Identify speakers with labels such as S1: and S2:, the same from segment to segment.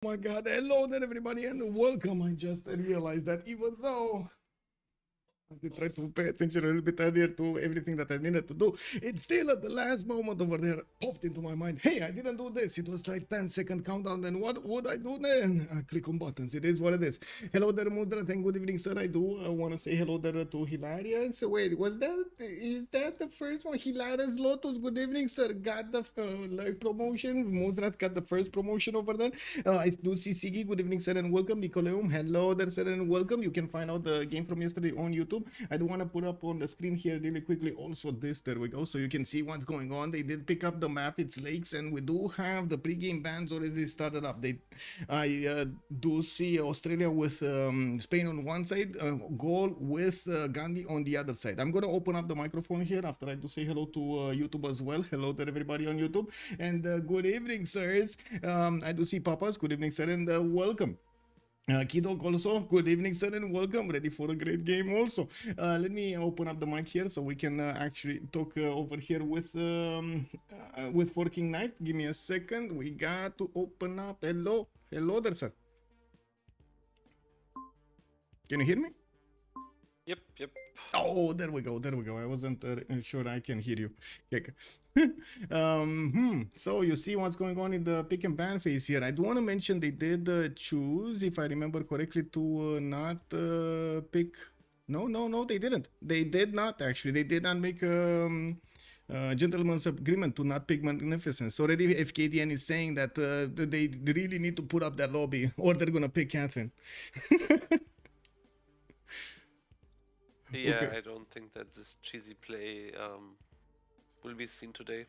S1: my god. Hello there, everybody, and welcome. I just realized that even though I tried to pay attention a little bit earlier to everything that I needed to do, it's still at the last moment over there popped into my mind. Hey, I didn't do this. It was like 10-second countdown. Then what would I do then? I click on buttons. It is what it is. Hello there, Mudra. Thank good evening, sir. I do want to say hello there to Hilarious. Wait, is that the first one? Hilarious Lotus. Good evening, sir. Got the live promotion. Mudra got the first promotion over there. I do see Sigi. Good evening, sir, and welcome. Nicoleum. Hello there, sir, and welcome. You can find out the game from yesterday on YouTube. I do want to put up on the screen here really quickly also this, there we go, so you can see what's going on. They did pick up the map, it's lakes, and we do have the pre-game bans already started up. I do see Australia with Spain on one side, goal with Gandhi on the other side. I'm going to open up the microphone here after I do say hello to YouTube as well. Hello to everybody on YouTube, and good evening, sirs. I do see Papas. Good evening, sir, and welcome. Kidok also, good evening, sir, and welcome. Ready for a great game also. Let me open up the mic here so we can actually talk over here with Forking Knight. Give me a second. We got to open up. Hello there, sir. Can you hear me?
S2: Yep.
S1: Oh, there we go. I wasn't sure I can hear you. Okay. So you see what's going on in the pick and ban phase here. I do want to mention they did choose, if I remember correctly, to not pick. No, they didn't. They did not actually. They did not make gentleman's agreement to not pick Magnificence. Already Fkdn is saying that they really need to put up that lobby or they're gonna pick Catherine.
S2: Yeah,
S1: Okay.
S2: I don't think that this cheesy play will be seen today.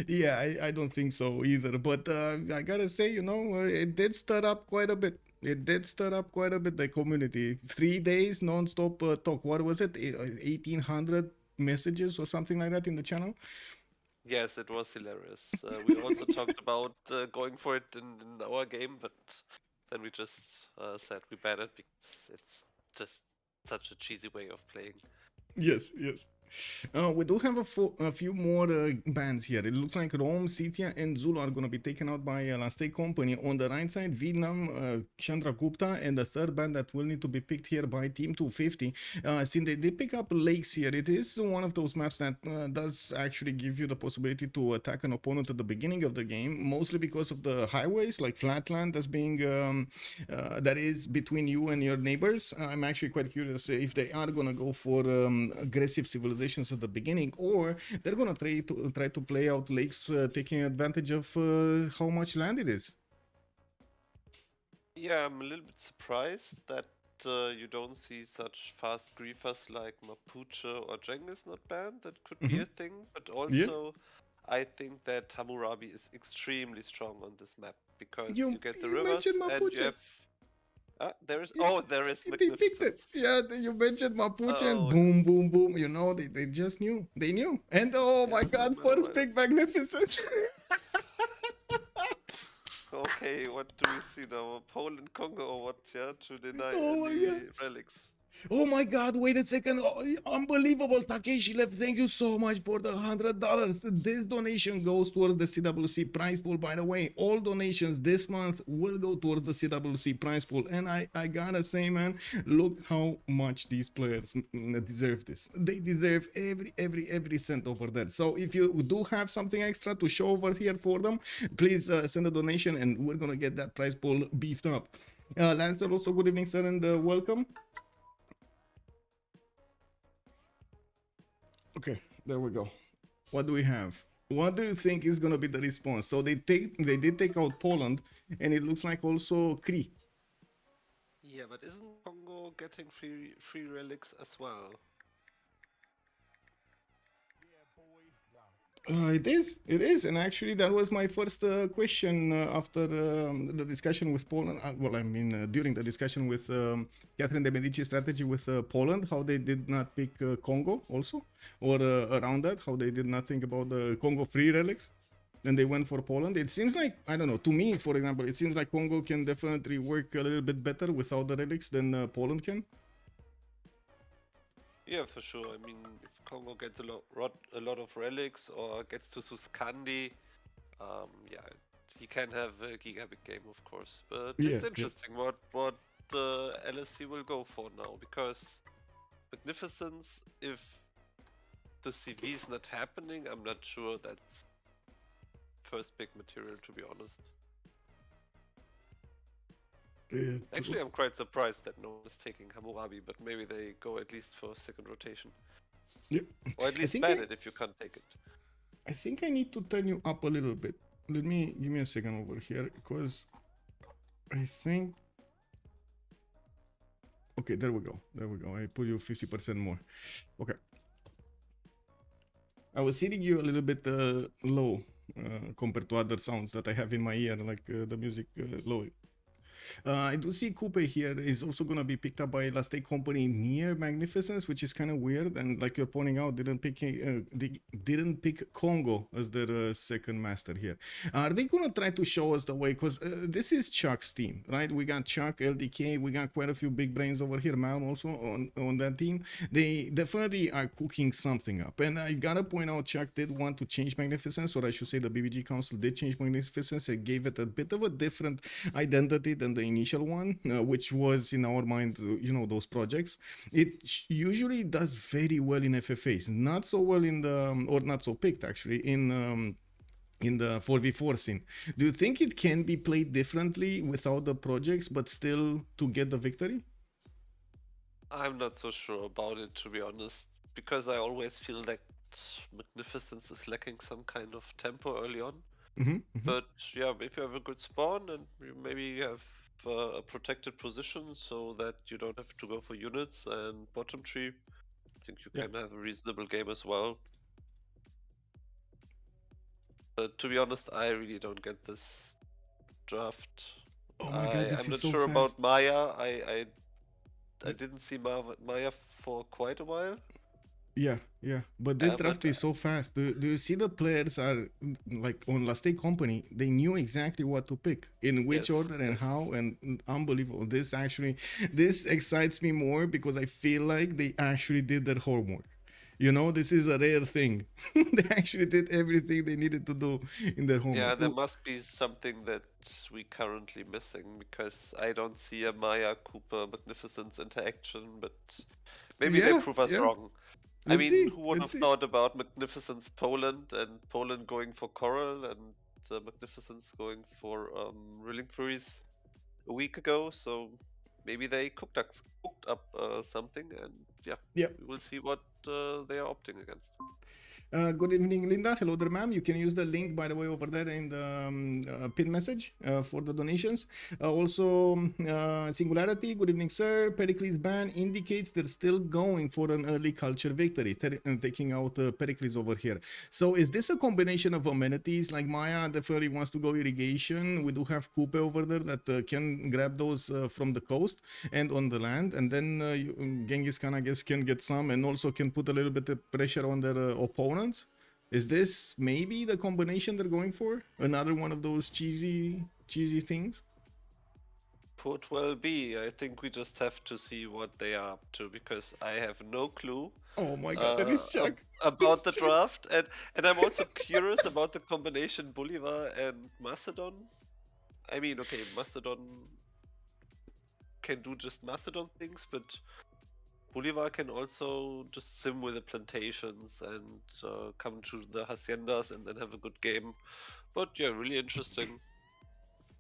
S1: Yeah, I don't think so either. But I gotta say, you know, it did stir up quite a bit. The community. 3 days non-stop talk. What was it? 1,800 messages or something like that in the channel?
S2: Yes, it was hilarious. We also talked about going for it in our game, but then we just said we banned it because it's just such a cheesy way of playing.
S1: Yes. We do have a few more bans here. It looks like Rome, Scythia, and Zulu are going to be taken out by Last Company. On the right side, Vietnam, Chandragupta, and the third ban that will need to be picked here by Team 250. Since they did pick up lakes here, it is one of those maps that does actually give you the possibility to attack an opponent at the beginning of the game, mostly because of the highways, like flatland as being that is between you and your neighbors. I'm actually quite curious if they are going to go for aggressive civilizations at the beginning, or they're gonna try to play out lakes, taking advantage of how much land it is.
S2: Yeah, I'm a little bit surprised that you don't see such fast griefers like Mapuche or Genghis not banned. That could be a thing, but also I think that Hammurabi is extremely strong on this map because you get the rivers and you have. There is Magnificence.
S1: They picked it. Yeah, you mentioned Mapuche and boom. You know, they just knew. They knew. And oh my god, first pick Magnificence.
S2: Okay, what do we see now? Poland, Congo, or what? Yeah, to deny any relics.
S1: Oh my god, wait a second. Oh, unbelievable. Takeshi Left, thank you so much for the $100. This donation goes towards the CWC prize pool. By the way, all donations this month will go towards the CWC prize pool. And I gotta say, man, look how much these players deserve this. They deserve every cent over there. So if you do have something extra to show over here for them, please send a donation and we're gonna get that prize pool beefed up. Lancer, also good evening, sir, and welcome. Okay, there we go. What do we have? What do you think is gonna be the response? So they did take out Poland, and it looks like also Cree.
S2: Yeah, but isn't Congo getting free relics as well?
S1: It is, and actually that was my first question after the discussion with Poland. Well, I mean during the discussion with Catherine de Medici strategy with Poland, how they did not pick Congo also, or around that, how they did not think about the Congo free relics, and they went for Poland. It seems like, I don't know, to me, for example, it seems like Congo can definitely work a little bit better without the relics than Poland can.
S2: Yeah, for sure. I mean, if Congo gets a lot of relics or gets to Suskandi, yeah, he can have a gigabit game, of course. But
S1: Yeah,
S2: it's
S1: yeah.
S2: interesting what LSC will go for now, because Magnificence, if the CV is not happening, I'm not sure that's first big material, to be honest. Actually, I'm quite surprised that no one is taking Hammurabi, but maybe they go at least for second rotation.
S1: Yeah.
S2: Or at least
S1: think
S2: ban it if you can't take it.
S1: I think I need to turn you up a little bit. Give me a second over here, because I think. Okay, there we go. I put you 50% more. Okay. I was sitting you a little bit low compared to other sounds that I have in my ear, like the music low. I do see Coupe here is also going to be picked up by a State company near Magnificence, which is kind of weird. And like you're pointing out, didn't pick Congo as their second master here. Are they going to try to show us the way? Because this is Chuck's team, right? We got Chuck, LDK, we got quite a few big brains over here. Malm also on that team. They definitely are cooking something up. And I gotta point out, Chuck did want to change Magnificence, or I should say the BBG Council did change Magnificence. It gave it a bit of a different identity than the initial one, which was in our mind, those projects. It usually does very well in FFAs, not so well in the, or not so picked actually, in the 4v4 scene. Do you think it can be played differently without the projects, but still to get the victory?
S2: I'm not so sure about it, to be honest, because I always feel like Magnificence is lacking some kind of tempo early on. But yeah, if you have a good spawn and maybe you have a protected position so that you don't have to go for units and bottom tree, I think you can have a reasonable game as well. But to be honest, I really don't get this draft.
S1: Oh my god, this
S2: I'm
S1: is
S2: not
S1: so
S2: sure
S1: fast.
S2: about Maya. I didn't see Maya for quite a while.
S1: Yeah, but this draft is so fast. Do you see the players are like on Last Day Company? They knew exactly what to pick, in which order and how, and unbelievable. This excites me more because I feel like they actually did their homework. This is a rare thing. They actually did everything they needed to do in their homework.
S2: Yeah, there must be something that we currently missing, because I don't see a Maya Cooper Magnificence interaction, but maybe they prove us wrong. Who would have thought about Magnificence Poland and Poland going for Coral and Magnificence going for Ruling Furies a week ago? So maybe they cooked up something, and we will see what they are opting against.
S1: Good evening, Linda. Hello there, ma'am. You can use the link, by the way, over there in the pin message for the donations. Also, Singularity, good evening, sir. Pericles ban indicates they're still going for an early culture victory, taking out Pericles over here. So is this a combination of amenities? Like Maya definitely wants to go irrigation. We do have Coupe over there that can grab those from the coast and on the land. And then Genghis Khan, I guess, can get some and also can put a little bit of pressure on their opponents. Is this maybe the combination they're going for? Another one of those cheesy things?
S2: Could well be. I think we just have to see what they are up to, because I have no clue.
S1: Oh my god, that is Chuck.
S2: About the draft, and I'm also curious about the combination Bolivar and Macedon. Okay, Macedon can do just Macedon things, but Bolivar can also just sim with the plantations and come to the haciendas and then have a good game. But yeah, really interesting.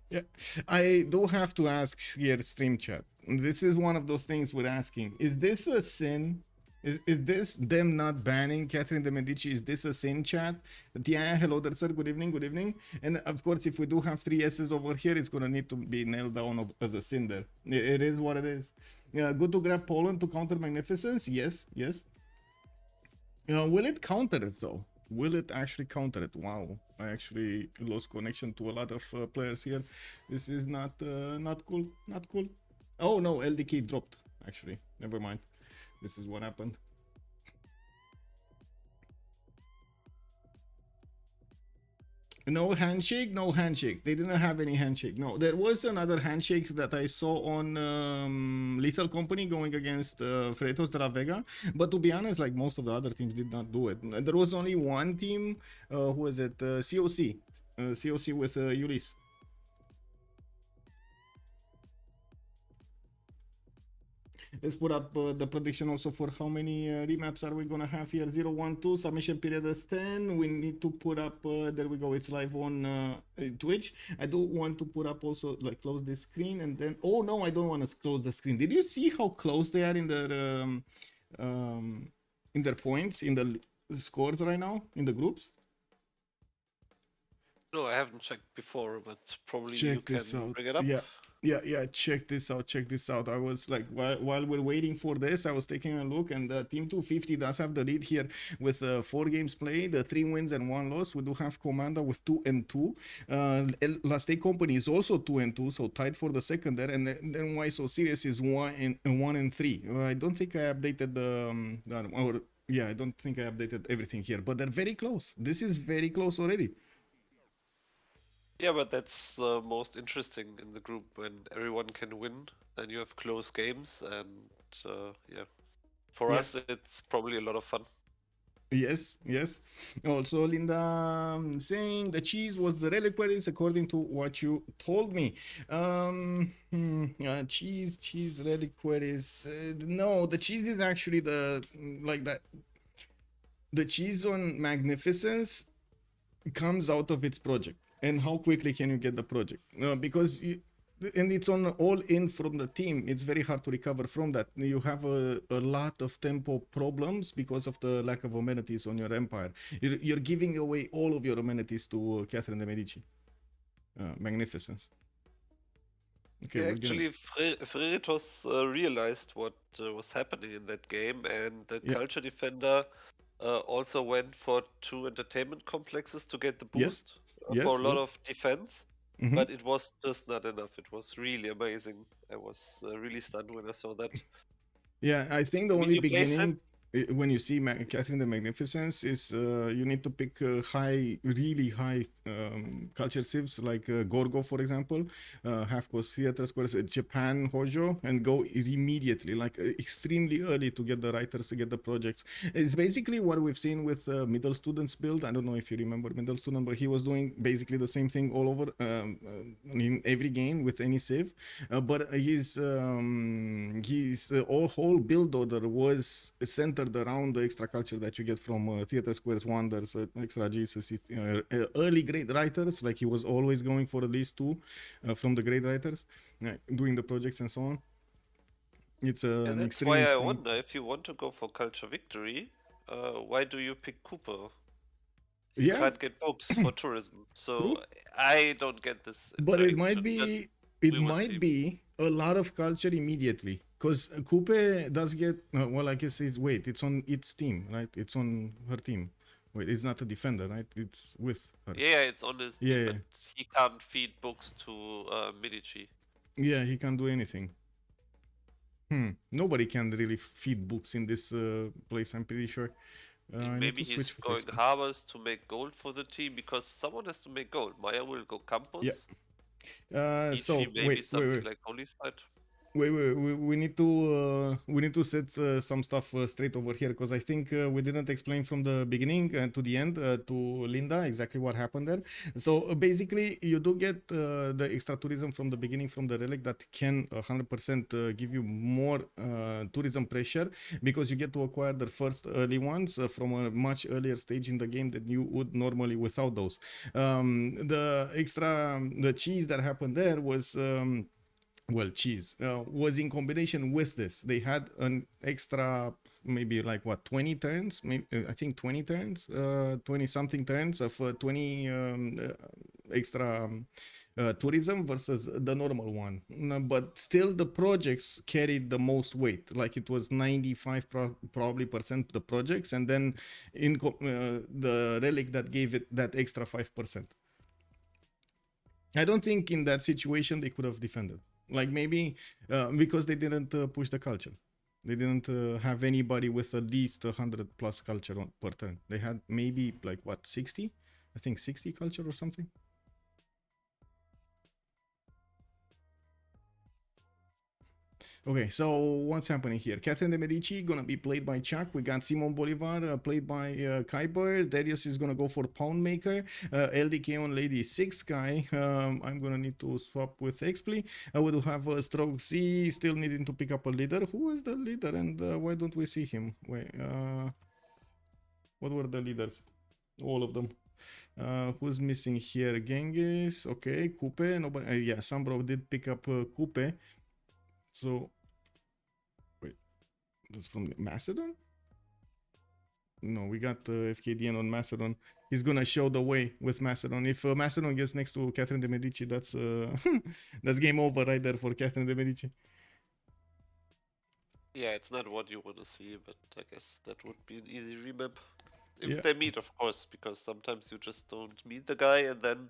S1: Yeah, I do have to ask here, stream chat. This is one of those things we're asking. Is this a sin? Is this them not banning Catherine de Medici? Is this a sin, chat? Yeah, hello there, sir. Good evening. And of course, if we do have 3 S's over here, it's going to need to be nailed down as a sin there. It is what it is. Good to grab Poland to counter Magnificence? Yes. Will it counter it, though? Will it actually counter it? Wow, I actually lost connection to a lot of players here. This is not cool. Oh, no, LDK dropped, actually. Never mind. This is what happened. No handshake. They didn't have any handshake. No, there was another handshake that I saw on Lethal Company going against Freitos de la Vega. But to be honest, like most of the other teams did not do it. There was only one team, who was it? COC. COC with Ulysse. Let's put up the prediction also for how many remaps are we gonna have here. 0, 1, 2. Submission period is 10. We need to put up. There we go. It's live on Twitch. I do want to put up also, like, close this screen and then. Oh no, I don't want to close the screen. Did you see how close they are in their points in the scores right now in the groups?
S2: No, I haven't checked before, but probably
S1: Check
S2: you can
S1: this out.
S2: bring it up.
S1: Yeah. Check this out. I was like, while we're waiting for this, I was taking a look, and Team 250 does have the lead here with 4 games played, 3 wins and 1 loss. We do have Commander with 2-2. Last Day Company is also 2-2, so tied for the second there. And then Why So Serious is 1-3. I don't think I updated I don't think I updated everything here, but they're very close. This is very close already.
S2: Yeah, but that's the most interesting in the group when everyone can win. Then you have close games, and for us it's probably a lot of fun.
S1: Yes. Also, Linda saying the cheese was the reliquaries according to what you told me. Cheese reliquaries. No, the cheese is actually the cheese on Magnificence comes out of its project. And how quickly can you get the project? Because and it's on all in from the team. It's very hard to recover from that. You have a lot of tempo problems because of the lack of amenities on your empire. You're giving away all of your amenities to Catherine de Medici. Magnificence.
S2: Okay, actually, Freritos realized what was happening in that game, and the Culture Defender also went for 2 entertainment complexes to get the boost. For a lot of defense, but it was just not enough. It was really amazing. I was really stunned when I saw that.
S1: Yeah, I think the only beginning when you see Catherine the Magnificence is you need to pick really high culture civs like Gorgo, for example, half cost theater squares, Japan Hojo, and go immediately, like extremely early to get the writers, to get the projects. It's basically what we've seen with Middle Student's build. I don't know if you remember Middle Student, but he was doing basically the same thing all over in every game with any civ. But his whole build order was centered around the extra culture that you get from Theater Squares Wonders, extra Jesus, early great writers. Like he was always going for at least 2 from the great writers, doing the projects and so on. It's an
S2: that's why I wonder, if you want to go for culture victory, why do you pick Cooper? You can't get books for tourism, so I don't get this.
S1: But it might be a lot of culture immediately, because Coupe does get well, I guess it's on its team, right? It's on her team. Wait, it's not a defender, right? It's with her.
S2: Yeah, it's on his team, but he can't feed books to Medici.
S1: Yeah, he can't do anything. Nobody can really feed books in this place, I'm pretty sure.
S2: Maybe he's going harbors to make gold for the team, because someone has to make gold. Maya will go campus.
S1: So
S2: maybe something like Holy Site.
S1: We need to set some stuff straight over here, because I think we didn't explain from the beginning to the end to Linda exactly what happened there. So basically, you do get the extra tourism from the beginning from the relic that can 100% give you more tourism pressure, because you get to acquire the first early ones from a much earlier stage in the game than you would normally without those. The cheese that happened there was cheese was in combination with this. They had an extra maybe like 20 turns, maybe I think 20 turns, 20 something turns of 20 extra tourism versus the normal one. But still the projects carried the most weight, like it was 95 probably percent the projects, and then in the relic that gave it that extra 5%. I don't think in that situation they could have defended. Like maybe because they didn't push the culture. They didn't have anybody with at least 100 plus culture per turn. They had maybe like 60? I think 60 culture or something. Okay, so what's happening here? Catherine de Medici gonna be played by Chuck. We got Simon Bolivar played by Kiber. Darius is gonna go for Poundmaker. LDK on Lady 6 guy. I'm gonna need to swap with Xpli. We do have Strokezy still needing to pick up a leader. Who is the leader and why don't we see him? Wait, what were the leaders? All of them. Who's missing here? Genghis. Okay, Coupe. Nobody. Yeah, SunBro did pick up Coupe. So, wait, that's from Macedon? No, we got Fkdn on Macedon. He's gonna show the way with Macedon. If Macedon gets next to Catherine de Medici, that's that's game over right there for Catherine de Medici.
S2: Yeah, it's not what you want to see, but I guess that would be an easy remap. If
S1: Yeah.
S2: they meet, of course, because sometimes you just don't meet the guy and then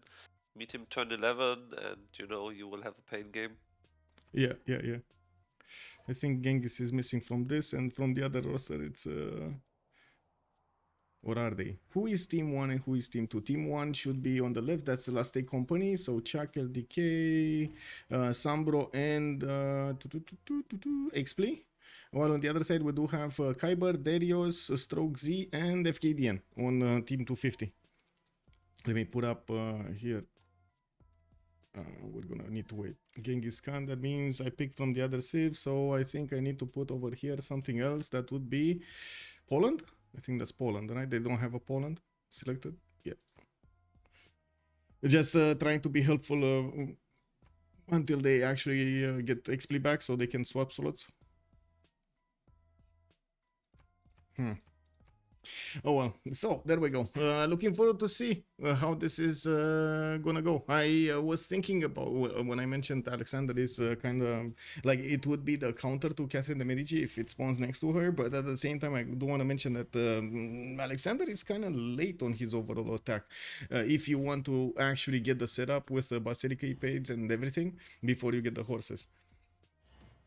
S2: meet him turn 11 and, you know, you will have a pain game.
S1: Yeah. I think Genghis is missing from this, and from the other roster, it's what are they? Who is Team 1 and who is Team 2? Team 1 should be on the left. That's the Last Day Company. So Chuck, LDK, SunBro, and Xpli. While on the other side, we do have Kiber, Darius, Strokezy, and Fkdn on Team 250. Let me put up here. We're gonna need to wait. Genghis Khan, that means I picked from the other Civ, so I think I need to put over here something else. That would be Poland. I think that's Poland, right? They don't have a Poland selected. Yeah. Just trying to be helpful until they actually get Xpli back so they can swap slots. Oh well, so there we go. Looking forward to see how this is gonna go. I was thinking about when I mentioned Alexander is kind of like it would be the counter to Catherine de Medici if it spawns next to her, but at the same time I do want to mention that Alexander is kind of late on his overall attack. If you want to actually get the setup with the Basilica page and everything before you get the horses.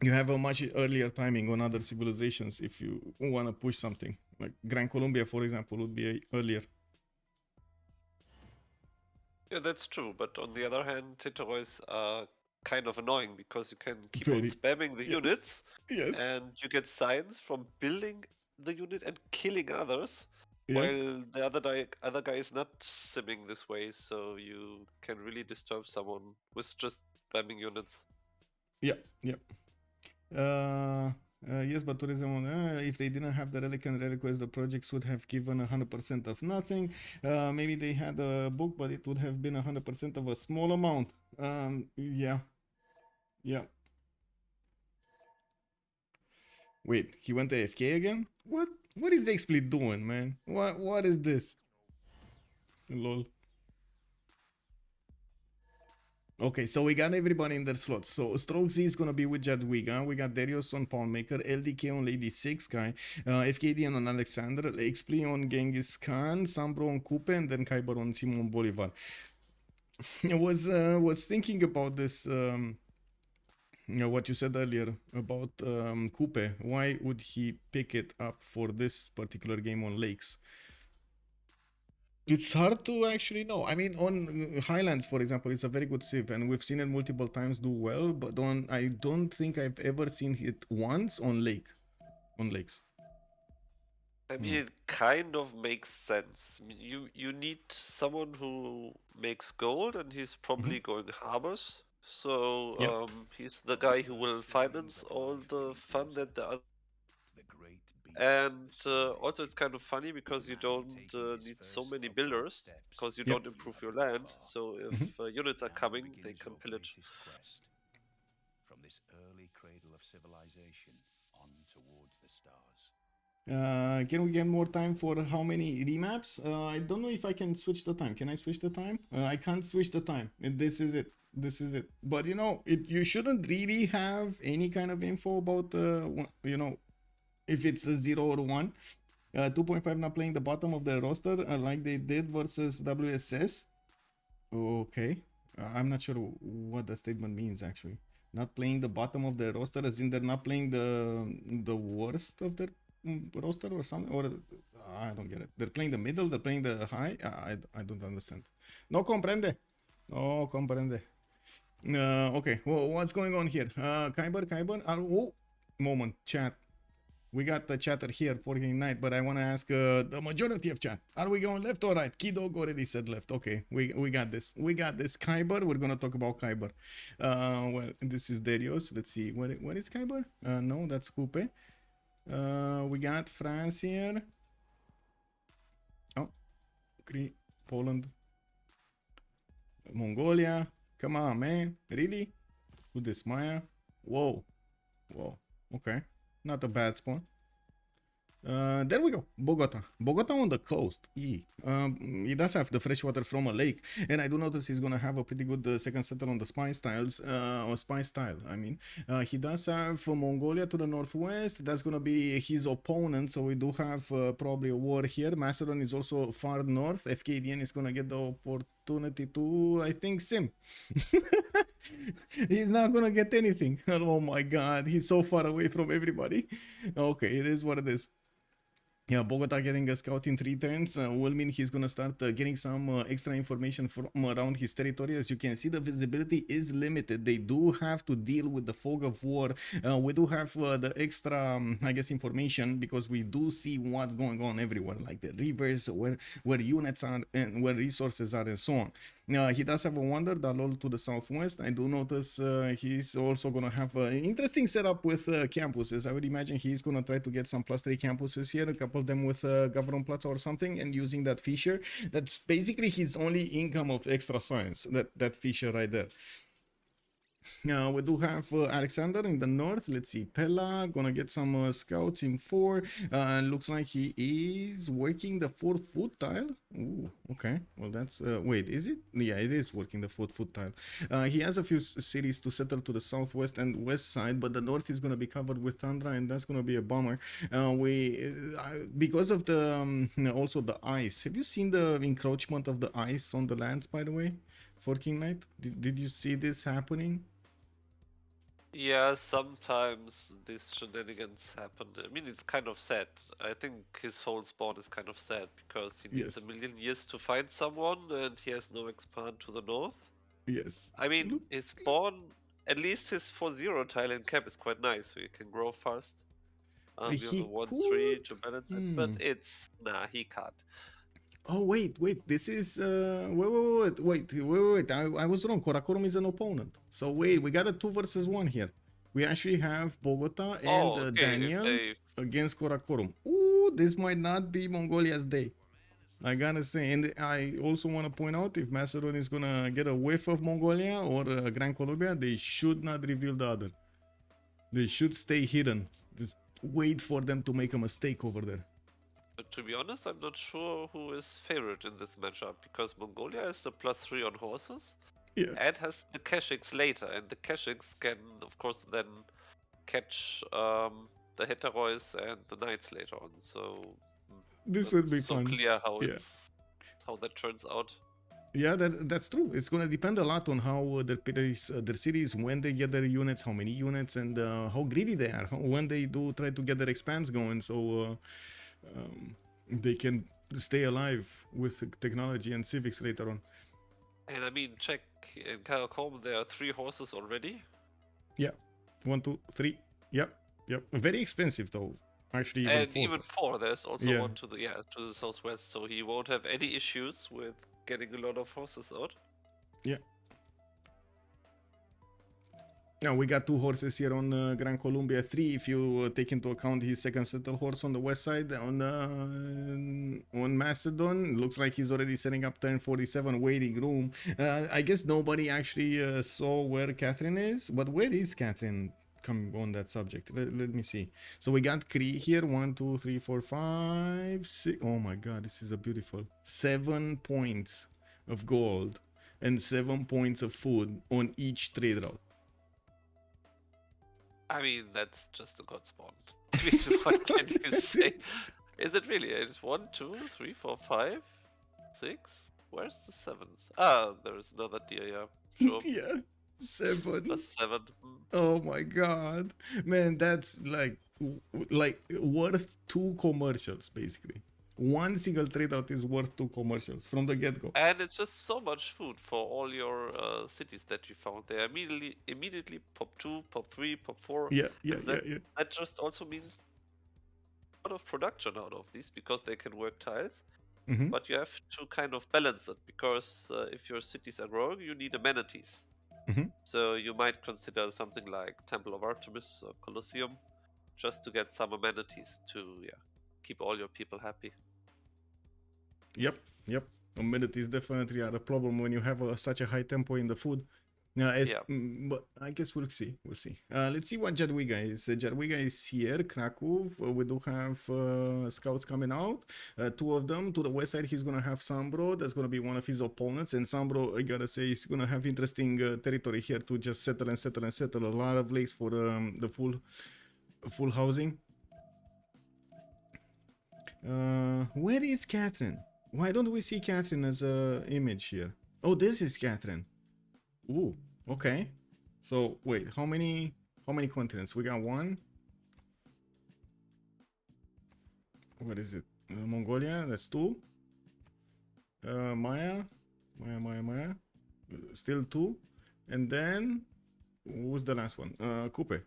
S1: You have a much earlier timing on other civilizations if you want to push something. Like Gran Colombia, for example, would be earlier.
S2: Yeah, that's true, but on the other hand, Titerois are kind of annoying because you can keep on
S1: Very.
S2: spamming the
S1: Yes.
S2: units
S1: Yes.
S2: and you get signs from building the unit and killing others,
S1: Yeah.
S2: while the other guy is not simming this way, so you can really disturb someone with just spamming units.
S1: Yeah. Yes, but tourism, if they didn't have the relic and request, the projects would have given 100% of nothing. Maybe they had a book, but it would have been 100% of a small amount. Yeah. Wait, he went AFK again? What is Xpli doing, man? What is this? Lol. Okay, so we got everybody in their slots. So Strokezy is gonna be with Jadwiga. We got Darius on Poundmaker, LDK on Lady 6 guy, Fkdn on Alexander, Xpli on Genghis Khan, SunBro on Coupe, and then Kiber on Simon Bolivar. I was thinking about this. What you said earlier about Coupe. Why would he pick it up for this particular game on Lakes? It's hard to actually know. I mean, on Highlands, for example, it's a very good Civ, and we've seen it multiple times do well. But I don't think I've ever seen it once on lakes.
S2: I mean, it kind of makes sense. I mean, you need someone who makes gold, and he's probably going harbors. So he's the guy who will finance all the fun that the other. And also it's kind of funny because you don't need so many builders because you don't improve your land. So if units are coming, they can pillage.
S3: From this early cradle of civilization on towards the stars.
S1: Can we get more time for how many remaps? I don't know if I can switch the time. Can I switch the time? I can't switch the time. This is it. But you know, you shouldn't really have any kind of info about you know, if it's a 0 or 1. 2.5 not playing the bottom of the roster like they did versus WSS. Okay. I'm not sure what the statement means actually. Not playing the bottom of the roster as in they're not playing the worst of their roster or something, or I don't get it. They're playing the middle, they're playing the high. I don't understand. No comprende. Okay, well, what's going on here? Kiber. Oh, moment, chat. We got the chatter here for night, but I want to ask the majority of chat. Are we going left or right? Kidog already said left. Okay, we got this. We got this. Kiber, we're gonna talk about Kiber. Well, this is Darius. Let's see. What is Kiber? No, that's Coupe. We got France here. Oh, Cree, Poland, Mongolia. Come on, man. Really? Who's this? Maya? Whoa. Whoa. Okay. Not a bad spawn. There we go. Bogota. Bogota on the coast. He does have the fresh water from a lake, and I do notice he's gonna have a pretty good second settle on the spice tiles, or spice tile. I mean, he does have Mongolia to the northwest. That's gonna be his opponent, so we do have probably a war here. Macedon is also far north. Fkdn is gonna get the opportunity to, I think, sim. He's not gonna get anything. Oh my god, he's so far away from everybody. Okay, it is what it is. Yeah, Bogota getting a scout in 3 turns will mean he's gonna start getting some extra information from around his territory. As you can see, the visibility is limited. They do have to deal with the fog of war. We do have the extra, I guess, information because we do see what's going on everywhere, like the rivers, where units are and where resources are, and so on. He does have a wonder, Dalol to the southwest. I do notice he's also gonna have an interesting setup with campuses. I would imagine he's gonna try to get some +3 campuses here, a couple of them with Government Plaza or something, and using that feature. That's basically his only income of extra science, that feature right there. We do have Alexander in the north. Let's see, Pella gonna get some scouts in 4. Looks like he is working the 4th foot tile. Ooh, okay. Well, that's wait, is it? Yeah, it is working the 4th foot tile. He has a few cities to settle to the southwest and west side, but the north is gonna be covered with tundra, and that's gonna be a bummer. Because of the also the ice. Have you seen the encroachment of the ice on the lands, by the way, for King Knight? Did you see this happening?
S2: Yeah, sometimes these shenanigans happen. I mean, it's kind of sad. I think his whole spawn is kind of sad because he needs a million years to find someone and he has no expand to the north.
S1: Yes.
S2: I mean, his spawn, at least his 4-0 tile in cap is quite nice, so you can grow fast. You have a 1-3 to balance it, but it's... Nah, he can't.
S1: Oh, wait, this is... wait, I was wrong. Karakorum is an opponent. So wait, we got a 2 versus 1 here. We actually have Bogota and Daniel against Karakorum. Ooh, this might not be Mongolia's day. I gotta say, and I also want to point out, if Macedon is gonna get a whiff of Mongolia or Gran Colombia, they should not reveal the other. They should stay hidden. Just wait for them to make a mistake over there.
S2: But to be honest, I'm not sure who is favorite in this matchup, because Mongolia has the +3 on horses, and has the Keshiks later, and the Keshiks can, of course, then catch the Heterois and the Knights later on, so...
S1: This will be
S2: so
S1: fun.
S2: Clear how how that turns out.
S1: Yeah, that's true. It's gonna depend a lot on how their cities, when they get their units, how many units, and how greedy they are, when they do try to get their expands going, so they can stay alive with technology and civics later on.
S2: And I mean, check in Karakorum, there are 3 horses already.
S1: Yeah, 1, 2, 3. Yep. Very expensive though. Actually,
S2: even 4. There's also one to the southwest, so he won't have any issues with getting a lot of horses out.
S1: Yeah. Now we got 2 horses here on Gran Colombia, 3 if you take into account his second settle horse on the west side. On Macedon, looks like he's already setting up turn 47 waiting room. I guess nobody actually saw where Catherine is, but where is Catherine? Come on that subject. Let me see. So we got Cree here. 1, 2, 3, 4, 5, 6. Oh my god, this is a beautiful 7 points of gold and 7 points of food on each trade route.
S2: I mean, that's just a god spawn. I mean, what can you say? Is it really? It's 1, 2, 3, 4, 5, 6. Where's the 7s? Ah, there's another deer. Yeah, sure.
S1: Yeah. 7
S2: +7.
S1: Oh my god, man, that's like worth 2 commercials basically. One single trade out is worth 2 commercials from the get-go.
S2: And it's just so much food for all your cities that you found. They immediately pop 2, pop 3, pop 4.
S1: Yeah, yeah,
S2: And
S1: yeah, yeah.
S2: that just also means a lot of production out of these because they can work tiles.
S1: Mm-hmm.
S2: But you have to kind of balance it because if your cities are growing, you need amenities.
S1: Mhm.
S2: So you might consider something like Temple of Artemis or Colosseum just to get some amenities to keep all your people happy.
S1: Yep, yep. Amenities definitely are a problem when you have such a high tempo in the food. But I guess we'll see. We'll see. Let's see what Jadwiga is. Jadwiga is here, Krakow. We do have scouts coming out. 2 of them. To the west side, he's going to have SunBro. That's going to be one of his opponents. And SunBro, I gotta say, he's going to have interesting territory here to just settle and settle and settle. A lot of lakes for the full housing. Where is Catherine? Why don't we see Catherine as a image here? Oh, this is Catherine. Ooh, okay. So wait, how many continents? We got 1. What is it? Mongolia, that's 2. Maya. Still 2. And then who's the last one? Kupe.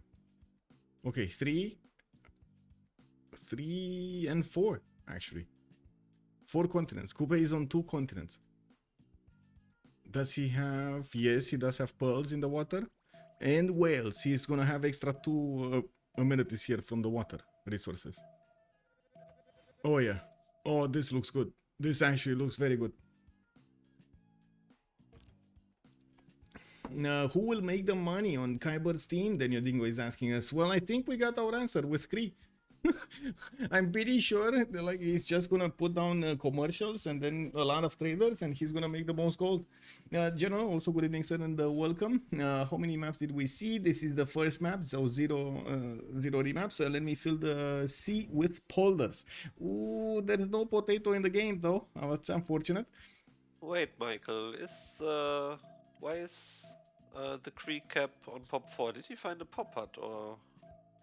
S1: Okay, 3 and 4 actually. 4 continents. Kupe is on 2 continents. Does he have? Yes, he does have pearls in the water and whales. He's gonna have extra 2 amenities here from the water resources. Oh yeah. Oh, this looks good. This actually looks very good. Who will make the money on Kiber's team? Daniel Dingo is asking us. Well, I think we got our answer with Cree. I'm pretty sure like he's just gonna put down commercials and then a lot of traders and he's gonna make the most gold. General, also good evening sir and welcome. How many maps did we see? This is the first map, so zero remaps. Let me fill the sea with polders. Ooh, there's no potato in the game though. That's unfortunate.
S2: Wait, Michael, why is the Cree cap on pop 4? Did he find a pop hut or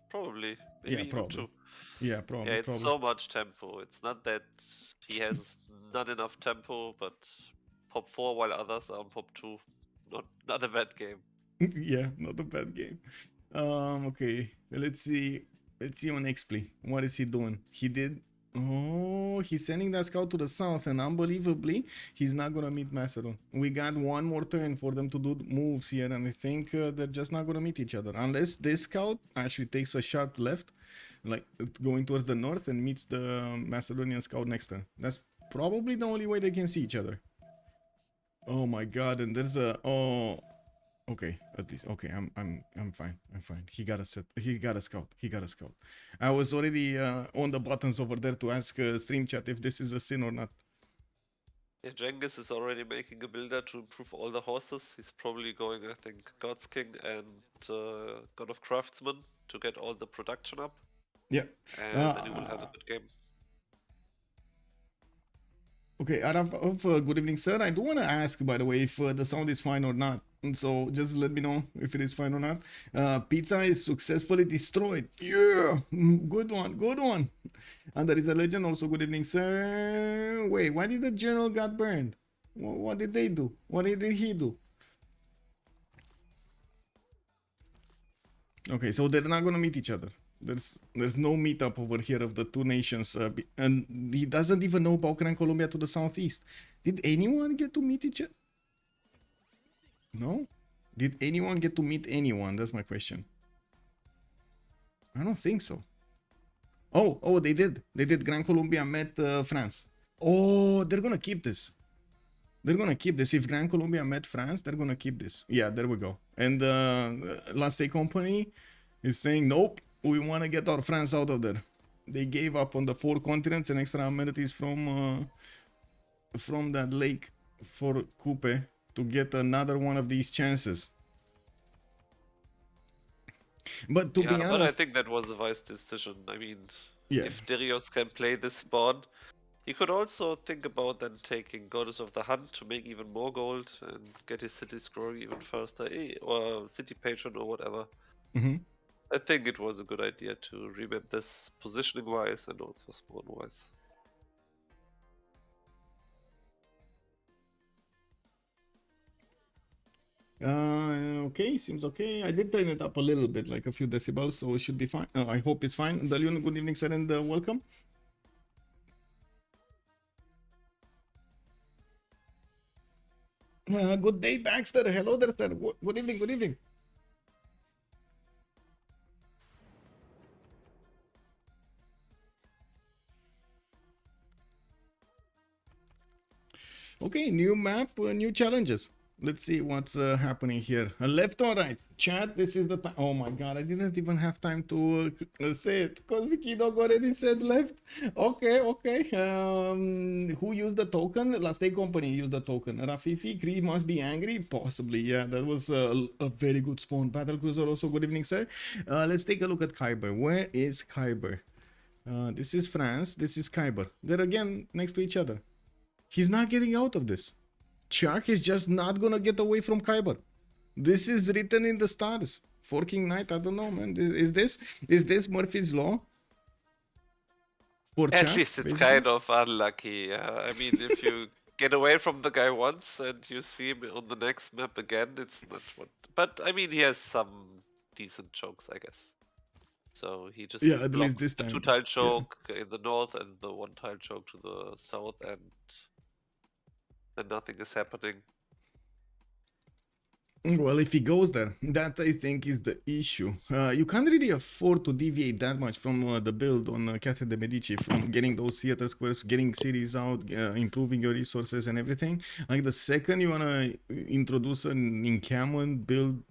S2: probably? Maybe even
S1: probably.
S2: 2.
S1: Yeah, probably.
S2: Yeah, it's so much tempo. It's not that he has not enough tempo, but pop 4 while others are on pop 2. Not a bad game.
S1: Yeah, not a bad game. Okay, let's see on Xpli. What is he doing? He's sending that scout to the south, and unbelievably, he's not gonna meet Macedon. We got 1 more turn for them to do moves here, and I think they're just not gonna meet each other unless this scout actually takes a sharp left, like going towards the north, and meets the Macedonian scout next turn. That's probably the only way they can see each other. Oh my god! And there's okay, at least okay. I'm fine. He got a scout. I was already on the buttons over there to ask stream chat if this is a sin or not.
S2: Yeah, Genghis is already making a builder to improve all the horses. He's probably going, I think, God's King and God of Craftsman to get all the production up.
S1: Yeah.
S2: And then he will have a good game.
S1: Okay, Arav, good evening, sir. I do want to ask, by the way, if the sound is fine or not. So just let me know if it is fine or not. Pizza is successfully destroyed. Yeah, good one. And there is a legend also. Good evening, sir. Wait, why did the general got burned? What did they do? What did he do? Okay, so they're not gonna meet each other. There's no meetup over here of the 2 nations, and he doesn't even know about Gran Colombia to the southeast. Did anyone get to meet each other? No? Did anyone get to meet anyone? That's my question. I don't think so. Oh, they did. Gran Colombia met France. Oh, they're gonna keep this. If Gran Colombia met France, they're gonna keep this. Yeah, there we go. And Last Day Company is saying, nope, we want to get our France out of there. They gave up on the 4 continents and extra amenities from that lake for Coupe to get another one of these chances. But to be honest,
S2: but I think that was a wise decision. I mean, if Darius can play this spawn, he could also think about then taking Goddess of the Hunt to make even more gold and get his cities growing even faster, or City Patron or whatever.
S1: Mm-hmm.
S2: I think it was a good idea to remap this positioning-wise and also spawn-wise.
S1: Okay, seems okay. I did turn it up a little bit, like a few decibels, so it should be fine. I hope it's fine. Dalion, good evening, sir, and welcome. Good day, Baxter. Hello there, sir. Good evening, good evening. Okay, new map, new challenges. Let's see what's happening here. Left or right? Chat, this is the time. Oh my god, I didn't even have time to say it because Kidog already said left. Okay, okay. Who used the token? Last Day Company used the token. Rafifi, Cree must be angry? Possibly, yeah. That was a very good spawn. Battle Cruiser also, good evening, sir. Let's take a look at Kiber. Where is Kiber? This is France, this is Kiber. They're again next to each other. He's not getting out of this. Chuck is just not gonna get away from Kiber. This is written in the stars. Forking Knight, I don't know, man. Is this Murphy's Law? For
S2: At
S1: Chuck,
S2: least it's
S1: basically?
S2: kind of unlucky. I mean, if you get away from the guy once and you see him on the next map again, it's not what. But I mean, he has some decent chokes, I guess. So he just
S1: Yeah, at least
S2: blocks
S1: this
S2: the
S1: time.
S2: 2-tile
S1: Yeah.
S2: choke in the north and the 1-tile choke to the south, and then nothing is happening.
S1: Well, if he goes there, that I think is the issue. You can't really afford to deviate that much from the build on Catherine de Medici, from getting those theater squares, getting cities out, improving your resources and everything. Like the second you wanna introduce an encampment build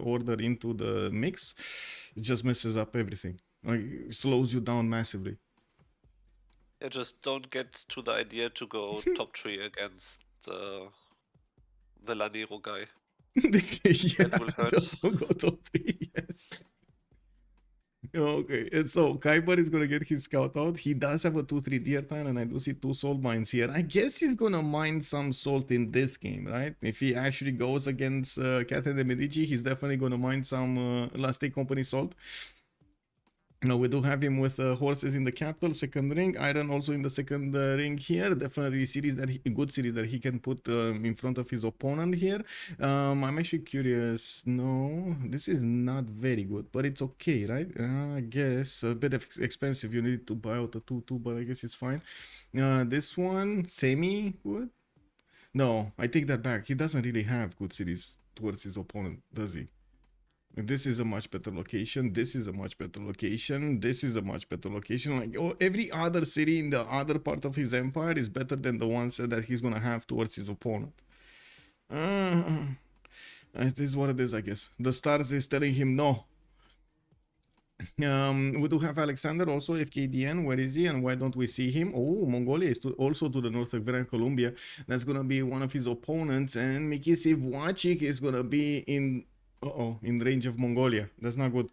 S1: order into the mix, it just messes up everything. Like it slows you down massively.
S2: Yeah, just don't get to the idea to go top 3 against the Lanero guy.
S1: Yeah,
S2: That will hurt.
S1: don't go top 3, yes. Okay, and so Kiber is gonna get his scout out. He does have a 2-3 deer time, and I do see 2 salt mines here. I guess he's gonna mine some salt in this game, right? If he actually goes against Catherine de Medici, he's definitely gonna mine some Last Day Company salt. Now we do have him with horses in the capital, second ring, iron also in the second ring here. Definitely series that good series that he can put in front of his opponent here. I'm actually curious. No, this is not very good, but it's okay, right? I guess a bit expensive. You need to buy out a 2-2, but I guess it's fine. This one semi good. No, I take that back. He doesn't really have good series towards his opponent, does he? This is a much better location. This is a much better location. This is a much better location. Like every other city in the other part of his empire is better than the ones that he's gonna have towards his opponent. It is what it is, I guess. The stars is telling him no. We do have Alexander also, Fkdn. Where is he and why don't we see him? Oh, Mongolia is also to the north of Gran, Colombia. That's gonna be one of his opponents, and Mikisiv Wachik is gonna be in. In range of Mongolia. That's not good.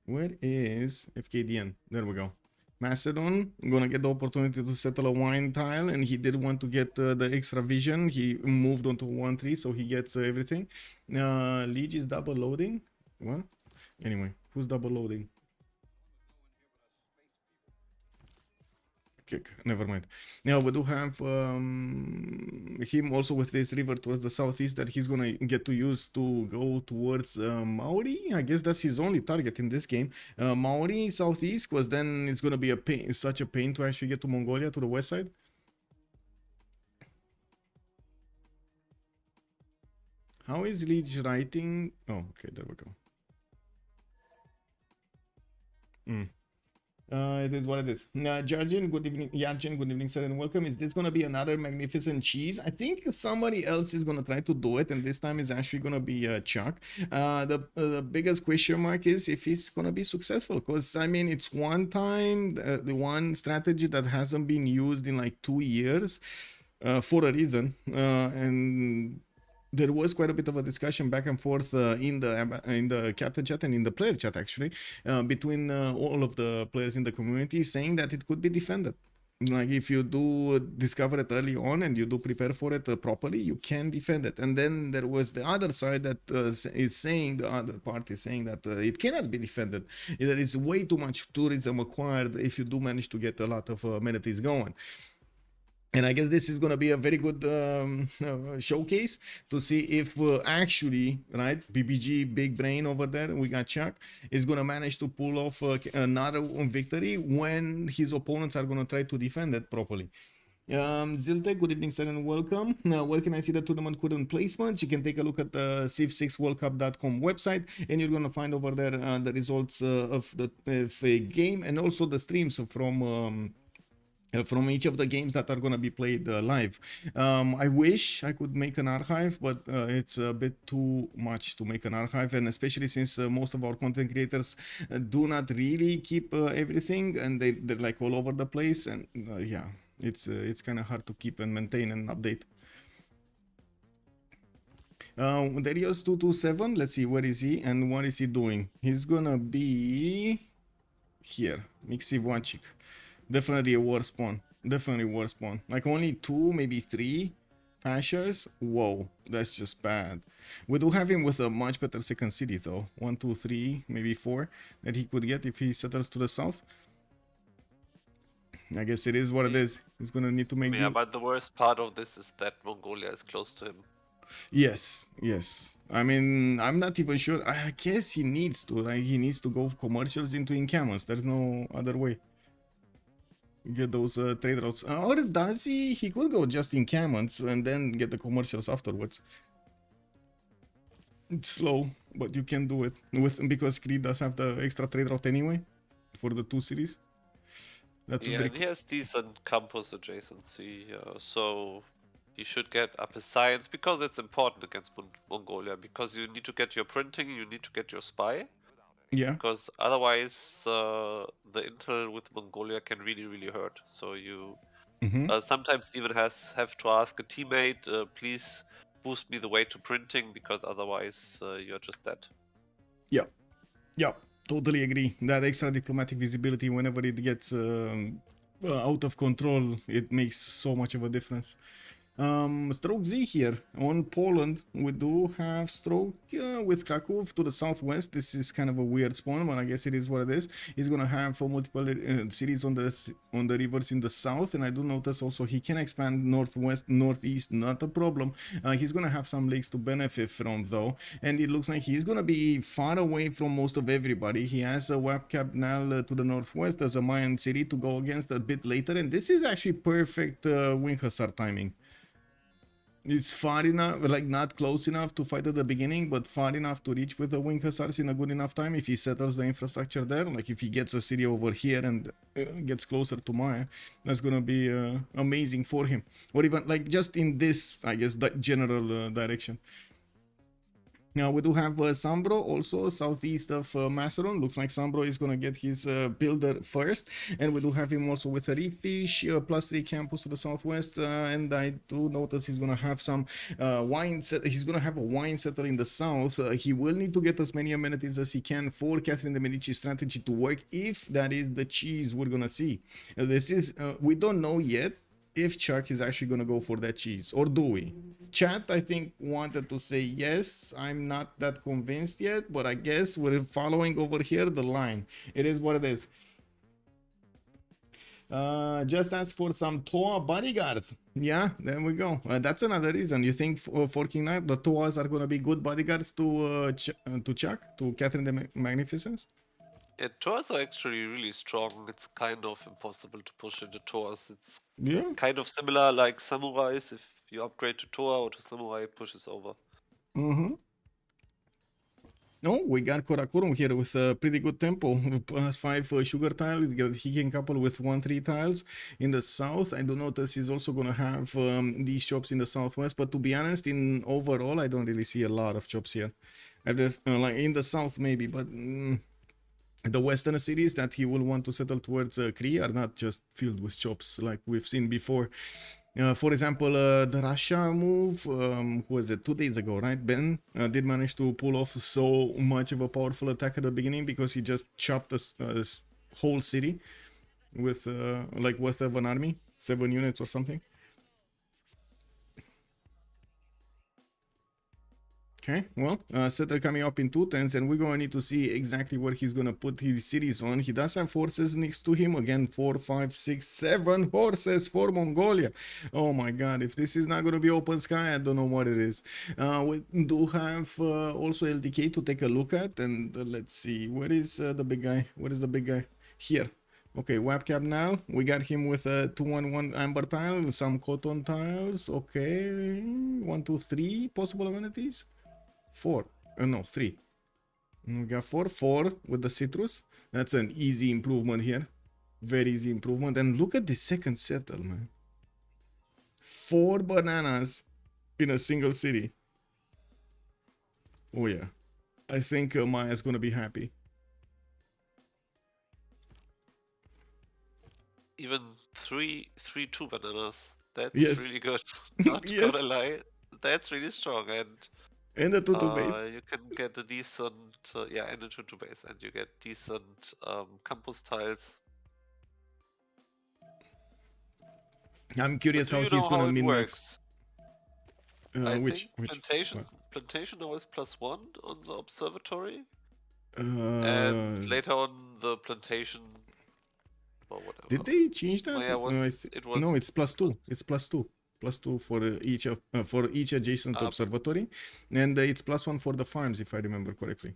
S1: Where is Fkdn? There we go. Macedon, gonna get the opportunity to settle a wine tile, and he did want to get the extra vision. He moved onto 1-3, so he gets everything. Liege is double loading. What? Anyway, who's double loading? Kick. Never mind. Now we do have him also with this river towards the southeast that he's gonna get to use to go towards Maori. I guess that's his only target in this game. Maori southeast, because then it's gonna be a pain, such a pain to actually get to Mongolia to the west side. How is Liege writing? Oh, okay, there we go. It is what it is. Jarjan, good evening. Yarjan, good evening, sir, and welcome. Is this gonna be another magnificent cheese? I think somebody else is gonna try to do it, and this time is actually gonna be Chuck. The biggest question mark is if he's gonna be successful, because I mean it's one time, the one strategy that hasn't been used in like 2 years for a reason, and there was quite a bit of a discussion back and forth in the captain chat and in the player chat actually between all of the players in the community, saying that it could be defended. Like if you do discover it early on and you do prepare for it properly, you can defend it. And then there was the other side that is saying, the other party saying that it cannot be defended. There is way too much tourism acquired if you do manage to get a lot of amenities going. And I guess this is going to be a very good showcase to see if actually, right, BBG, big brain over there, we got Chuck, is going to manage to pull off another victory when his opponents are going to try to defend it properly. Zilte, good evening, sir, and welcome. Now, where can I see the tournament current placements? You can take a look at the Civ6worldcup.com website, and you're going to find over there the results of the game and also the streams from each of the games that are going to be played live. I wish I could make an archive, but it's a bit too much to make an archive, and especially since most of our content creators do not really keep everything, and they're like all over the place, and yeah, it's kind of hard to keep and maintain and update. Darius 227, let's see, where is he and what is he doing? He's gonna be here, Mixivanchik. Definitely a war spawn. Definitely war spawn. Like only 2, maybe 3 pashers. Whoa, that's just bad. We do have him with a much better second city though. 1, 2, 3, maybe 4 that he could get if he settles to the south. I guess it is what it is. He's gonna need to make.
S2: Yeah, but the worst part of this is that Mongolia is close to him.
S1: Yes, yes. I mean, I'm not even sure. I guess he needs to. Like, he needs to go commercials into encampments. There's no other way. Get those trade routes, or does he? He could go just encampments and then get the commercials afterwards. It's slow, but you can do it because Cree does have the extra trade route anyway for the 2 cities.
S2: Yeah, and he has decent campus adjacency, so he should get up his science because it's important against Mongolia. Because you need to get your printing, you need to get your spy.
S1: Yeah.
S2: Because otherwise, the intel with Mongolia can really hurt. So you sometimes even have to ask a teammate, please boost me the way to printing, because otherwise you're just dead.
S1: Yeah, yeah, totally agree. That extra diplomatic visibility, whenever it gets out of control, it makes so much of a difference. Strokezy here on Poland. We do have Stroke with Krakow to the southwest. This is kind of a weird spawn, but I guess it is what it is. He's gonna have multiple cities on the rivers in the south, and I do notice also he can expand northwest, northeast, not a problem. He's gonna have some lakes to benefit from though, and it looks like he's gonna be far away from most of everybody. He has a web canal to the northwest. There's a Mayan city to go against a bit later, and this is actually perfect wing hussar timing. It's far enough, like not close enough to fight at the beginning, but far enough to reach with the wing hussars in a good enough time if he settles the infrastructure there. Like if he gets a city over here and gets closer to Maya, that's gonna be amazing for him. Or even like just in this, I guess, that general direction. Now we do have SunBro also southeast of Macedon. Looks like SunBro is gonna get his builder first, and we do have him also with a Reeffish +3 campus to the southwest. And I do notice he's gonna have some wine. He's gonna have a wine settler in the south. He will need to get as many amenities as he can for Catherine de Medici strategy to work, if that is the cheese we're gonna see. This is we don't know yet if Chuck is actually going to go for that cheese, or do we? Chat, I think, wanted to say yes. I'm not that convinced yet, but I guess we're following over here the line. It is what it is. Just ask for some Toa bodyguards. Yeah, there we go. That's another reason. You think for King Knight, the Toas are going to be good bodyguards to Chuck, to Catherine the Magnificence?
S2: Yeah, Toas are actually really strong. It's kind of impossible to push into Toas. It's kind of similar like Samurais. If you upgrade to Toa or to Samurai, it pushes over.
S1: No, we got Korakurum here with a pretty good tempo. +5 sugar tile. He can couple with 1-3 tiles in the south. I do notice he's also going to have these shops in the southwest. But to be honest, in overall, I don't really see a lot of shops here. Like in the south maybe, but... the western cities that he will want to settle towards Cree are not just filled with shops like we've seen before. For example, the Russia move, who was it, 2 days ago, right? Ben did manage to pull off so much of a powerful attack at the beginning because he just chopped a whole city with like worth of an army, 7 units or something. Okay, well, settler coming up in 2 turns, and we're gonna need to see exactly what he's gonna put his cities on. He does have forces next to him again. 4, 5, 6, 7 horses for Mongolia. Oh my god, if this is not gonna be open sky, I don't know what it is. We do have also LDK to take a look at, and let's see, where is the big guy? What is the big guy? Here. Okay, webcam now. We got him with a 2-1-1 amber tile, some cotton tiles. Okay, 1, 2, 3 possible amenities. 4. No, 3. We got 4. 4 with the citrus. That's an easy improvement here. Very easy improvement. And look at the second settle, man. 4 bananas in a single city. Oh, yeah. I think Maya's gonna be happy.
S2: Even 2 bananas. That's
S1: Yes.
S2: really good. Not
S1: Yes.
S2: gonna lie. That's really strong.
S1: And the 2-2 base.
S2: You can get a decent, yeah, and a 2-2 base, and you get decent campus tiles.
S1: I'm curious
S2: Do
S1: how
S2: you
S1: he's
S2: know
S1: gonna
S2: how it
S1: min-max.
S2: I
S1: Which?
S2: think plantation now is +1 on the observatory,
S1: What?
S2: and later on the plantation or whatever.
S1: Did they change that?
S2: Oh, yeah, it was
S1: no, it's +2. It's +2. +2 for each adjacent observatory, and it's +1 for the farms, if I remember correctly.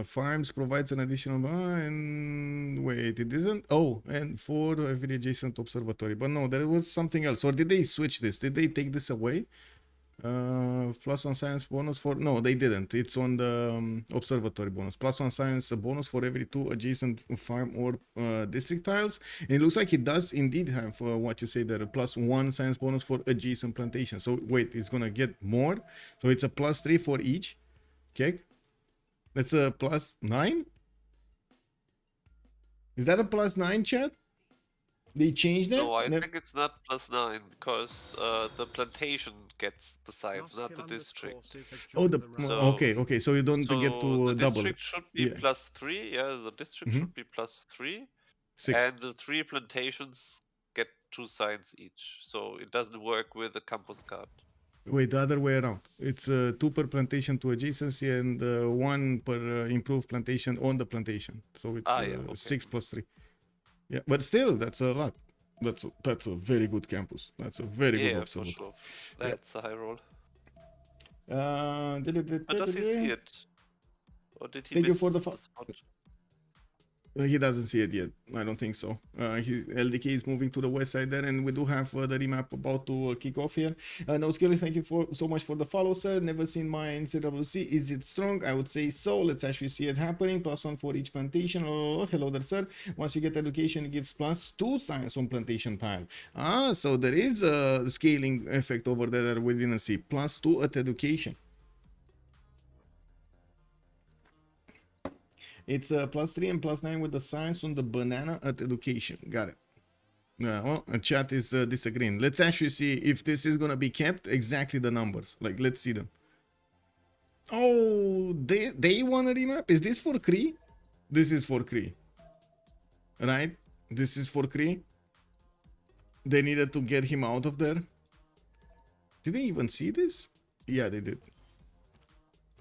S1: Farms provides an additional and wait, it isn't. Oh, and for every adjacent observatory, but no, there was something else. Or did they switch this? Did they take this away? +1 science bonus for no, they didn't. It's on the observatory bonus. +1 science bonus for every 2 adjacent farm or district tiles. And it looks like it does indeed have what you say there, a +1 science bonus for adjacent plantation. So wait, it's gonna get more. So it's a +3 for each. Okay, that's a +9. Is that a +9, chat? They changed it?
S2: No, I think it's not +9 because the plantation gets the science, not the district.
S1: Oh,
S2: So-
S1: okay. So you don't get to
S2: the
S1: double it.
S2: district should be
S1: Yeah.
S2: +3. Yeah, the district should be +3,
S1: 6.
S2: and the 3 plantations get 2 science each. So it doesn't work with the campus card.
S1: Wait, the other way around. It's 2 per plantation to adjacency and 1 per improved plantation on the plantation. So it's
S2: yeah, okay.
S1: 6 + 3. Yeah, but still, that's a lot. That's a very good campus. That's a very good
S2: Yeah, for
S1: observatory.
S2: sure. That's a high roll.
S1: Uh,
S2: But does he see it? Or did he
S1: Thank you
S2: miss
S1: for the
S2: spot?
S1: He doesn't see it yet. I don't think so. LDK is moving to the west side there, and we do have the remap about to kick off here. No, Skilly, thank you so much for the follow, sir. Never seen my in CWC. Is it strong? I would say so. Let's actually see it happening. +1 for each plantation. Oh, hello there, sir. Once you get education, it gives +2 science on plantation tile. So there is a scaling effect over there that we didn't see. +2 at education. It's +3 and +9 with the science on the banana at education. Got it. Well, chat is disagreeing. Let's actually see if this is gonna be kept. Exactly the numbers. Like, let's see them. Oh, they want a remap. Is this for Cree? This is for Cree, right? This is for Cree. They needed to get him out of there. Did they even see this? Yeah, they did.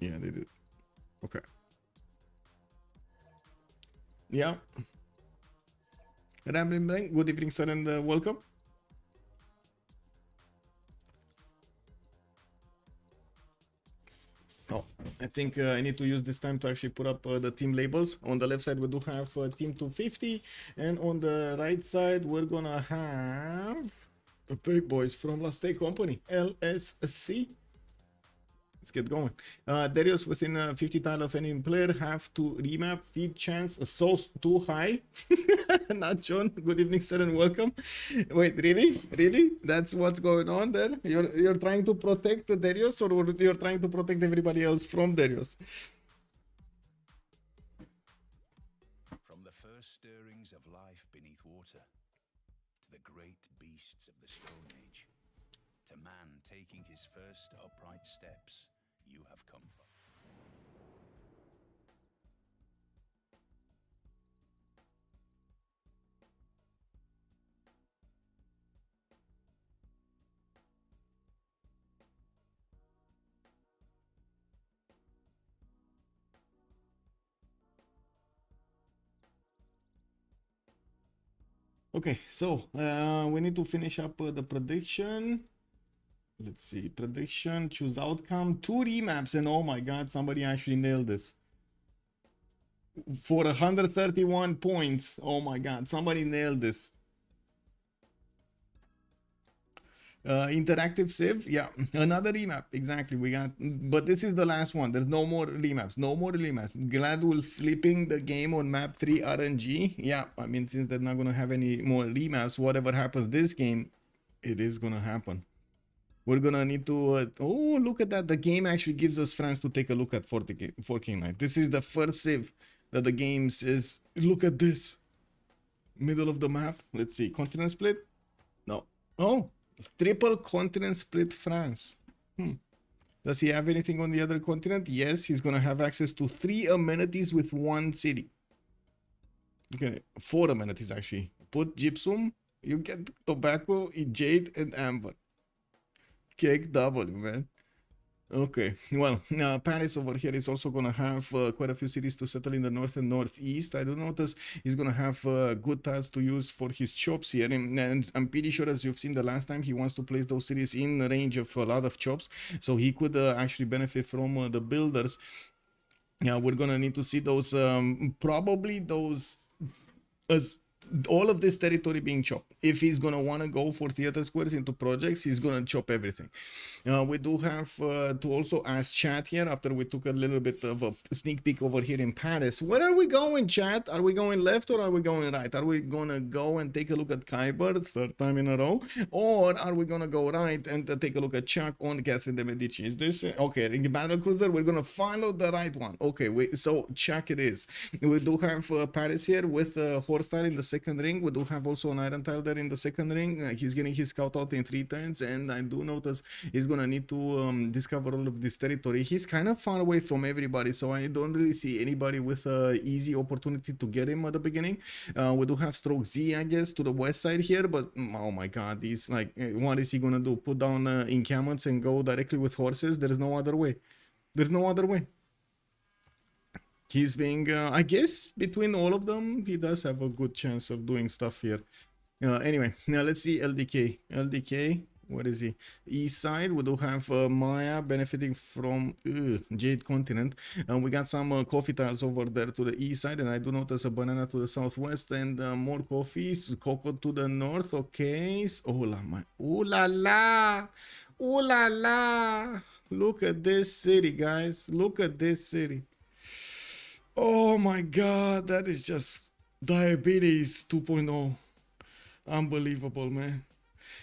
S1: Yeah, they did. Okay. Yeah. Rambling Blank, good evening, sir, and welcome. Oh, I think I need to use this time to actually put up the team labels. On the left side, we do have Team 250, and on the right side, we're gonna have the big boys from Last Day Company, LSC. Let's get going. Darius within 50 tile of any player have to remap feed chance so too high. Not John. Good evening, sir, and welcome. Wait, really? That's what's going on there? You're trying to protect Darius, or you're trying to protect everybody else from Darius?
S3: From the first stirrings of life beneath water, to the great beasts of the Stone Age, to man taking his first upright steps, you have come from.
S1: Okay, so we need to finish up the prediction. Let's see, prediction, choose outcome, 2 remaps, and oh my god, somebody actually nailed this. For 131 points, oh my god, somebody nailed this. Interactive Civ, yeah, another remap, exactly, we got, but this is the last one, there's no more remaps, Glad will flipping the game on map 3 RNG, yeah, I mean, since they're not gonna have any more remaps, whatever happens this game, it is gonna happen. We're gonna need to, oh, look at that, the game actually gives us France to take a look at 4K Night. This is the first Civ that the game says, look at this, middle of the map, let's see, continent split, no, oh, triple continent split France. Does he have anything on the other continent? Yes, he's gonna have access to 3 amenities with 1 city. Okay, 4 amenities actually. Put gypsum, you get tobacco, jade, and amber. Cake W, man. Okay, well, Paris over here is also gonna have quite a few cities to settle in the north and northeast. I do notice he's gonna have good tiles to use for his chops here, and I'm pretty sure, as you've seen the last time, he wants to place those cities in the range of a lot of chops, so he could actually benefit from the builders. Yeah, we're gonna need to see those, probably those, as all of this territory being chopped. If he's gonna want to go for theater squares into projects, he's gonna chop everything. We do have to also ask chat here, after we took a little bit of a sneak peek over here in Paris. Where are we going, chat? Are we going left or are we going right? Are we gonna go and take a look at Kiber, 3rd time in a row, or are we gonna go right and take a look at Chuck on Catherine de Medici? Is this okay? In the battle cruiser, we're gonna follow the right one. Okay, so Chuck it is. We do have Paris here with horse tile in the second ring. We do have also an iron tile there in the second ring. He's getting his scout out in 3 turns, and I do notice he's gonna need to discover all of this territory. He's kind of far away from everybody, so I don't really see anybody with an easy opportunity to get him at the beginning. We do have Strokezy, I guess, to the west side here, but oh my god, he's like, what is he gonna do? Put down encampments and go directly with horses? There's no other way. There's no other way. He's being, I guess, between all of them, he does have a good chance of doing stuff here. Anyway, now let's see LDK. LDK, what is he? East side, we do have Maya benefiting from Jade Continent. And we got some coffee tiles over there to the east side, and I do notice a banana to the southwest, and more coffees, cocoa to the north. Okay, oh la my, ooh la la, ooh la la. Look at this city, guys. Look at this city. Oh my god, that is just diabetes 2.0. Unbelievable, man.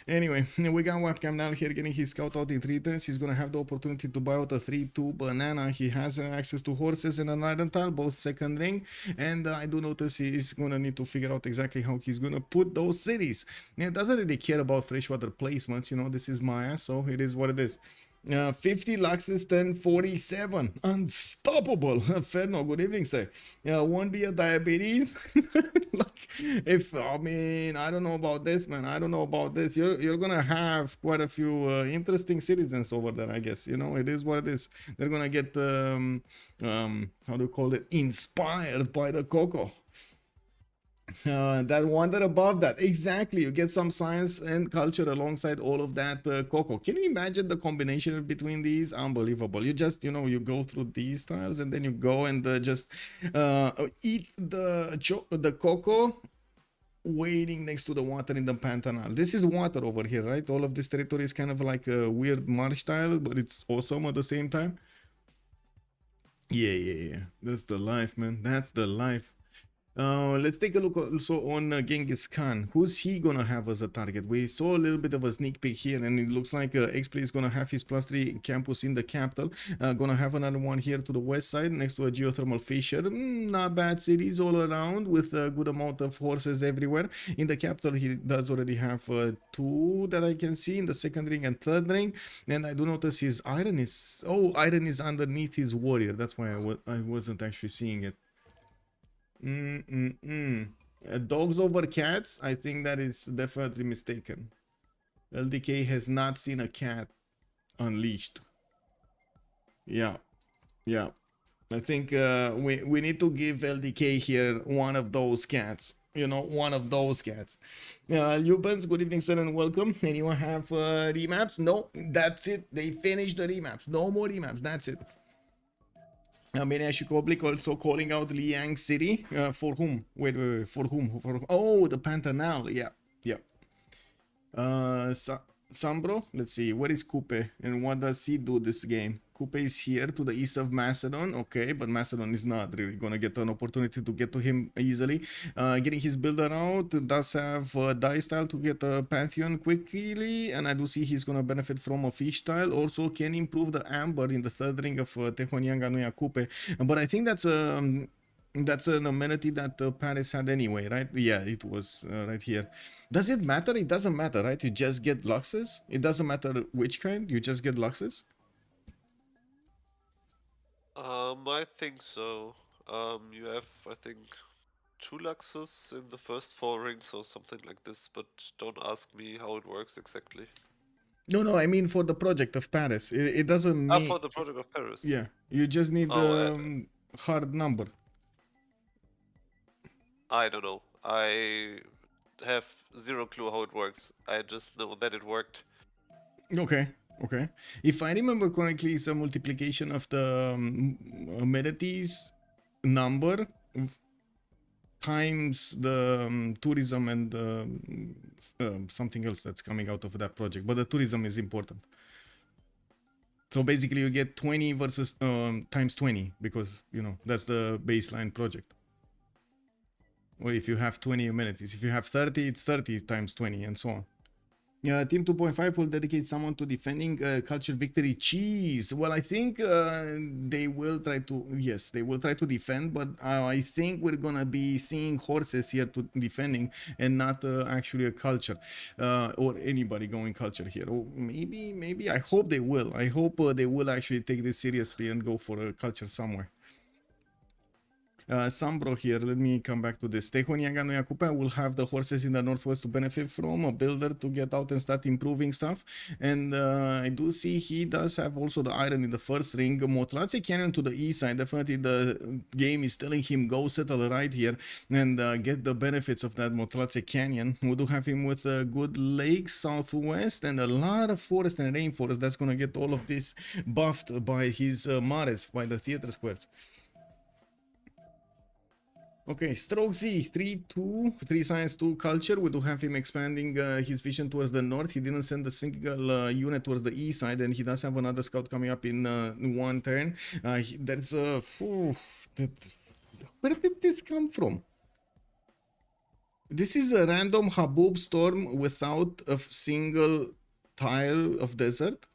S1: Anyway, we got Webcam now here getting his scout out in 3 turns. He's gonna have the opportunity to buy out a 3-2 banana. He has access to horses and an iron tile, both second ring. And I do notice he's gonna need to figure out exactly how he's gonna put those cities. He doesn't really care about freshwater placements, you know, this is Maya, so it is what it is. 50 Luxus 1047, unstoppable. Ferno, good evening, sir. Won't be a diabetes. Like, if I mean, I don't know about this, man. I don't know about this. You're gonna have quite a few interesting citizens over there, I guess. You know, it is what it is. They're gonna get how do you call it? Inspired by the cocoa. That wonder above that, exactly. You get some science and culture alongside all of that cocoa. Can you imagine the combination between these? Unbelievable. You just, you know, you go through these tiles and then you go and just eat the cocoa waiting next to the water in the Pantanal. This is water over here, right? All of this territory is kind of like a weird marsh tile, but it's awesome at the same time. Yeah. That's the life, man. That's the life. Let's take a look also on Genghis Khan. Who's he gonna have as a target? We saw a little bit of a sneak peek here, and it looks like Xpli is gonna have his +3 campus in the capital. Gonna have another one here to the west side next to a geothermal fissure. Not bad cities all around with a good amount of horses everywhere. In the capital, he does already have 2 that I can see in the second ring and third ring. And I do notice his iron is, iron is underneath his warrior. That's why I wasn't actually seeing it. Dogs over cats? I think that is definitely mistaken. LDK has not seen a cat unleashed. Yeah. I think we need to give LDK here one of those cats. you know, one of those cats. Lubens, good evening, sir, and welcome. Anyone have remaps? No, that's it. They finished the remaps. No more remaps. That's it. Mania Shikoblik also calling out Liang City. For whom? Wait. For whom? Oh, the Pantanal. Yeah. Yeah. SunBro, let's see, what is Coupe and what does he do this game? Coupe is here to the east of Macedon, okay, but Macedon is not really gonna get an opportunity to get to him easily. Getting his builder out, does have die style to get a Pantheon quickly, and I do see he's gonna benefit from a fish style. Also can improve the amber in the third ring of Tehonianga Nuya Coupe, but I think that's an amenity that Paris had anyway, right? Yeah, it was right here. Does it matter? It doesn't matter, right? You just get luxes. It doesn't matter which kind. You just get luxes.
S2: I think so. You have, I think, 2 luxes in the first 4 rings or something like this, but don't ask me how it works exactly.
S1: No, I mean for the project of Paris. It doesn't mean...
S2: for the project of Paris.
S1: Yeah, you just need the hard number.
S2: I don't know. I have 0 clue how it works. I just know that it worked.
S1: Okay. If I remember correctly, it's a multiplication of the amenities number times the tourism and something else that's coming out of that project. But the tourism is important. So basically you get 20 versus times 20 because, you know, that's the baseline project. Or if you have 20 amenities. If you have 30, it's 30 times 20 and so on. Team 2.5 will dedicate someone to defending culture victory cheese. Well, I think they will try to, yes, they will try to defend, but I think we're gonna be seeing horses here to defending and not actually a culture or anybody going culture here. Or maybe I hope they will. I hope they will actually take this seriously and go for a culture somewhere. SunBro here, let me come back to this. Tehonianga Nuya Coupe will have the horses in the northwest to benefit from, a builder to get out and start improving stuff. And I do see he does have also the iron in the first ring. Motlatse Canyon to the east side, definitely the game is telling him go settle right here and get the benefits of that Motlatse Canyon. We do have him with a good lake southwest and a lot of forest and rainforest. That's going to get all of this buffed by his mares, by the theater squares. Okay, Strokezy 3-2, 3 science 2 culture. We do have him expanding his vision towards the north. He didn't send a single unit towards the east side, and he does have another scout coming up in one turn. There's a... where did this come from? This is a random Habub storm without a single tile of desert.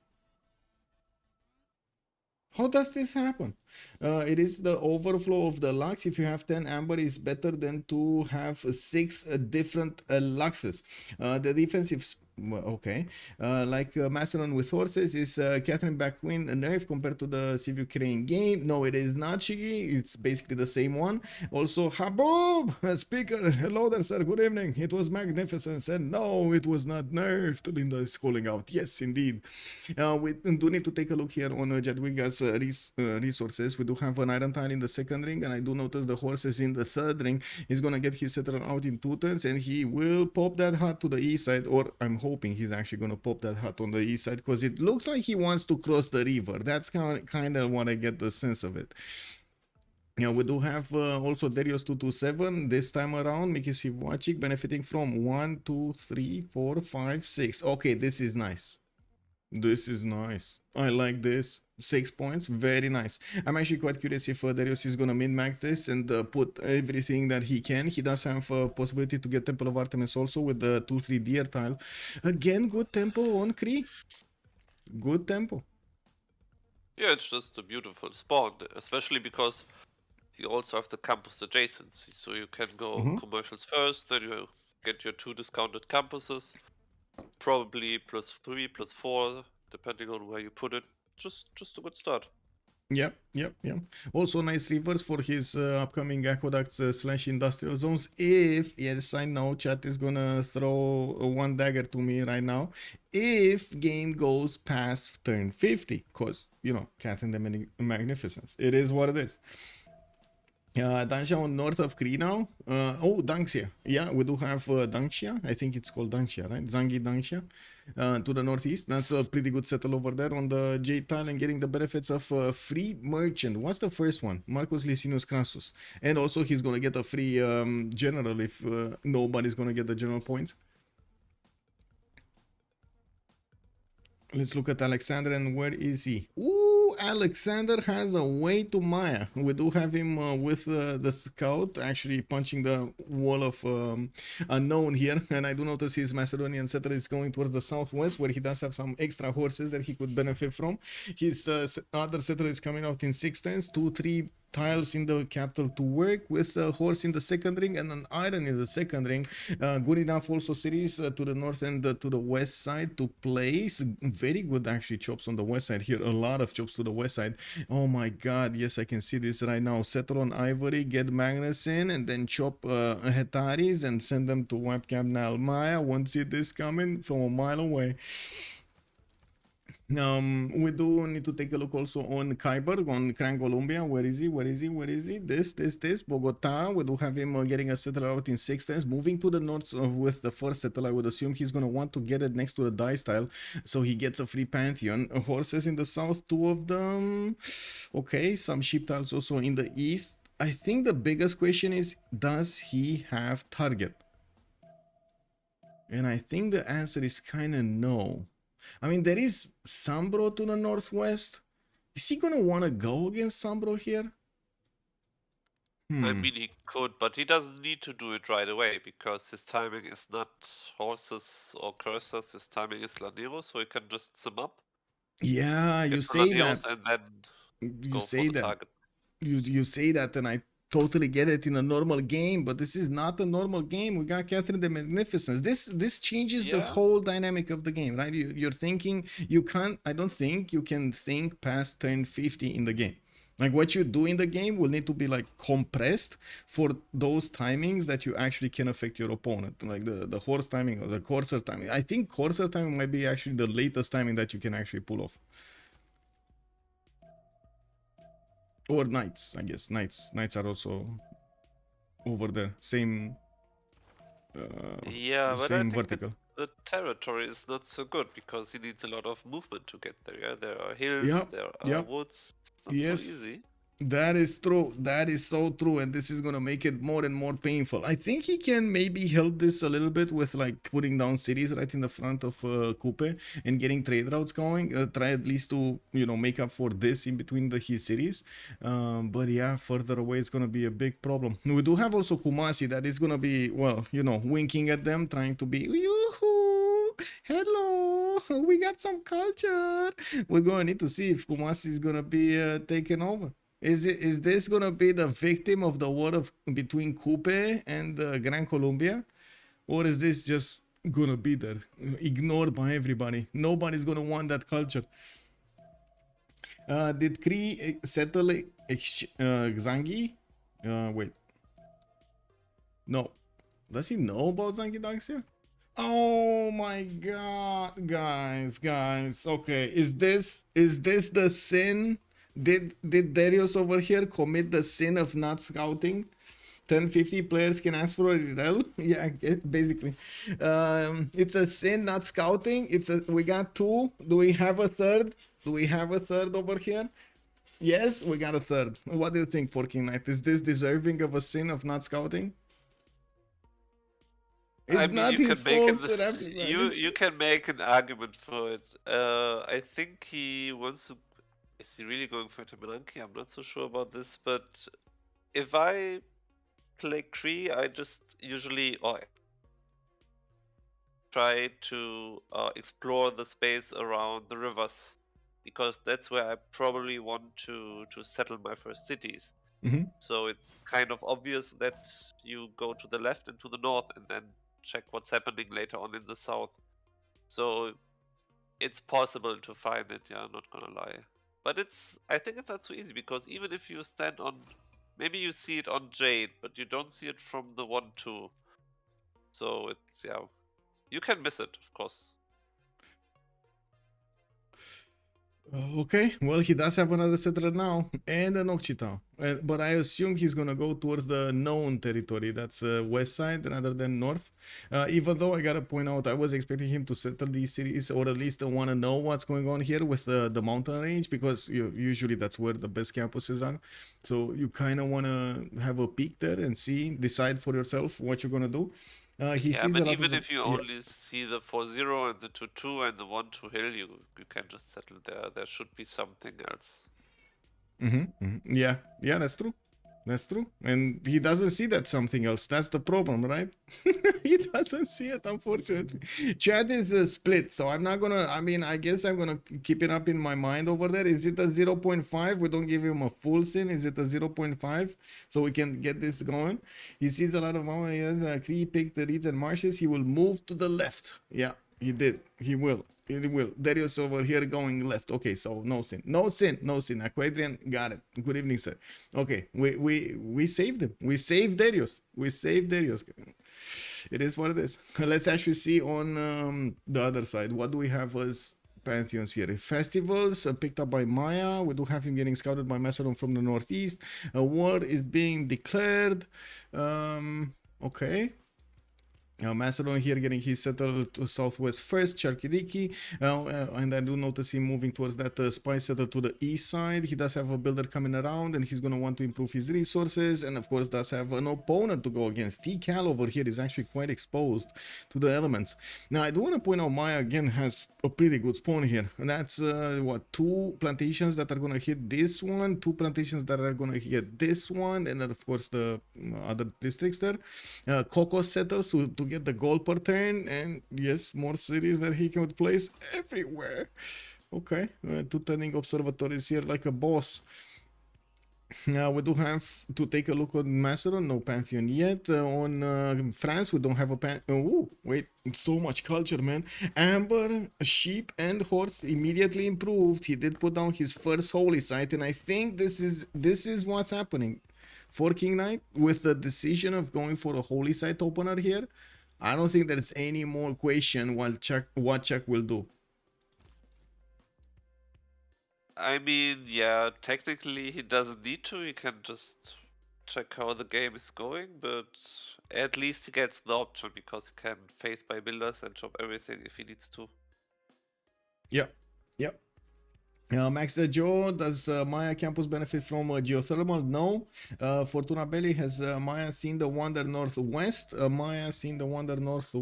S1: How does this happen? It is the overflow of the lux. If you have 10 amber, is better than to have 6 different luxes. The defensive, okay, like Macedon with horses is Catherine Backwin a nerf compared to the Civ Ukraine game. No, it is not Shigi. It's basically the same one. Also, Haboob, speaker. Hello there, sir. Good evening. It was Magnificence, and no, it was not nerfed. Linda is calling out. Yes, indeed. We do need to take a look here on Jadwiga's resources. We do have an iron tile in the second ring, and I do notice the horses in the third ring. He's gonna get his settler out in 2 turns, and he will pop that hut to the east side, or I'm hoping he's actually gonna pop that hut on the east side, because it looks like he wants to cross the river. That's kind of what I get the sense of it. Yeah, we do have also Darius 227 this time around. Mickey Sivuachik benefiting from 1, 2, 3, 4, 5, 6. Okay, this is nice. This is nice. I like this. 6 points, very nice. I'm actually quite curious if Darius is gonna min-max this and put everything that he can. He does have a possibility to get Temple of Artemis also with the 2-3 deer tile. Again, good tempo on Cree. Good tempo.
S2: Yeah, it's just a beautiful spawn, especially because you also have the campus adjacency, so you can go commercials first, then you get your 2 discounted campuses, probably +3, +4, depending on where you put it. Just a good start.
S1: Yep. Also nice reverse for his upcoming aqueducts / industrial zones. If, yes, I know chat is gonna throw one dagger to me right now, if game goes past turn 50, because, you know, Cat and the Magnificence. It is what it is. Dangsha on north of Cree now. Oh, Dangxia. Yeah, we do have Dangxia. I think it's called Dangxia, right? Zangi Dangxia. To the northeast. That's a pretty good settle over there on the Jade tile and getting the benefits of free merchant. What's the first one? Marcus Licinius Crassus. And also he's going to get a free general if nobody's going to get the general points. Let's look at Alexander, and where is he? Ooh, Alexander has a way to Maya. We do have him with the scout, actually punching the wall of unknown here. And I do notice his Macedonian settler is going towards the southwest, where he does have some extra horses that he could benefit from. His other settler is coming out in 6 turns, 2-3 tiles in the capital to work with a horse in the second ring and an iron in the second ring. Good enough also cities to the north and to the west side to place. Very good actually chops on the west side here. A lot of chops to the west side. Oh my god, yes, I can see this right now. Settle on Ivory, get Magnus in, and then chop Hetaris and send them to webcam now. Maya won't see this coming from a mile away. We do need to take a look also on Kiber, on Gran, Colombia. Where is he? Where is he? Where is he? This. Bogota. We do have him getting a settler out in 6 turns. Moving to the north with the first settler. I would assume he's going to want to get it next to the dice tile. So he gets a free Pantheon. Horses in the south, 2 of them. Okay, some sheep tiles also in the east. I think the biggest question is, does he have target? And I think the answer is kind of no. I mean, there is SunBro to the northwest. Is he gonna want to go against SunBro here?
S2: I mean, he could, but he doesn't need to do it right away because his timing is not horses or cursors. His timing is Lanero, so he can just sim up.
S1: Yeah, you say that.
S2: And then
S1: you say that. Target. You say that, and I totally get it in a normal game, but this is not a normal game. We got Catherine the Magnificence. This changes the whole dynamic of the game, right? You're thinking you can't. I don't think you can think past turn 50 in the game. Like what you do in the game will need to be like compressed for those timings that you actually can affect your opponent. Like the horse timing or the courser timing. I think courser timing might be actually the latest timing that you can actually pull off. Or knights, I guess. Knights are also over there. Same.
S2: Yeah, but
S1: same
S2: I think
S1: vertical.
S2: The territory is not so good because he needs a lot of movement to get there. Yeah, there are hills, there are woods. It's not so easy.
S1: That is true. That is so true, and this is gonna make it more and more painful. I think he can maybe help this a little bit with like putting down cities right in the front of Coupe and getting trade routes going. Try at least to make up for this in between his cities. But yeah, further away it's gonna be a big problem. We do have also Kumasi that is gonna be winking at them, trying to be yoo-hoo, hello, we got some culture. We're gonna need to see if Kumasi is gonna be taken over. Is this gonna be the victim of the war between Coupe and Gran Colombia, or is this just gonna be there, ignored by everybody? Nobody's gonna want that culture. Did Cree settle Zangi? Wait. No. Does he know about Zangi Daxia? Oh my god, guys. Okay, is this the sin? Did Darius over here commit the sin of not scouting? 1050 players can ask for a rel. Yeah, basically. It's a sin not scouting. We got 2. Do we have a third? Do we have a third over here? Yes, we got a third. What do you think, Forking Knight? Is this deserving of a sin of not scouting? It's not his fault.
S2: You can make an argument for it. I think he wants to. Is he really going for Tamananki? I'm not so sure about this, but if I play Cree, I just usually try to explore the space around the rivers, because that's where I probably want to settle my first cities. So it's kind of obvious that you go to the left and to the north and then check what's happening later on in the south. So it's possible to find it, yeah, not gonna lie. But I think it's not so easy, because even if you stand on, maybe you see it on Jade, but you don't see it from the 1-2. So it's, you can miss it, of course.
S1: Okay, well, he does have another settler now and an Occitan. But I assume he's gonna go towards the known territory. That's west side rather than north. Even though I gotta point out, I was expecting him to settle these cities, or at least want to know what's going on here with the mountain range, because usually that's where the best campuses are. So you kind of want to have a peek there and see, decide for yourself what you're gonna do. He
S2: Yeah,
S1: sees a
S2: but
S1: lot
S2: even
S1: of
S2: if you only see the 4-0 and the 2-2 and the 1-2 hill, you can just settle there. There should be something else.
S1: Yeah, yeah, that's true. That's true. And he doesn't see that something else. That's the problem, right? He doesn't see it, unfortunately. Chat is split, so I'm not gonna, I mean, I guess I'm gonna keep it up in my mind over there. Is it a 0.5? We don't give him a full sin. Is it a 0.5? So we can get this going. He sees a lot of Maori. Cree picked the reeds and marshes. He will move to the left. Yeah, he did. He will. It will. Darius over here going left. Okay, so no sin. No sin. No sin. Aquadrian, got it. Good evening, sir. Okay, we saved him. We saved Darius. We saved Darius. It is what it is. Let's actually see on the other side. What do we have as pantheons here? Festivals picked up by Maya. We do have him getting scouted by Macedon from the northeast. A war is being declared. Okay. Macedon here getting his settled to southwest first, Charkidiki, and I do notice him moving towards that spy settle to the east side. He does have a builder coming around, and he's going to want to improve his resources, and of course does have an opponent to go against. T-Cal over here is actually quite exposed to the elements. Now I do want to point out Maya again has a pretty good spawn here, and that's what, 2 plantations that are going to hit this one, 2 plantations that are going to hit this one, and then of course the other districts there. Coco settles to get the goal per turn, and yes, more cities that he can place everywhere. Okay, 2 turning observatories here like a boss. Now we do have to take a look on Macedon, no pantheon yet. On France, we don't have a oh, wait, so much culture, man. Amber, sheep, and horse immediately improved. He did put down his first holy site, and I think this is what's happening for King Knight with the decision of going for a holy site opener here. I don't think there's any more question what Czech will do.
S2: I mean, yeah, technically he doesn't need to. He can just check how the game is going, but at least he gets the option because he can faith by builders and chop everything if he needs to.
S1: Yep. Max Joe, does Maya Campus benefit from geothermal? No. Fortuna Belli, has Maya seen the Wonder Northwest? Maya seen the Wonder Northwest?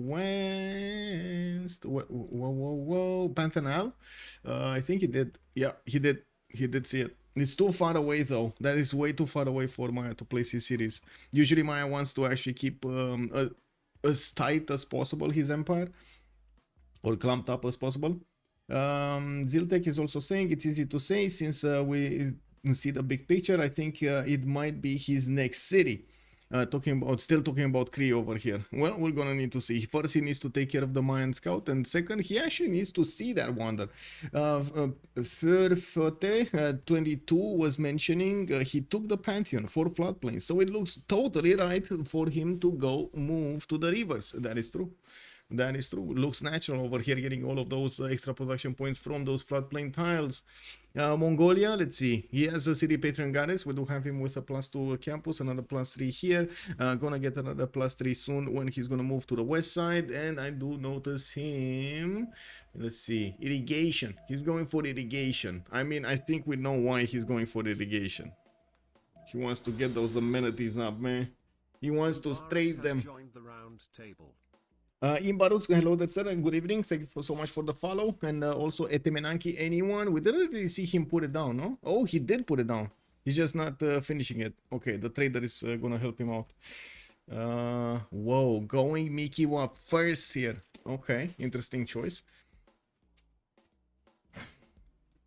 S1: Whoa. Pantanal? I think he did. Yeah, he did. He did see it. It's too far away though. That is way too far away for Maya to place his cities. Usually Maya wants to actually keep as tight as possible his empire, or clumped up as possible. Ziltek is also saying it's easy to say since we see the big picture. I think it might be his next city. Still talking about Cree over here. Well, we're gonna need to see. First, he needs to take care of the Mayan scout, and second, he actually needs to see that wonder. Furfote 22 was mentioning he took the Pantheon for floodplains, so it looks totally right for him to go move to the rivers. That is true. That is true. Looks natural over here, getting all of those extra production points from those floodplain tiles. Mongolia, let's see. He has a city patron goddess. We do have him with a +2 campus, another +3 here. Gonna get another +3 soon when he's gonna move to the west side. And I do notice him. Let's see. Irrigation. He's going for irrigation. I mean, I think we know why he's going for irrigation. He wants to get those amenities up, man. He wants to straight them. Imbarus, hello, that's it, and good evening. Thank you so much for the follow. And also Etemenanki, anyone? We didn't really see him put it down, no? Oh, he did put it down. He's just not finishing it. Okay, the trader is gonna help him out. Whoa, going Mikiwa first here. Okay, interesting choice.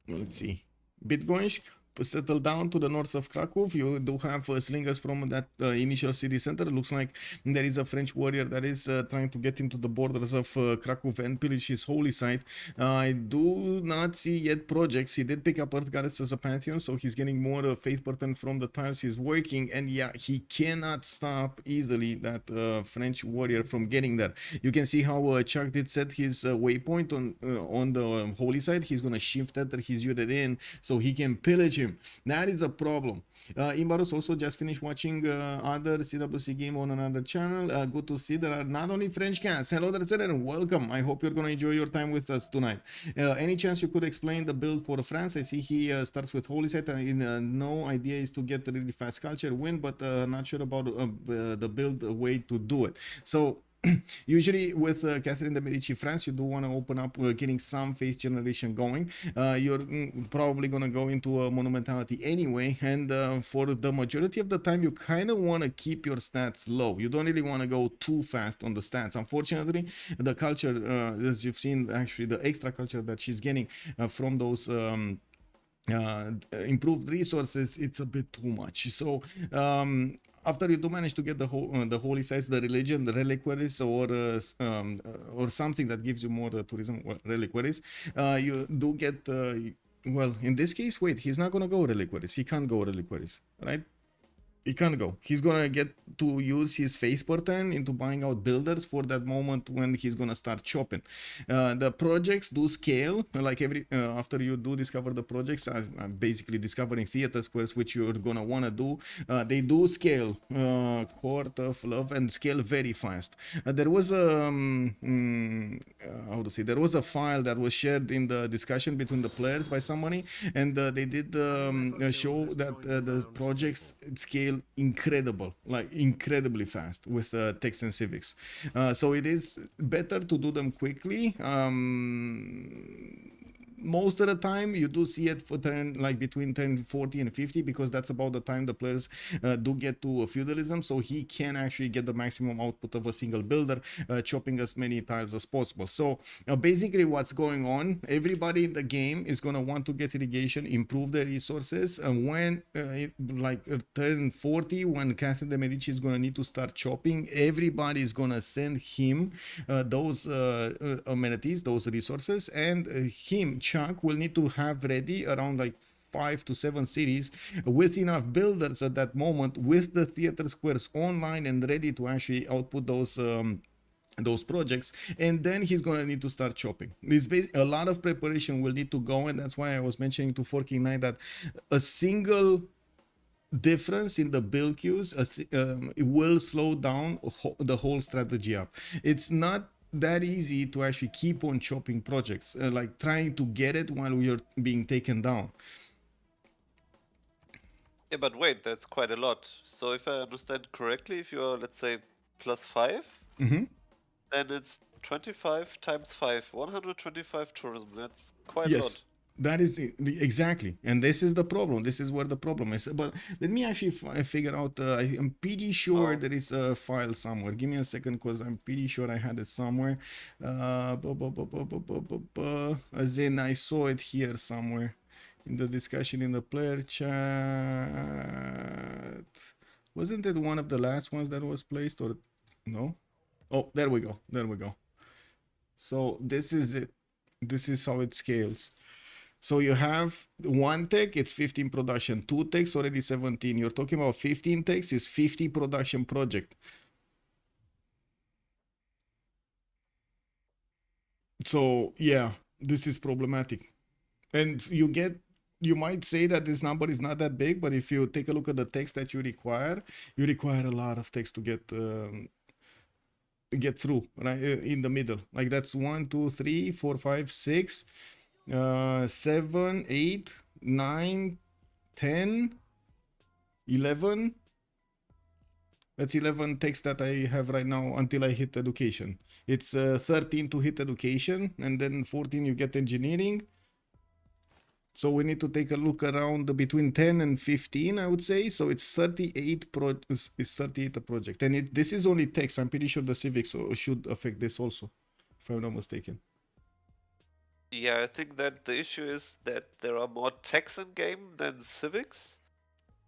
S1: Let's see. Bitgoinsk, settle down to the north of Krakow. You do have slingers from that initial city center. Looks like there is a French warrior that is trying to get into the borders of Krakow and pillage his holy site. I do not see yet projects. He did pick up Earth Goddess as a pantheon, so he's getting more faith pattern from the tiles he's working, and yeah, he cannot stop easily that French warrior from getting there. You can see how Chuck did set his waypoint on the holy site. He's gonna shift that his unit in so he can pillage him. That is a problem. Imbarus also just finished watching other CWC game on another channel. Good to see there are not only French cats. Hello there, and welcome. I hope you're gonna enjoy your time with us tonight. Any chance you could explain the build for France? I see he starts with holy site, and no idea is to get the really fast culture win, but not sure about the build way to do it. So usually with Catherine de Medici France, you do want to open up getting some faith generation going. You're probably going to go into a monumentality anyway, and for the majority of the time you kind of want to keep your stats low. You don't really want to go too fast on the stats. Unfortunately, the culture, as you've seen, actually the extra culture that she's getting from those improved resources, it's a bit too much. So after you do manage to get the holy sites, the religion, the reliquaries, or something that gives you more tourism reliquaries, you do get well, in this case, wait, he's not gonna go reliquaries. He can't go reliquaries, right? He can't go. He's gonna get to use his faith pattern into buying out builders for that moment when he's gonna start chopping. The projects do scale, like every after you do discover the projects, I'm basically discovering theater squares, which you're gonna wanna do. They do scale, Court of Love, and scale very fast. There was a how to say, there was a file that was shared in the discussion between the players by somebody, and they did show that the projects scale incredibly fast with text and civics. So it is better to do them quickly. Most of the time you do see it for turn like between turn 40 and 50, because that's about the time the players do get to feudalism, so he can actually get the maximum output of a single builder, chopping as many tiles as possible. So basically what's going on, everybody in the game is going to want to get irrigation, improve their resources, and when like turn 40, when Catherine de Medici is going to need to start chopping, everybody is going to send him those amenities, those resources, and Chuck will need to have ready around like 5 to 7 cities with enough builders at that moment, with the theater squares online and ready to actually output those projects, and then he's going to need to start chopping. A lot of preparation will need to go, and that's why I was mentioning to Forking Knight that a single difference in the build queues it will slow down the whole strategy up. It's not that easy to actually keep on chopping projects, like trying to get it while we are being taken down.
S2: Yeah, but wait, that's quite a lot. So if I understand correctly, if you're, let's say, +5, then it's 25 times 5, 125 tourism. That's quite a lot.
S1: That is exactly, and this is the problem. This is where the problem is. But let me actually figure out. I am pretty sure there is a file somewhere. Give me a second, because I'm pretty sure I had it somewhere. As in, I saw it here somewhere in the discussion in the player chat. Wasn't it one of the last ones that was placed, or no? Oh, there we go. There we go. So this is it. This is how it scales. So you have 1 tech, it's 15 production, 2 techs, already 17. You're talking about 15 techs, is 50 production project. So yeah, this is problematic. And you might say that this number is not that big, but if you take a look at the text that you require a lot of text to get through, right, in the middle. Like that's 1, 2, 3, 4, 5, 6, 7, 8, 9, 10, 11. That's 11 texts that I have right now until I hit education. It's 13 to hit education, and then 14 you get engineering. So we need to take a look around between 10 and 15, I would say. So it's 38 it's 38 a project, and this is only text. I'm pretty sure the civics should affect this also, if I'm not mistaken.
S2: Yeah, I think that the issue is that there are more techs in game than civics.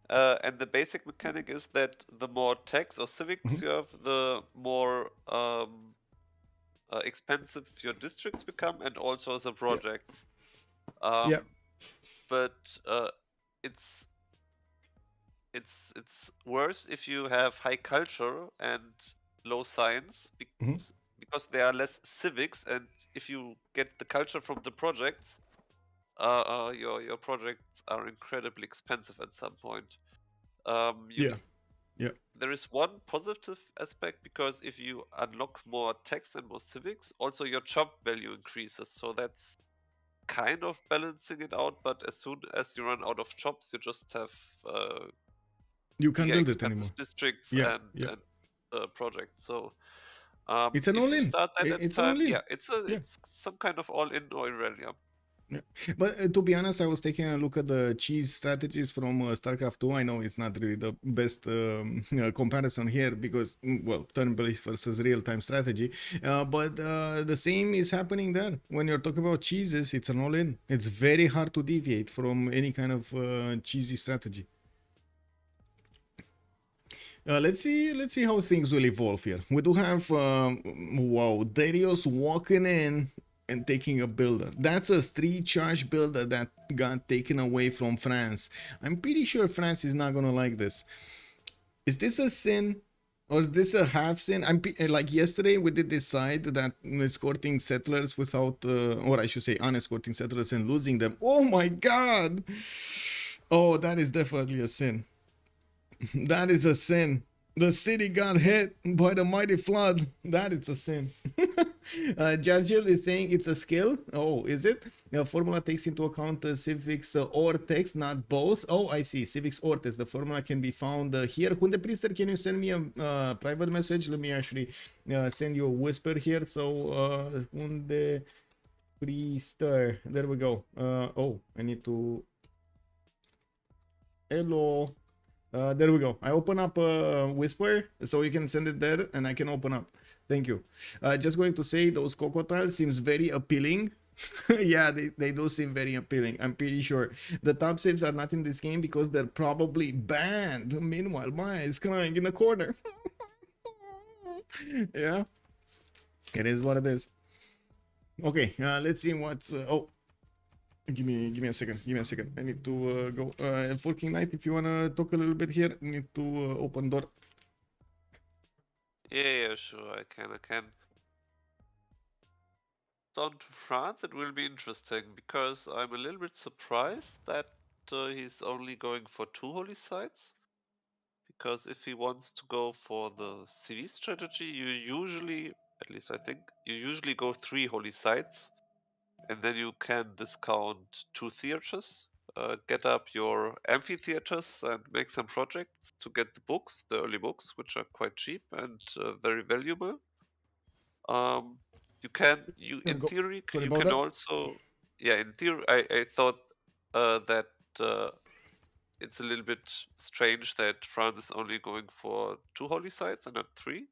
S2: And the basic mechanic is that the more techs or civics you have, the more expensive your districts become, and also the projects.
S1: Yeah.
S2: But it's worse if you have high culture and low science because there are less civics, and if you get the culture from the projects, your projects are incredibly expensive at some point.
S1: Yeah. Yeah.
S2: There is one positive aspect, because if you unlock more techs and more civics, also your job value increases. So that's kind of balancing it out. But as soon as you run out of jobs, you just have
S1: You can't build it
S2: expensive
S1: anymore.
S2: districts
S1: Yeah.
S2: and,
S1: Yeah.
S2: projects. So
S1: It's an
S2: if
S1: all
S2: you
S1: in.
S2: start that at
S1: It's
S2: time,
S1: all in.
S2: yeah,
S1: Yeah.
S2: it's some kind of all in or yeah.
S1: Yeah. But to be honest, I was taking a look at the cheese strategies from StarCraft 2. I know it's not really the best comparison here because, well, turn-based versus real-time strategy. But the same is happening there. When you're talking about cheeses, it's an all-in. It's very hard to deviate from any kind of cheesy strategy. Let's see how things will evolve here. We do have wow, Darius walking in and taking a builder. That's a 3-charge builder that got taken away from France. I'm pretty sure France is not gonna like this. Is this a sin? Or is this a half sin? Like yesterday we did decide that escorting settlers without, or I should say unescorting settlers and losing them. Oh my god! Oh, that is definitely a sin. That is a sin. The city got hit by the mighty flood. That is a sin. Jargil is saying it's a skill. Oh, is it? The formula takes into account civics or text, not both. Oh, I see. Civics or text. The formula can be found here. Hunde Priester, can you send me a private message? Let me actually send you a whisper here. So, Hunde Priester. There we go. Oh, I need to... Hello. There we go. I open up Whisper, so you can send it there and I can open up. Thank you. Just going to say those crocodiles seems very appealing. Yeah, they do seem very appealing. I'm pretty sure. The top saves are not in this game because they're probably banned. Meanwhile, Maya is crying in the corner. Yeah, it is what it is. Okay, let's see what's... oh. Give me a second. Give me a second. I need to go. Forking Knight, if you wanna talk a little bit here, need to open door.
S2: Yeah, sure, I can. On to France, it will be interesting because I'm a little bit surprised that he's only going for 2 holy sites. Because if he wants to go for the CV strategy, you usually, at least I think, you usually go 3 holy sites, and then you can discount 2 theaters, get up your amphitheaters and make some projects to get the books, the early books, which are quite cheap and very valuable. In theory,
S1: Sorry
S2: you
S1: about
S2: can
S1: that.
S2: also, yeah, in theory, I thought that it's a little bit strange that France is only going for 2 holy sites and not 3.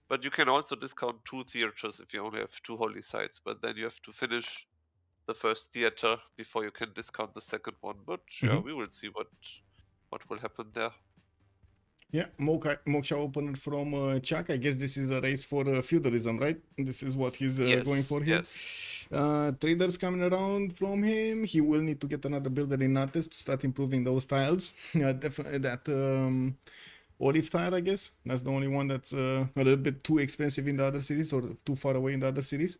S2: But you can also discount 2 theaters if you only have 2 holy sites, but then you have to finish the first theater before you can discount the second one. But yeah, we will see what will happen there.
S1: Yeah, Moksha opened from Chuck. I guess this is a race for feudalism, right? This is what he's going for here.
S2: Yes.
S1: Traders coming around from him. He will need to get another builder in Nates to start improving those tiles. Definitely that olive tile, I guess. That's the only one that's a little bit too expensive in the other cities or too far away in the other cities.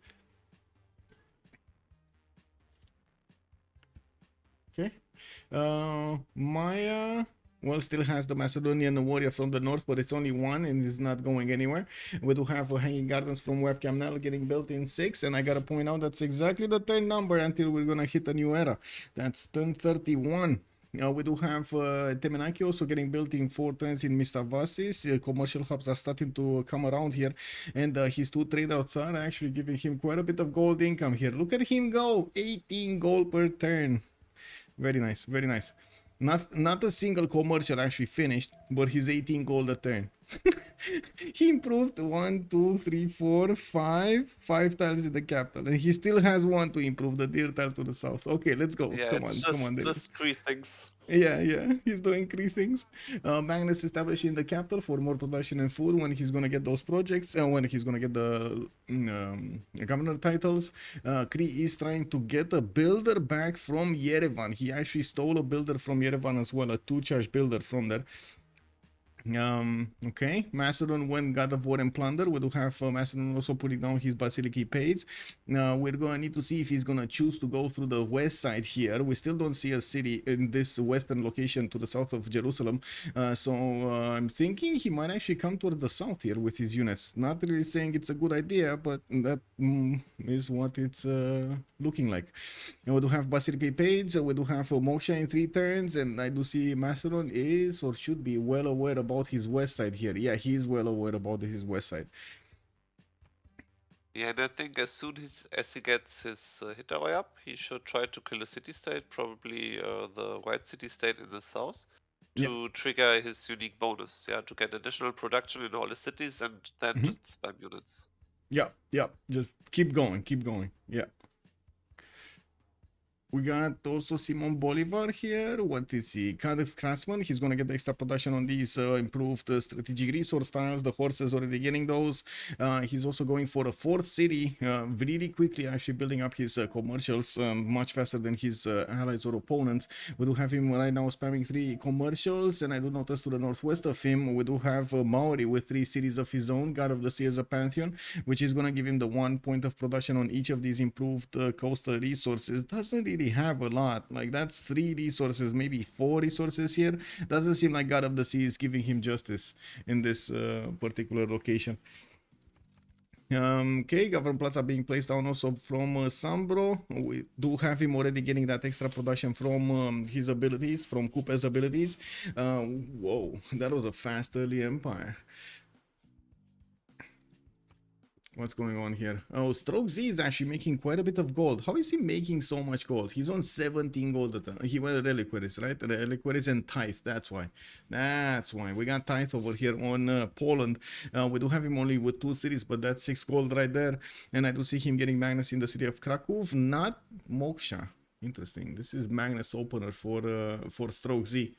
S1: Okay. Maya, well, still has the Macedonian warrior from the north, but it's only one and is not going anywhere. We do have hanging gardens from webcam now getting built in 6, and I gotta point out that's exactly the turn number until we're gonna hit a new era. That's turn 31. We do have Temenaki also getting built in 4 turns in Mistavasis. Commercial hubs are starting to come around here, and his 2 traders are actually giving him quite a bit of gold income here. Look at him go, 18 gold per turn. Very nice, very nice. Not a single commercial actually finished, but he's 18 gold a turn. He improved 1, 2, 3, 4, 5 tiles in the capital, and he still has one to improve, the deer tile to the south. Okay, let's go.
S2: Yeah,
S1: Come
S2: it's
S1: on, come on.
S2: just Cree things.
S1: Yeah, he's doing Cree things. Magnus establishing the capital for more production and food when he's gonna get those projects and when he's gonna get the governor titles. Cree is trying to get a builder back from Yerevan. He actually stole a builder from Yerevan as well, a 2-charge builder from there. Okay, Macedon went God of War and Plunder. We do have Macedon also putting down his Basilica Page. We're gonna need to see if he's gonna choose to go through the west side here. We still don't see a city in this western location to the south of Jerusalem, so I'm thinking he might actually come towards the south here with his units. Not really saying it's a good idea, but that is what it's looking like. And we do have Basilica Page, we do have Moksha in 3 turns, and I do see Macedon is or should be well aware about his west side here. Yeah, he's well aware about his west side.
S2: Yeah, and I think as soon as he gets his Hitleroi up, he should try to kill a city-state, probably the white city-state in the south, to trigger his unique bonus. Yeah, to get additional production in all the cities and then just spam units.
S1: Yeah, just keep going. Yeah. We got also Simon Bolivar here. What is he? Kind of craftsman. He's gonna get the extra production on these improved strategic resource tiles. The horses already getting those. He's also going for a 4th city really quickly, actually building up his commercials much faster than his allies or opponents. We do have him right now spamming 3 commercials, and I do notice to the northwest of him we do have Maori with 3 cities of his own, God of the Sea as a pantheon, which is gonna give him the 1 point of production on each of these improved coastal resources. Doesn't really have a lot, like that's 3 resources, maybe 4 resources here. Doesn't seem like God of the Sea is giving him justice in this particular location. Okay, government plots are being placed down also from SunBro. We do have him already getting that extra production from his abilities, from Kupe's abilities. Whoa, that was a fast early empire. What's going on here? Oh, Strokezy is actually making quite a bit of gold. How is he making so much gold? He's on 17 gold at the, he went reliquaries, right? Reliquaries and tithe. That's why. We got tithe over here on Poland. We do have him only with 2 cities, but that's 6 gold right there. And I do see him getting Magnus in the city of Krakow, not Moksha. Interesting. This is Magnus opener for Strokezy.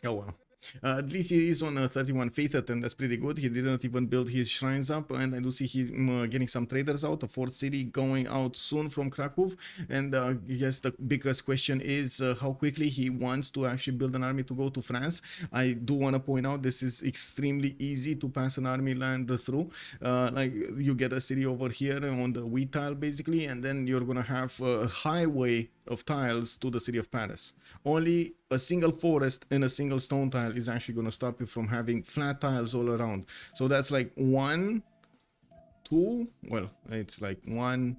S1: Oh well. At least he is on 31 faith and that's pretty good. He didn't even build his shrines up, and I do see him getting some traders out. A 4th city going out soon from Krakow, and yes, the biggest question is how quickly he wants to actually build an army to go to France. I do want to point out this is extremely easy to pass an army land through. Like you get a city over here on the wheat tile basically, and then you're gonna have a highway of tiles to the city of Paris. Only a single forest and a single stone tile is actually going to stop you from having flat tiles all around. So that's like 1, 2, well, it's like 1,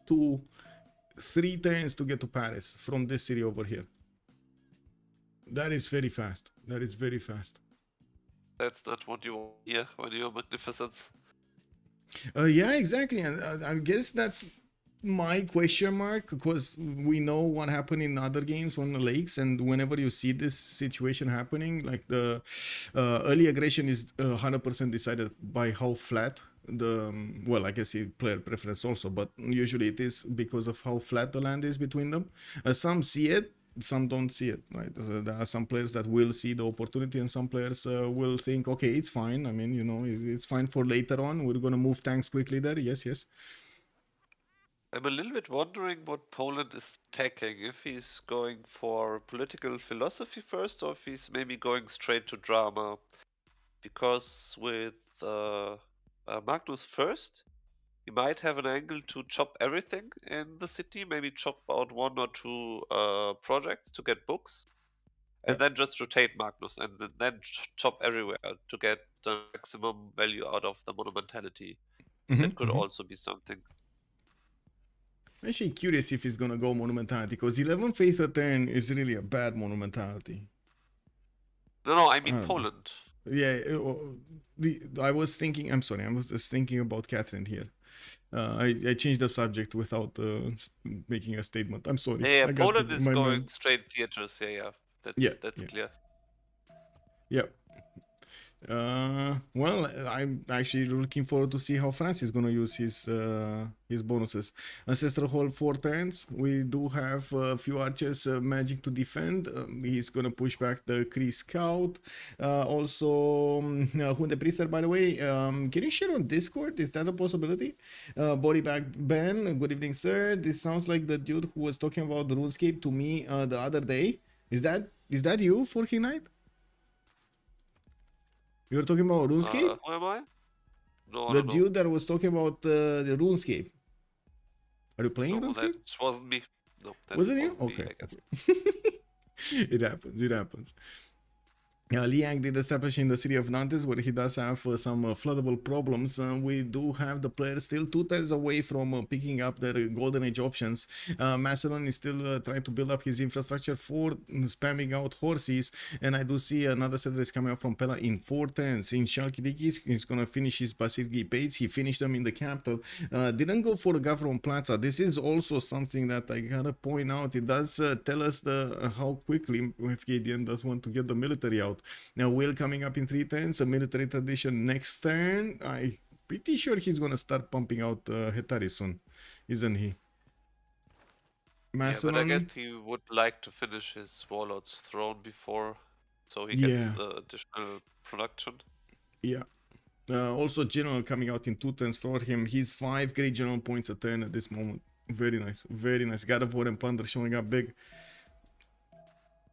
S1: 2, 3 turns to get to Paris from this city over here. That is very fast. That is very fast.
S2: That's not what you want here when you're Magnificence.
S1: Yeah, exactly. And I guess that's my question mark, because we know what happened in other games on the lakes, and whenever you see this situation happening, like the early aggression is 100% decided by how flat the well, I guess player preference also, but usually it is because of how flat the land is between them. Some see it, some don't see it, right? So there are some players that will see the opportunity, and some players will think, okay, it's fine, I mean, you know, it's fine for later on, we're gonna move tanks quickly there. Yes.
S2: I'm a little bit wondering what Poland is tackling, if he's going for political philosophy first, or if he's maybe going straight to drama. Because with Magnus first, he might have an angle to chop everything in the city, maybe chop out 1 or 2 projects to get books, and then just rotate Magnus, and then chop everywhere to get the maximum value out of the monumentality. That could also be something.
S1: I'm actually curious if he's gonna go monumentality, because 11 faith a turn is really a bad monumentality.
S2: No, I mean Poland.
S1: Yeah, I was thinking, I'm sorry, I was just thinking about Catherine here. I changed the subject without making a statement. I'm sorry.
S2: Yeah, Poland is going straight theaters. Yeah, that's clear.
S1: Yep. Well, I'm actually looking forward to see how France is gonna use his bonuses. Ancestral Hall 4 turns. We do have a few archers magic to defend. He's gonna push back the Cree scout. Also, Hunde Priester, by the way, can you share on Discord? Is that a possibility? Body bag Ben, good evening, sir. This sounds like the dude who was talking about RuneScape to me the other day. Is that you, Forky Knight? You're talking about RuneScape?
S2: Who am I? No, I
S1: The
S2: don't know.
S1: dude that was talking about the RuneScape. Are you playing
S2: No,
S1: RuneScape?
S2: that wasn't me. No, that
S1: Was it you?
S2: wasn't me,
S1: Okay.
S2: I guess.
S1: It happens. It happens. Liang did establish in the city of Nantes, where he does have some floodable problems. We do have the players still 2 tiles away from picking up their golden age options. Macedon is still trying to build up his infrastructure for spamming out horses, and I do see another settler is coming up from Pella in 4 turns. In Shalkidikis, he's gonna finish his Basirgi Bates. He finished them in the capital. Didn't go for the Gavron Plaza. This is also something that I gotta point out. It does tell us how quickly Fkdn does want to get the military out. Now, Will coming up in 3 turns, a military tradition next turn. I'm pretty sure he's gonna start pumping out Hetari soon, isn't he?
S2: Yeah,
S1: Macedon.
S2: but I guess he would like to finish his Warlord's Throne before, so he
S1: Yeah.
S2: gets the additional production.
S1: Yeah. Also, General coming out in 2 turns for him. He's 5 great General points a turn at this moment. Very nice. Very nice. God of War and Plunder showing up big.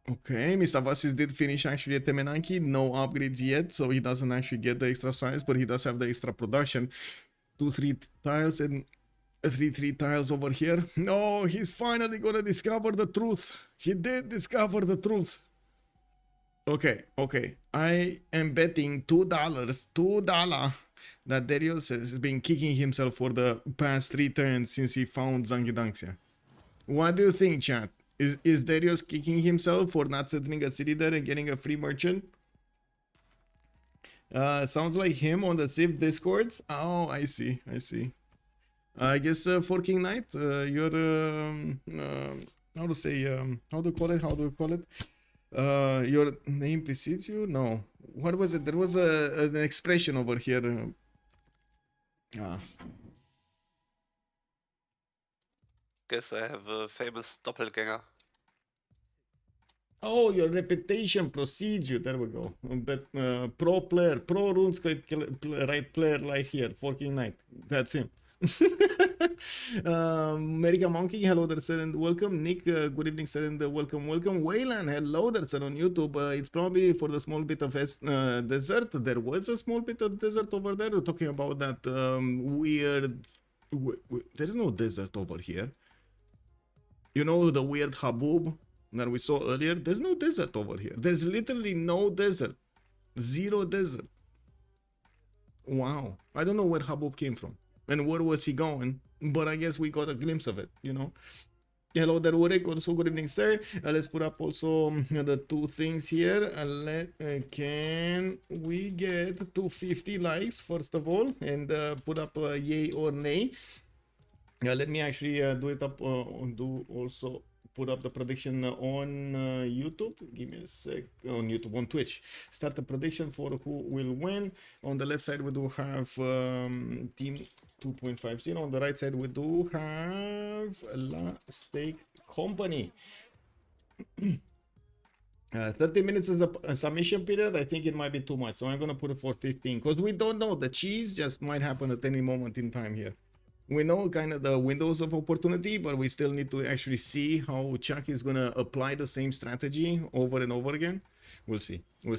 S1: Okay, Mr. Vasis did finish actually at Temenanki. No upgrades yet, so he doesn't actually get the extra size, but he does have the extra production. 2-3 tiles and 3 tiles over here. No, he's finally gonna discover the truth. He did discover the truth. Okay. I am betting $2 that Darius has been kicking himself for the past 3 turns since he found Zangidanxia. What do you think, chat? Is Darius kicking himself for not settling a city there and getting a free merchant? Sounds like him on the Civ Discords. Oh, I see. I guess for King Knight, you're how to say how do you call it? Your name precedes you? No. What was it? There was an expression over here.
S2: Guess I have a famous doppelganger.
S1: Oh, your reputation precedes you. There we go. But pro player, pro RuneScape right player like here, Forking Knight. That's him. America Monkey, hello there, sir, and welcome. Nick, good evening, sir, and welcome. Wayland, hello there, sir, on YouTube. It's probably for the small bit of desert. There was a small bit of desert over there. We're talking about that weird. There's no desert over here. You know the weird haboob that we saw earlier? There's no desert over here. There's literally no desert. Zero desert. Wow. I don't know where haboob came from and where was he going, but I guess we got a glimpse of it, you know. Hello there, Warwick. Also, good evening, sir. Let's put up also the 2 things here. Can we get 250 likes first of all, and put up a yay or nay? Let me actually do it up. Do also put up the prediction on YouTube. Give me a sec. On YouTube, on Twitch. Start the prediction for who will win. On the left side, we do have Team 2.50. On the right side, we do have La Steak Company. 30 minutes is a submission period. I think it might be too much, so I'm gonna put it for 15 because we don't know. The cheese just might happen at any moment in time here. We know kind of the windows of opportunity, but we still need to actually see how Chuck is gonna apply the same strategy over and over again. We'll see. We're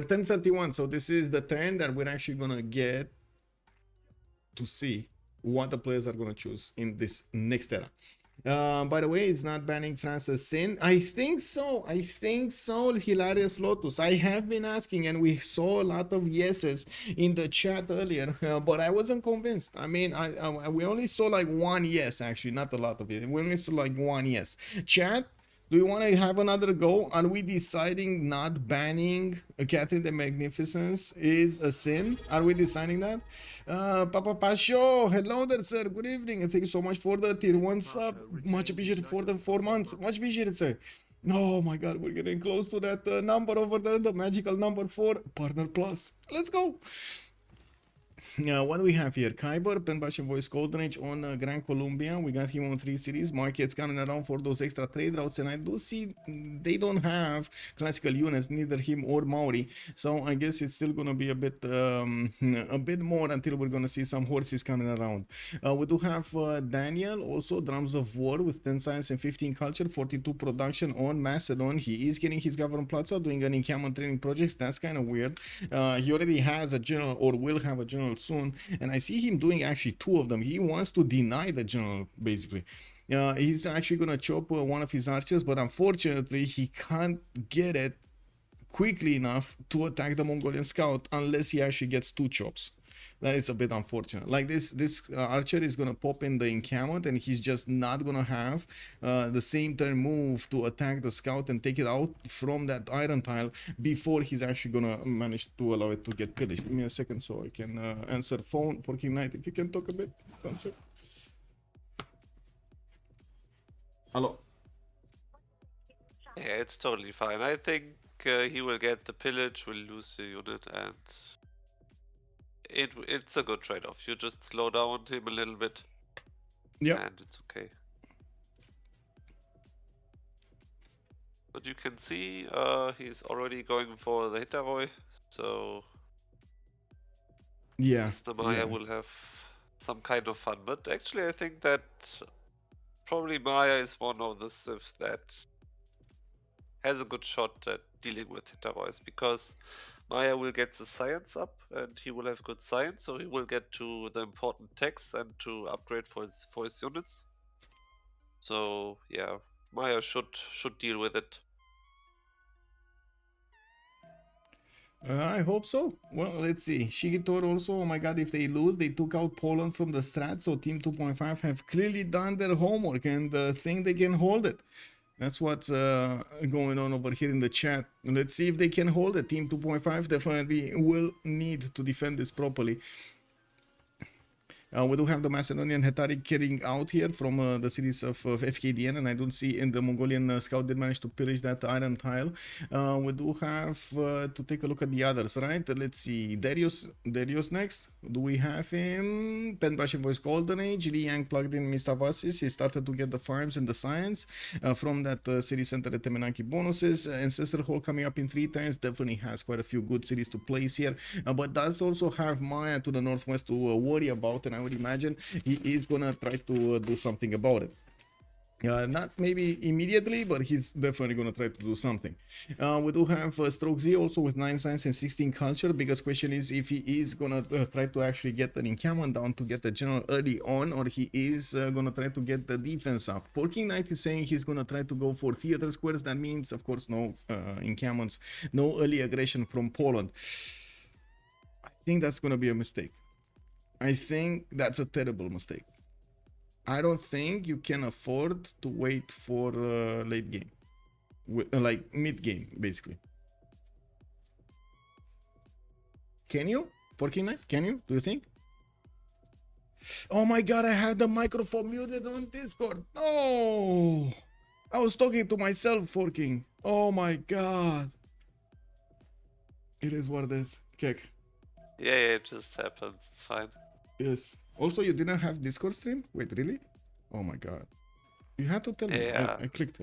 S1: 10:31, so this is the turn that we're actually gonna get to see what the players are gonna choose in this next era. By the way, it's not banning France's sin. I think so. Hilarious Lotus. I have been asking, and we saw a lot of yeses in the chat earlier, but I wasn't convinced. I mean, we only saw like 1 yes, actually, not a lot of it. We only saw like 1 yes. Chat, do you want to have another go? Are we deciding not banning Catherine the Magnificence is a sin? Are we deciding that? Papa Pasho, hello there, sir. Good evening, and thank you so much for the tier 1 sub. Much appreciated for the 4 months. Much appreciated, sir. Oh my god, we're getting close to that number over there, the magical number 4, Partner Plus. Let's go! What do we have here? Kiber, Penbasha Voice Golden Age on Gran Colombia. We got him on 3 series. Markets coming around for those extra trade routes, and I do see they don't have classical units, neither him or Maori. So I guess it's still gonna be a bit more until we're gonna see some horses coming around. We do have Daniel, also Drums of War with 10 science and 15 culture, 42 production on Macedon. He is getting his government plaza, doing an encampment training projects. That's kind of weird. He already has a general, or will have a general soon, and I see him doing actually 2 of them. He wants to deny the general, basically. He's actually gonna chop one of his archers, but unfortunately he can't get it quickly enough to attack the Mongolian scout unless he actually gets 2 chops. That is a bit unfortunate. Like this archer is gonna pop in the encampment, and he's just not gonna have the same turn move to attack the scout and take it out from that iron tile before he's actually gonna manage to allow it to get pillaged. Give me a second so I can answer phone. Porking Knight, if you can talk a bit. Answer. Hello.
S2: Yeah, it's totally fine. I think he will get the pillage, will lose the unit, and it's a good trade-off. You just slow down him a little bit,
S1: Yeah.
S2: and it's okay. But you can see he's already going for the Hitaroi, so
S1: Yeah.
S2: Mr. Maya will have some kind of fun. But actually I think that probably Maya is one of the Civ that has a good shot at dealing with Hitarois, because Maya will get the science up and he will have good science, so he will get to the important techs and to upgrade for his units. So yeah, Maya should deal with it.
S1: I hope so. Well, let's see. Shigitor also, oh my god, if they lose, they took out Poland from the strat, so Team 2.5 have clearly done their homework and think they can hold it. That's what's going on over here in the chat. Let's see if they can hold it. Team 2.5 definitely will need to defend this properly. We do have the Macedonian Hetari carrying out here from the series of Fkdn, and I don't see in the Mongolian scout did manage to pillage that iron tile. We do have to take a look at the others, right? Let's see. Darius next. Do we have him? Penbashin Voice Golden Age. Li Yang plugged in Mistavasis. He started to get the farms and the science from that series center at Temenaki bonuses. Ancestor Hall coming up in 3 times. Definitely has quite a few good series to place here, but does also have Maya to the northwest to worry about, and I would imagine he is gonna try to do something about it. Not maybe immediately, but he's definitely gonna try to do something. We do have Strokezy also with 9 science and 16 culture. Biggest question is if he is gonna try to actually get an encampment down to get the general early on, or he is gonna try to get the defense up. Porking Knight is saying he's gonna try to go for theater squares. That means, of course, no encampments, no early aggression from Poland. I think that's gonna be a mistake. I think that's a terrible mistake. I don't think you can afford to wait for late game, like mid game, basically. Can you? Porking Knight? Can you? Do you think? Oh my god, I had the microphone muted on Discord. No! I was talking to myself, Forking. Oh my god. It is what it is. Kick.
S2: Yeah, it just happened. It's fine.
S1: Yes. Also, you didn't have Discord stream? Wait, really? Oh my god. You had to tell me.
S2: Yeah.
S1: I clicked.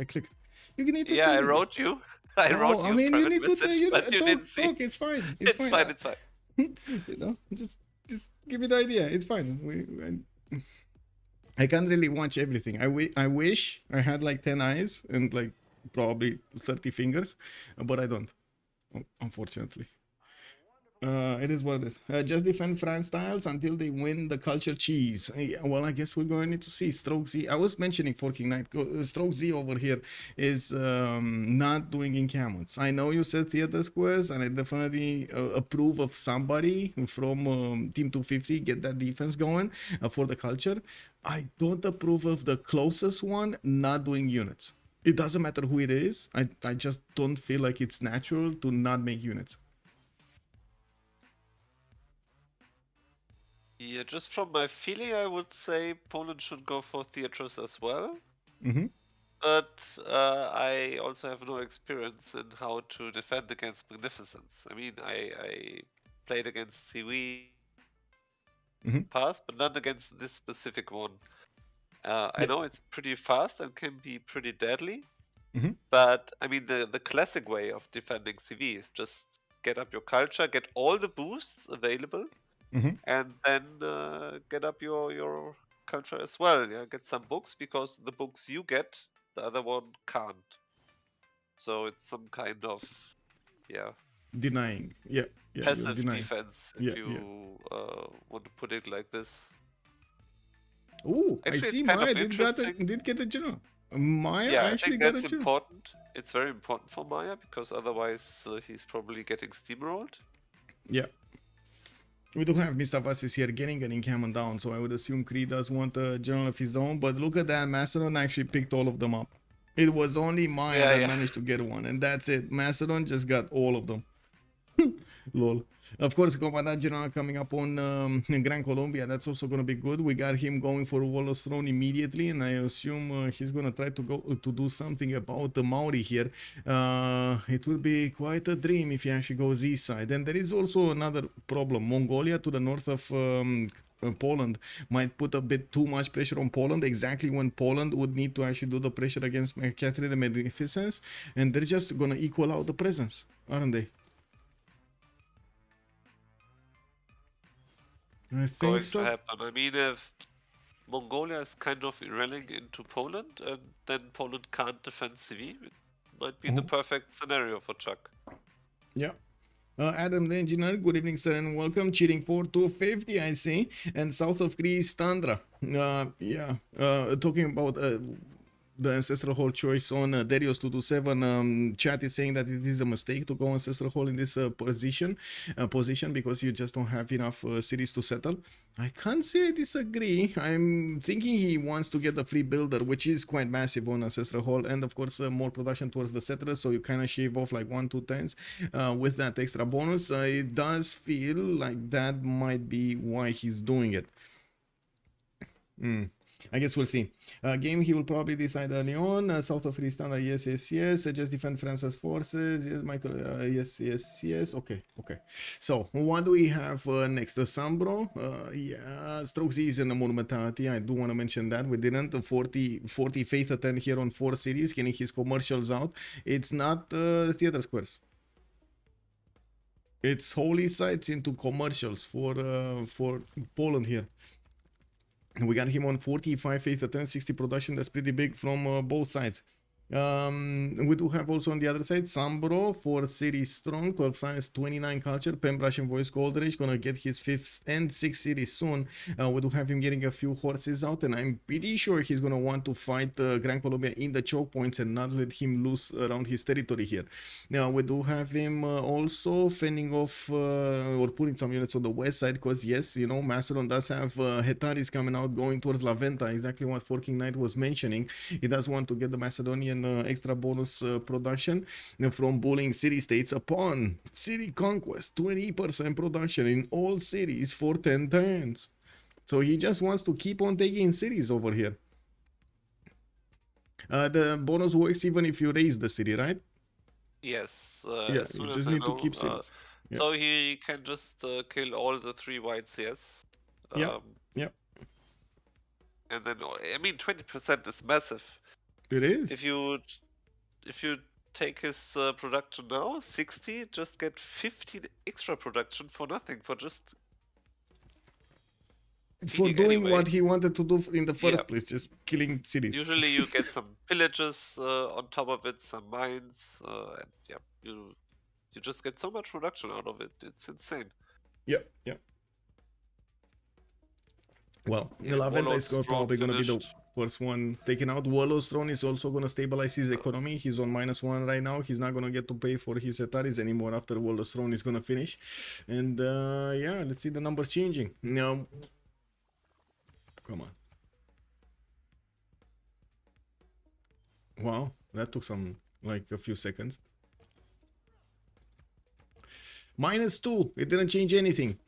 S1: You need to
S2: yeah,
S1: tell
S2: I
S1: me.
S2: wrote you. I wrote you.
S1: I mean, you need to
S2: message,
S1: you
S2: but you
S1: talk,
S2: didn't see.
S1: talk. It's fine.
S2: It's fine. It's fine.
S1: You know, just give me the idea. It's fine. I can't really watch everything. I wish I had like 10 eyes and like probably 30 fingers, but I don't, unfortunately. It is what it is. Just defend France styles until they win the culture cheese. Well, I guess we're going to need to see. Strokezy, I was mentioning Forking Knight. Strokezy over here is not doing encampments. I know you said theater squares, and I definitely approve of somebody from Team 250 get that defense going for the culture. I don't approve of the closest one not doing units. It doesn't matter who it is. I just don't feel like it's natural to not make units.
S2: Yeah, just from my feeling, I would say Poland should go for theaters as well.
S1: Mm-hmm.
S2: but I also have no experience in how to defend against Magnificence. I mean, I played against Civ6
S1: Mhm.
S2: past, but not against this specific one. I
S1: Yeah.
S2: know it's pretty fast and can be pretty deadly,
S1: Mhm.
S2: but I mean the classic way of defending CV is just get up your culture, get all the boosts available,
S1: Mhm.
S2: and then get up your culture as well. Yeah, get some books because the books you get, the other one can't. So it's some kind of
S1: Denying. Yeah. Yeah. You're
S2: passive
S1: denying.
S2: defense if
S1: Yeah. Yeah.
S2: you want to put it like this.
S1: Oh, I
S2: Actually, it's
S1: see.
S2: kind
S1: Maya
S2: of interesting.
S1: did get a general. Maya
S2: Yeah, I
S1: actually
S2: think
S1: got a
S2: that's
S1: general.
S2: important. It's very important for Maya because otherwise he's probably getting steamrolled.
S1: Yeah. We do have Mr. Vasis here getting an encampment down, so I would assume Cree does want a general of his own. But look at that, Macedon actually picked all of them up. It was only Maya that
S2: Yeah.
S1: managed to get one, and that's it. Macedon just got all of them. Lol. Of course, Commandant General coming up on Gran Colombia. That's also going to be good. We got him going for Wallo's throne immediately, and I assume he's going to try to go to do something about the Maori here. It will be quite a dream if he actually goes east side. And there is also another problem. Mongolia to the north of Poland might put a bit too much pressure on Poland exactly when Poland would need to actually do the pressure against Catherine the Magnificence, and they're just going to equal out the presence, aren't they? I think
S2: Going
S1: so.
S2: to happen. I mean, if Mongolia is kind of running into Poland and then Poland can't defend CV, it might be the perfect scenario for Chuck.
S1: Yeah. Adam the Engineer, good evening, sir, and welcome. Cheating for 250, I see. And south of Greece, Tundra. Talking about the Ancestral Hall choice on Darius 227. Chat is saying that it is a mistake to go Ancestral Hall in this position because you just don't have enough cities to settle. I can't say I disagree. I'm thinking he wants to get the free builder, which is quite massive on Ancestral Hall, and of course more production towards the settlers, so you kind of shave off like 1-2 turns with that extra bonus. It does feel like that might be why he's doing it. I guess we'll see. Game he will probably decide early on. South of Fristanda, yes. Just defend France's forces. Yes, Michael. Yes. Okay. So what do we have next? SunBro. Strokezy is in the monumentality. I do want to mention that we didn't. 40 faith attend here on 4 cities, getting his commercials out. It's not theater squares. It's holy sites into commercials for Poland here. We got him on 45 faith attend, 60 production. That's pretty big from both sides. We do have also on the other side SunBro for City Strong, 12 science, 29 culture. Pembrush and Voice Golden Age gonna get his 5th and 6th city soon. We do have him getting a few horses out, and I'm pretty sure he's gonna want to fight Gran Colombia in the choke points and not let him loose around his territory here. Now we do have him also fending off or putting some units on the west side, because yes, you know, Macedon does have Hetaris coming out going towards La Venta, exactly what Forking Knight was mentioning. He does want to get the Macedonian extra bonus production from bullying city states upon city conquest. 20% production in all cities for 10 turns. So he just wants to keep on taking cities over here. The bonus works even if you raise the city, right?
S2: Yes.
S1: Yeah, you just need to keep cities. Yeah.
S2: So he can just kill all the 3 white CS.
S1: Yeah.
S2: And then, I mean, 20% is massive.
S1: It is.
S2: If you take his production now, 60, just get 50 extra production for nothing, for just
S1: doing anyway what he wanted to do in the first place, just killing cities.
S2: Usually you get some villages on top of it, some mines, and yeah, you just get so much production out of it. It's insane.
S1: Yep. Well, La Venta is probably going to be the first one taken out. Wallo's throne is also going to stabilize his economy. He's on -1 right now. He's not going to get to pay for his Hetaris anymore after Wallo's throne is going to finish. And yeah, let's see the numbers changing. Now, come on. Wow, that took a few seconds. -2. It didn't change anything.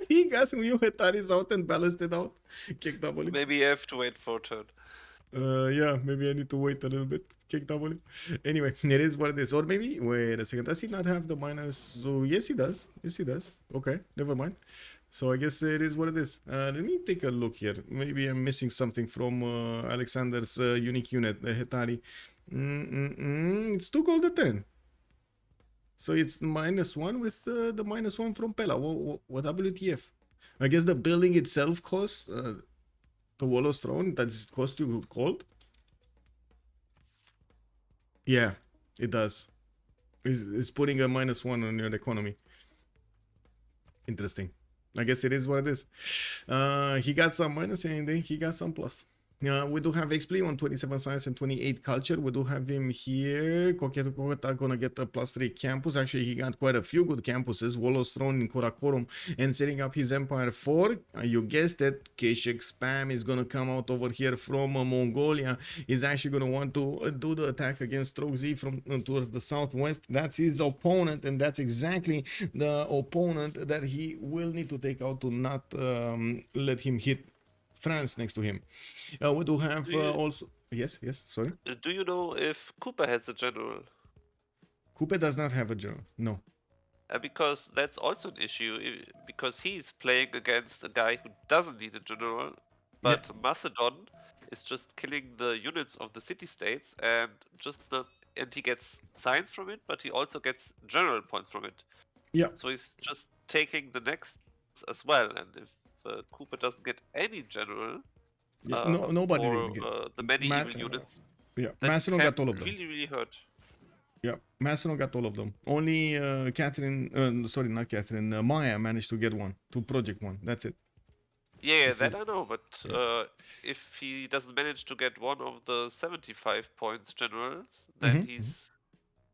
S1: He got new Hetaris out and balanced it out. Kick W.
S2: Maybe you have to wait for a turn.
S1: Yeah, maybe I need to wait a little bit. Kick W. Anyway, it is what it is. Or maybe, wait a second. Does he not have the minus? So, yes, he does. Yes, he does. Okay, never mind. So, I guess it is what it is. Let me take a look here. Maybe I'm missing something from Alexander's unique unit, the Hetari. It's too cold a 10. So, it's -1 with the -1 from Pella. What WTF? I guess the building itself costs the Wallows Throne. Does it cost you gold? Yeah, it does. It's putting a -1 on your economy. Interesting. I guess it is what it is. He got some minus and then he got some plus. We do have Xpli on 27 science and 28 culture. We do have him here. Koketa gonna get a +3 campus. Actually, he got quite a few good campuses. Wallows Throne in Karakorum and setting up his Empire 4. You guessed it. Keshik Spam is gonna come out over here from Mongolia. He's actually gonna want to do the attack against Strokezy from towards the southwest. That's his opponent, and that's exactly the opponent that he will need to take out to not let him hit France next to him. We do have also... Yes, sorry.
S2: Do you know if Cooper has a general?
S1: Cooper does not have a general, no.
S2: Because that's also an issue, because he's playing against a guy who doesn't need a general, but yeah. Macedon is just killing the units of the city-states, and he gets science from it, but he also gets general points from it.
S1: Yeah.
S2: So he's just taking the next as well, and if Cooper doesn't get any general.
S1: Nobody did get
S2: the medieval units.
S1: Yeah, Macedon got all of them.
S2: Really hurt.
S1: Yeah, Macedon got all of them. Only not Catherine, Maya managed to get one, to project one. That's it.
S2: Yeah, that I know, but if he doesn't manage to get one of the 75 points generals, then he's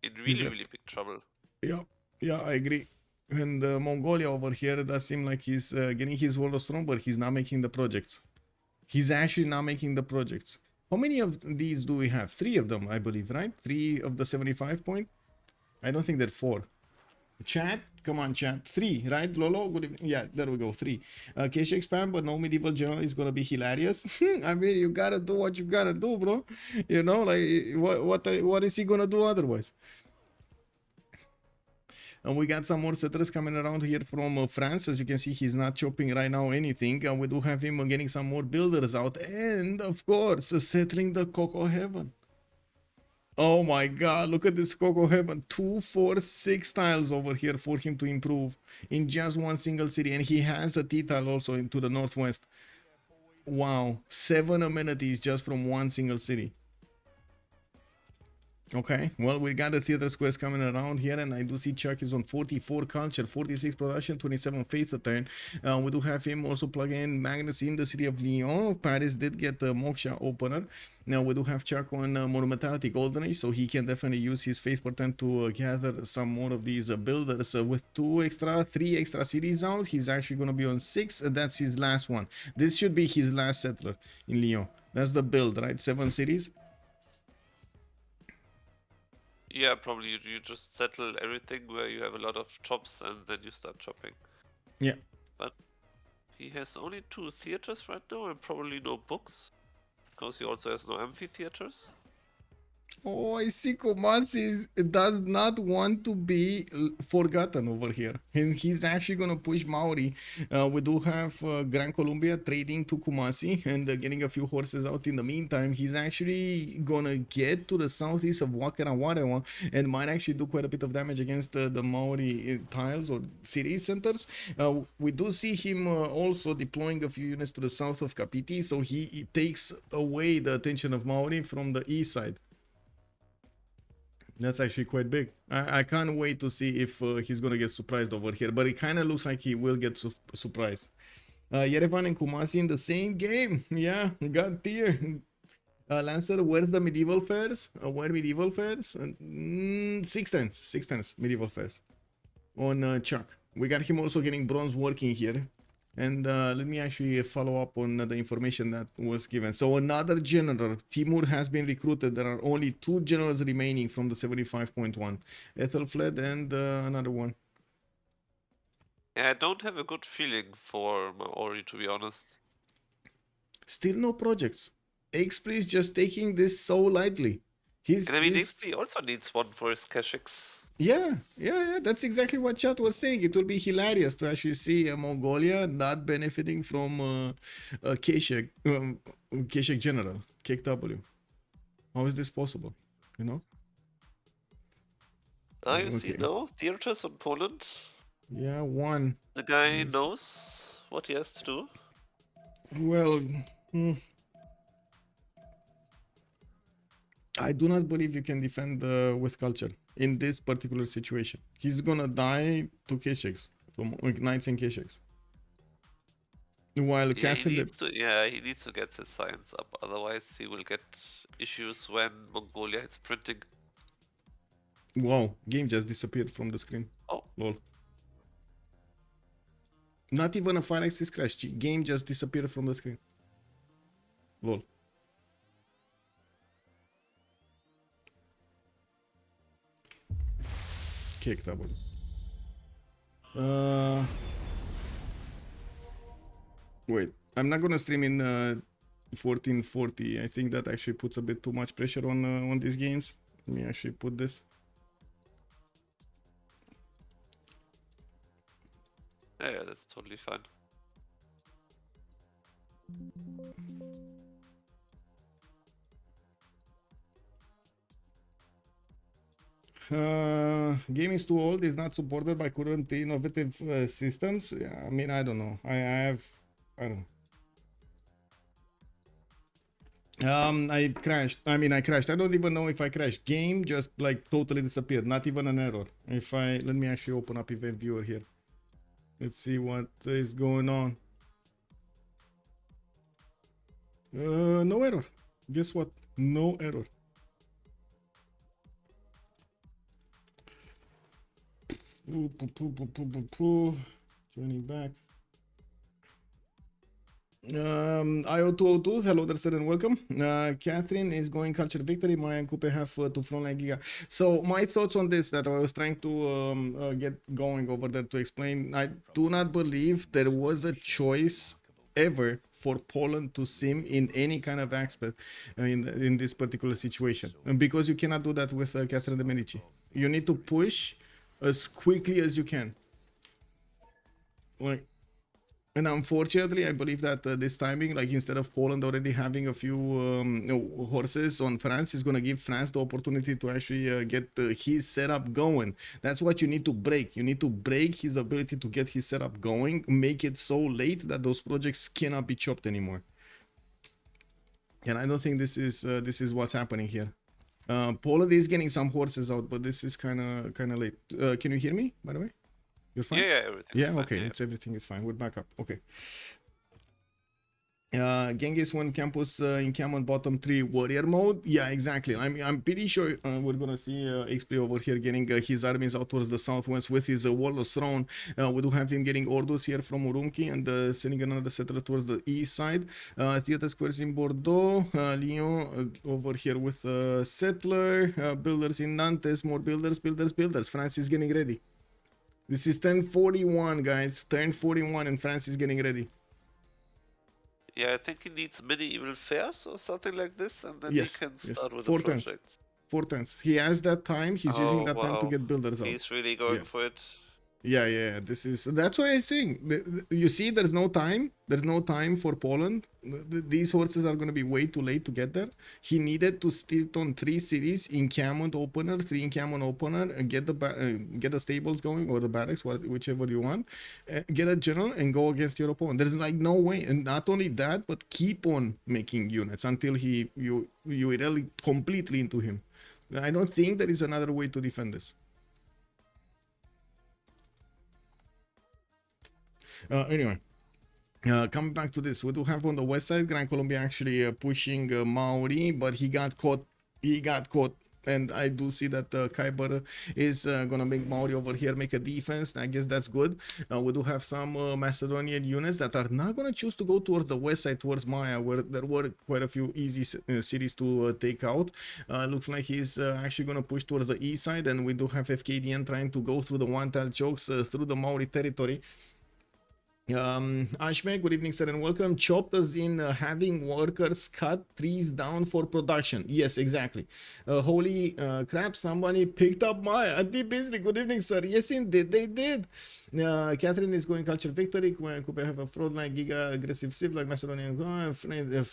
S2: in really big trouble.
S1: Yeah, I agree. And Mongolia over here does seem like he's getting his world strong, but he's not making the projects. He's actually not making the projects. How many of these do we have? 3 of them, I believe, right? 3 of the 75 point? I don't think there are 4. Chat? Come on, chat. 3, right? Lolo? Good evening. Yeah, there we go. 3. Keshik Spam, but no medieval general is gonna be hilarious. I mean, you gotta do what you gotta do, bro. You know, like, what is he gonna do otherwise? And we got some more settlers coming around here from France. As you can see, he's not chopping right now anything. And we do have him getting some more builders out. And, of course, settling the Cocoa Heaven. Oh my god, look at this Cocoa Heaven. 2, 4, 6 tiles over here for him to improve in just one single city. And he has a T-tile also into the northwest. Wow, 7 amenities just from one single city. Okay, well, we got the theater squares coming around here, and I do see Chuck is on 44 culture, 46 production, 27 faith a turn. We do have him also plug in Magnus in the city of Lyon. Paris did get the Moksha opener. Now we do have Chuck on Monumentality Golden Age, so he can definitely use his faith per turn to gather some more of these builders. With 3 extra cities out, he's actually going to be on 6. That's his last one. This should be his last settler in Lyon. That's the build, right? 7 cities.
S2: Yeah, probably you just settle everything where you have a lot of chops and then you start chopping.
S1: Yeah.
S2: But he has only 2 theaters right now and probably no books. Because he also has no amphitheaters.
S1: Oh, I see Kumasi does not want to be forgotten over here. And he's actually going to push Maori. We do have Gran Colombia trading to Kumasi and getting a few horses out in the meantime. He's actually going to get to the southeast of Wakarawarewa and might actually do quite a bit of damage against the Maori tiles or city centers. We do see him also deploying a few units to the south of Kapiti, so he takes away the attention of Maori from the east side. That's actually quite big. I can't wait to see if he's gonna get surprised over here, but it kind of looks like he will get surprised. Yerevan and Kumasi in the same game. Yeah, got tier. Lancer, where's the medieval fairs? Where medieval fairs? 6 turns medieval fairs on Chuck. We got him also getting bronze working here. And let me actually follow up on the information that was given. So another general, Timur, has been recruited. There are only 2 generals remaining from the 75.1. Ethelfled and another one.
S2: Yeah, I don't have a good feeling for Maori, to be honest.
S1: Still no projects. Xpli is just taking this so lightly.
S2: And I mean, Xpli also needs one for his Kashaks.
S1: Yeah. That's exactly what chat was saying. It will be hilarious to actually see Mongolia not benefiting from Kashak General, KW. How is this possible? You know?
S2: Ah, you see, no? Theaters on Poland?
S1: Yeah, one.
S2: The guy knows what he has to do.
S1: Well, I do not believe you can defend with culture in this particular situation. He's gonna die to Kashaks, from Knights and Kashaks. While
S2: he needs to get his science up, otherwise he will get issues when Mongolia is printing.
S1: Wow, game just disappeared from the screen.
S2: Oh.
S1: Lol. Not even a fire access crash. Game just disappeared from the screen. Lol. Kick double. 'Wait, I'm not gonna stream in 1440. I think that actually puts a bit too much pressure on these games. Let me actually put this.
S2: Yeah, that's totally fine.
S1: Game is too old, is not supported by current innovative systems. Yeah, I mean, I don't know. I don't know. I crashed. I don't even know if I crashed. Game just like totally disappeared. Not even an error. Let me actually open up event viewer here. Let's see what is going on. No error. Guess what? No error. Joining back. IO202, hello there, sir, and welcome. Catherine is going culture victory. Maya and Coupe have to front like Giga. So my thoughts on this that I was trying to get going over there to explain. I do not believe there was a choice ever for Poland to sim in any kind of aspect in this particular situation, because you cannot do that with Catherine de Medici. You need to push as quickly as you can. Like. And unfortunately, I believe that this timing, like instead of Poland already having a few horses on France, is going to give France the opportunity to actually get his setup going. That's what you need to break. You need to break his ability to get his setup going, make it so late that those projects cannot be chopped anymore. And I don't think this is what's happening here. Poland is getting some horses out, but this is kind of late. Can you hear me, by the way? You're fine?
S2: Yeah, everything.
S1: Yeah, okay. Fine, everything is fine. We're back up. Okay. Genghis won campus in Camon bottom 3 warrior mode. Yeah, exactly. I'm pretty sure we're gonna see Xpli over here getting his armies out towards the southwest with his warlord's throne. We do have him getting orders here from Urumqi and sending another settler towards the east side. Theater squares in Bordeaux. Lyon over here with settler. Builders in Nantes. More builders. France is getting ready. This is 1041, guys. 1041, and France is getting ready.
S2: Yeah, I think he needs medieval fairs or something like this, and then he can start with the projects.
S1: 4 turns. He has that time. He's using that time to get builders out.
S2: He's really going for it.
S1: Yeah. That's why I'm saying. You see, there's no time. There's no time for Poland. These horses are going to be way too late to get there. He needed to sit on 3 cities in Camon opener, 3 in Camon opener, and get the stables going or the barracks, whichever you want. Get a general and go against your opponent. There's like no way. And not only that, but keep on making units until you really completely into him. I don't think there is another way to defend this. Anyway, coming back to this, we do have on the west side Gran Colombia actually pushing Maori, but he got caught. And I do see that Kiber is gonna make Maori over here make a defense. I guess that's good. We do have some Macedonian units that are not gonna choose to go towards the west side, towards Maya, where there were quite a few easy cities to take out. Looks like he's actually gonna push towards the east side, and we do have Fkdn trying to go through the one-tile chokes through the Maori territory. Ashme, good evening, sir, and welcome. Chopped as in having workers cut trees down for production. Yes, exactly. Holy crap, somebody picked up my Auntie Beasley. Good evening, sir. Yes, indeed, they did. Catherine is going culture victory. Could have a fraud like Giga aggressive Civ like Macedonian.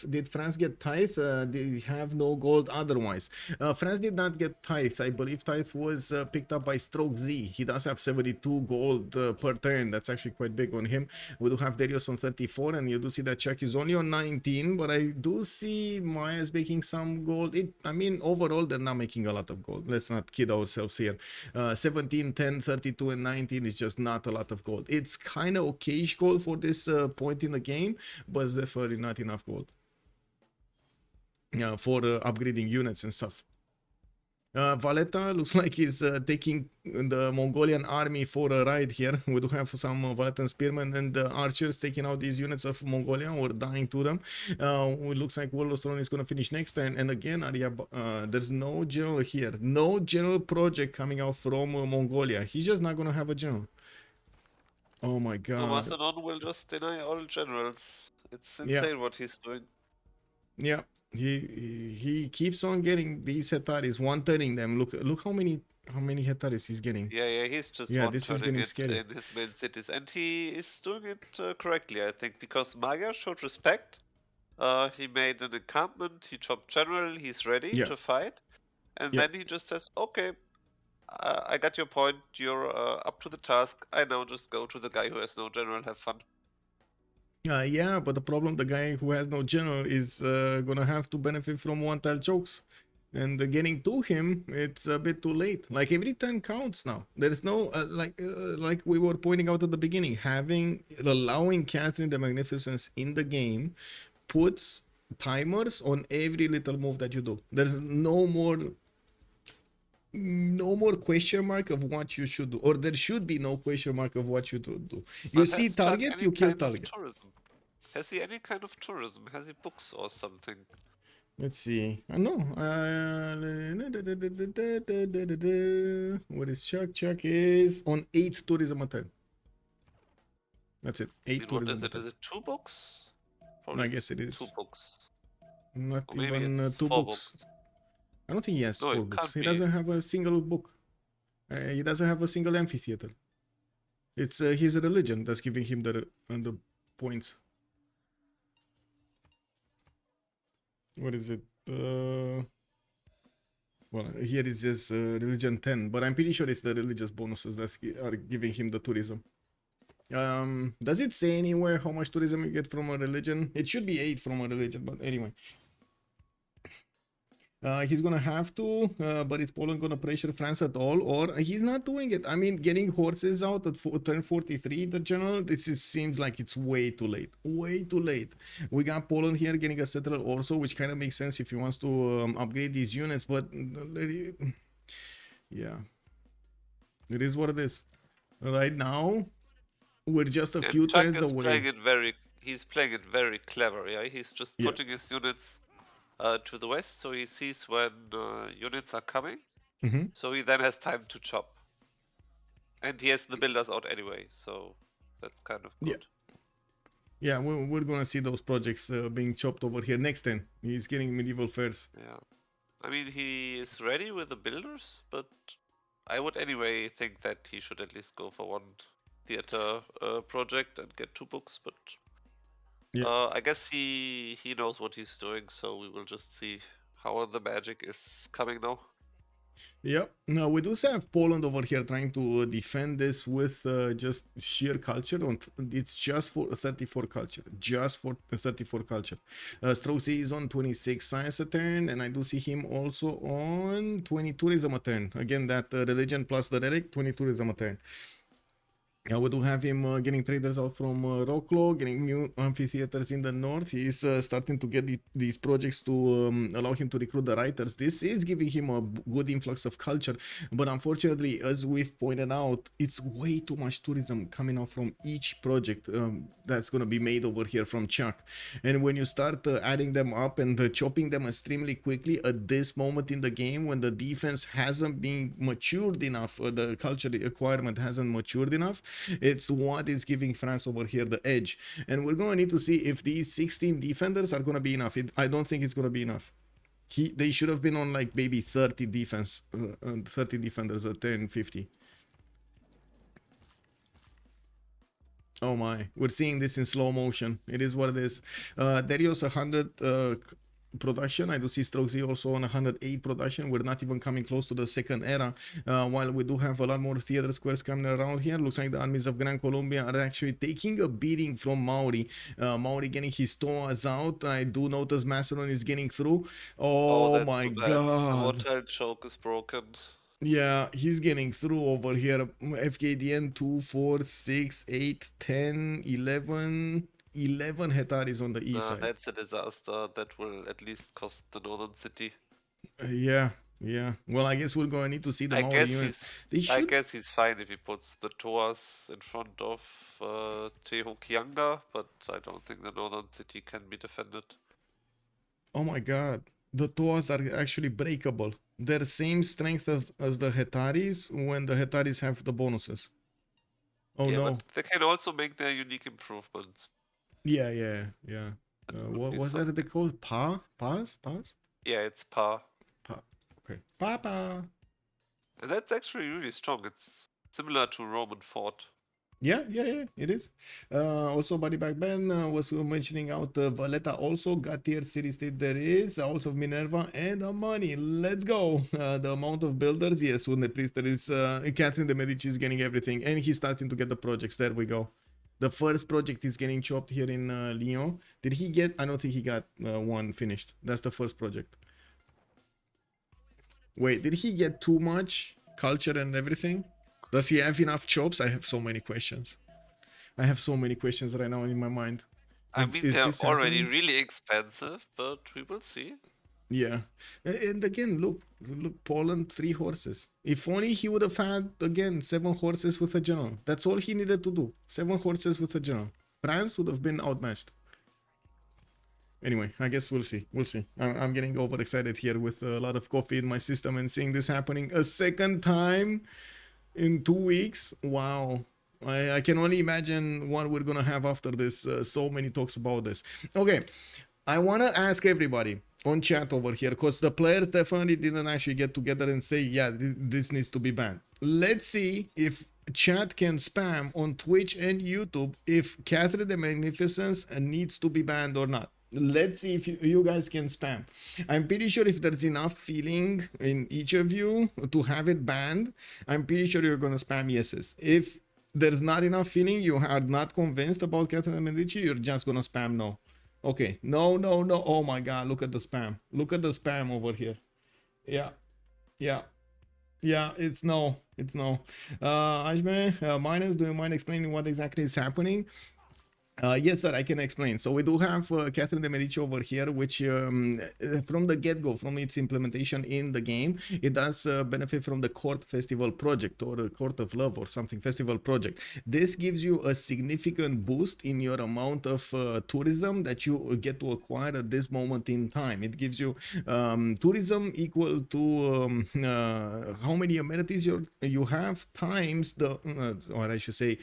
S1: Did France get tithe? They have no gold otherwise. France did not get tithe. I believe tithe was picked up by Strokezy. He does have 72 gold per turn. That's actually quite big on him. We do have Darius on 34, and you do see that Chuck is only on 19, but I do see Maya's making some gold. I mean, overall, they're not making a lot of gold. Let's not kid ourselves here. 17, 10, 32, and 19 is just not a lot of gold. It's kind of okayish gold for this point in the game, but it's definitely not enough gold for upgrading units and stuff. Valletta looks like he's taking the Mongolian army for a ride here. We do have some Vallettan spearmen and archers taking out these units of Mongolia or dying to them. It looks like Warlord Throne is going to finish next turn. And again, there's no general here. No general project coming out from Mongolia. He's just not going to have a general. Oh my god.
S2: Macedon will just deny all generals. It's insane what he's doing.
S1: Yeah. He keeps on getting these hectares, one-turning them. Look how many hectares he's getting.
S2: Yeah, he's just
S1: this is getting scary
S2: in his main cities, and he is doing it correctly, I think, because Maga showed respect. He made an encampment, he chopped general, he's ready to fight, and then he just says, okay, I got your point, you're up to the task, I now just go to the guy who has no general, have fun.
S1: Yeah, but the problem, the guy who has no general is gonna have to benefit from one-tile chokes. And getting to him, it's a bit too late. Like, every time counts now. There's no, like we were pointing out at the beginning, allowing Catherine the Magnificence in the game puts timers on every little move that you do. There's no more question mark of what you should do, or there should be no question mark of what you do. You see target, you kill target.
S2: Has he any kind of tourism? Has he books or something?
S1: Let's see. No. What is Chuck? Chuck is on 8 tourism a turn. That's it. 8 tourism.
S2: What is it? Is it 2 books?
S1: Probably I guess it is
S2: 2 books.
S1: Not even 2 books. I don't think he has 4 books. He doesn't have a single book. He doesn't have a single amphitheater. It's his religion that's giving him the points. What is it? Well, here is just religion 10, but I'm pretty sure it's the religious bonuses that are giving him the tourism. Does it say anywhere how much tourism you get from a religion? It should be 8 from a religion, but anyway. He's gonna have to, but is Poland gonna pressure France at all, or he's not doing it? I mean, getting horses out at turn 43, the general, seems like it's way too late. Way too late. We got Poland here getting a settler also, which kind of makes sense if he wants to upgrade these units, but yeah, it is what it is. Right now, we're just a few turns away.
S2: He's playing it very clever, yeah? He's just putting his units to the west, so he sees when units are coming, so he then has time to chop. And he has the builders out anyway, so that's kind of good.
S1: Yeah, we're gonna see those projects being chopped over here next turn. He's getting medieval fairs.
S2: Yeah, I mean, he is ready with the builders, but I would anyway think that he should at least go for 1 theater project and get 2 books, but I guess he knows what he's doing, so we will just see how the magic is coming now.
S1: Yep. Now we do have Poland over here trying to defend this with just sheer culture. It's just for 34 culture. Just for 34 culture. Strokezy is on 26 science a turn, and I do see him also on 20 tourism a turn. Again, that religion plus the relic, 20 tourism a turn. We do have him getting traders out from Rocklaw, getting new amphitheaters in the north. He's starting to get these projects to allow him to recruit the writers. This is giving him a good influx of culture, but unfortunately, as we've pointed out, it's way too much tourism coming out from each project that's going to be made over here from Chuck. And when you start adding them up and chopping them extremely quickly at this moment in the game, when the defense hasn't been matured enough, the culture requirement hasn't matured enough, It's what is giving France over here the edge. And we're going to need to see if these 16 defenders are going to be enough. I don't think it's going to be enough. They should have been on like maybe 30 defense, 30 defenders at 1050. Oh my, we're seeing this in slow motion. It is what it is. Darius 100 production. I do see Strokezy also on 108 production. We're not even coming close to the second era. While we do have a lot more theater squares coming around here. Looks like the armies of Gran Colombia are actually taking a beating from Maori. Maori getting his toes out. I do notice Macedon is getting through. Oh my god.
S2: The mortal choke is broken.
S1: Yeah, he's getting through over here. Fkdn 2, 4, 6, 8, 10, 11 hectares on the east side.
S2: That's a disaster. That will at least cost the northern city.
S1: Yeah. Well, I guess we're going to need to see the Maori units.
S2: I guess he's fine if he puts the Toas in front of Tehokianga, but I don't think the northern city can be defended.
S1: Oh my god. The Toas are actually breakable. They're same strength as the Hetaris when the Hetaris have the bonuses. Oh
S2: yeah,
S1: no.
S2: But they can also make their unique improvements.
S1: Yeah. What are they called? Pas?
S2: Yeah, it's Pa.
S1: Okay. Papa.
S2: And that's actually really strong. It's similar to Roman fort.
S1: Yeah, it is. Also, Buddy Back Ben was mentioning out Valletta also got tier city state there is. Also Minerva and the money. Let's go. The amount of builders, yes, please. There is Catherine de Medici is getting everything and he's starting to get the projects. There we go. The first project is getting chopped here in Lyon. Did he get? I don't think he got one finished. That's the first project. Wait, did he get too much culture and everything? Does he have enough chops? I have so many questions. I have so many questions right now in my mind.
S2: I mean, they're already really expensive, but we will see.
S1: Yeah. And again, look, Poland, 3 horses. If only he would have had, again, 7 horses with a general. That's all he needed to do. 7 horses with a general. France would have been outmatched. Anyway, I guess we'll see. I'm getting overexcited here with a lot of coffee in my system and seeing this happening a second time in 2 weeks. Wow. I can only imagine what we're gonna have after this. So many talks about this. Okay, I want to ask everybody on chat over here, because the players definitely didn't actually get together and say, yeah, this needs to be banned. Let's see if chat can spam on Twitch and YouTube if Catherine the Magnificence needs to be banned or not. Let's see if you guys can spam. I'm pretty sure if there's enough feeling in each of you to have it banned, I'm pretty sure you're gonna spam yeses. If there's not enough feeling, you are not convinced about Catherine de Medici, you're just gonna spam no. Okay, no. Oh my god, look at the spam. Look at the spam over here. Yeah, it's no. Ajme, Minus, do you mind explaining what exactly is happening? Yes, sir, I can explain. So we do have Catherine de Medici over here, which from the get-go, from its implementation in the game, it does benefit from the Court Festival project or the Court of Love or something festival project. This gives you a significant boost in your amount of tourism that you get to acquire at this moment in time. It gives you tourism equal to how many amenities you have times the, or I should say,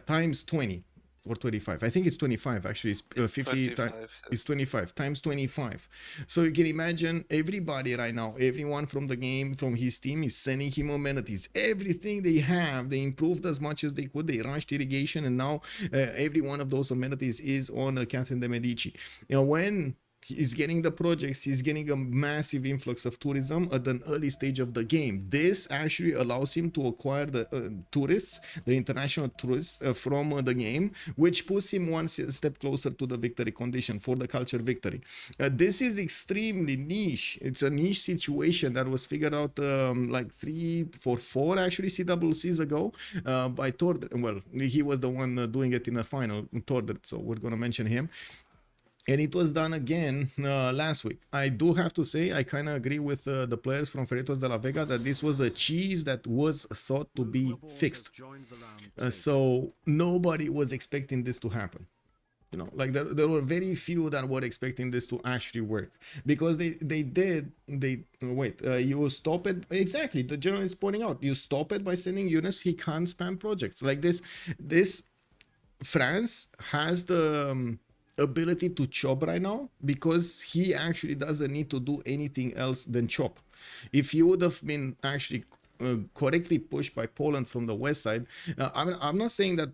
S1: times 20. Or 25. I think it's 25 actually. It's 50 times. It's 25 times 25. So you can imagine everybody right now, everyone from the game, from his team is sending him amenities. Everything they have, they improved as much as they could. They rushed irrigation, and now every one of those amenities is on Catherine de Medici. You know, when he's getting the projects, he's getting a massive influx of tourism at an early stage of the game. This actually allows him to acquire the tourists, the international tourists from the game, which puts him one step closer to the victory condition for the culture victory. This is extremely niche. It's a niche situation that was figured out like 4 actually CWCs ago by Tordert. Well, he was the one doing it in the final, Tordert, so we're going to mention him. And it was done again last week. I do have to say, I kind of agree with the players from Ferretos de la Vega that this was a cheese that was thought to be fixed. So nobody was expecting this to happen. You know, like there were very few that were expecting this to actually work, because you stop it. Exactly, the general is pointing out, you stop it by sending units. He can't spam projects like this. France has the ability to chop right now because he actually doesn't need to do anything else than chop. If he would have been actually correctly pushed by Poland from the west side, I'm not saying that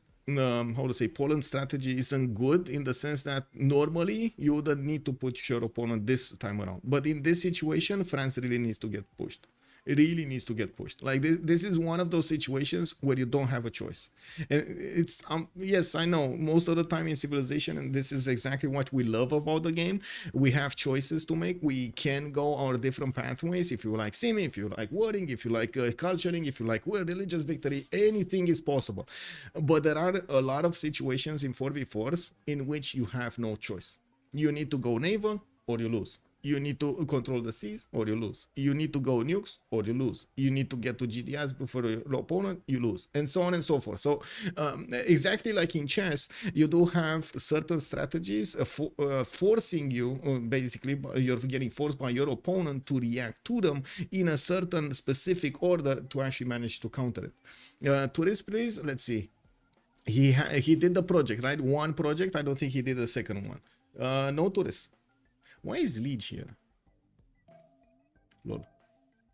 S1: how to say, Poland's strategy isn't good, in the sense that normally you wouldn't need to push your opponent this time around, but in this situation France really needs to get pushed. It really needs to get pushed. Like this is one of those situations where you don't have a choice. And it's yes, I know, most of the time in Civilization, and this is exactly what we love about the game, we have choices to make. We can go our different pathways. If you like simming, if you like wording, if you like culturing, if you like religious victory, anything is possible. But there are a lot of situations in 4v4s in which you have no choice. You need to go naval or you lose. You need to control the seas or you lose. You need to go nukes or you lose. You need to get to GDS before your opponent, you lose, and so on and so forth. So exactly like in chess, you do have certain strategies forcing you, basically you're getting forced by your opponent to react to them in a certain specific order to actually manage to counter it. Tourist, please, let's see. He did the project, right? One project. I don't think he did the second one. No tourists. Why is Leech here? Lol.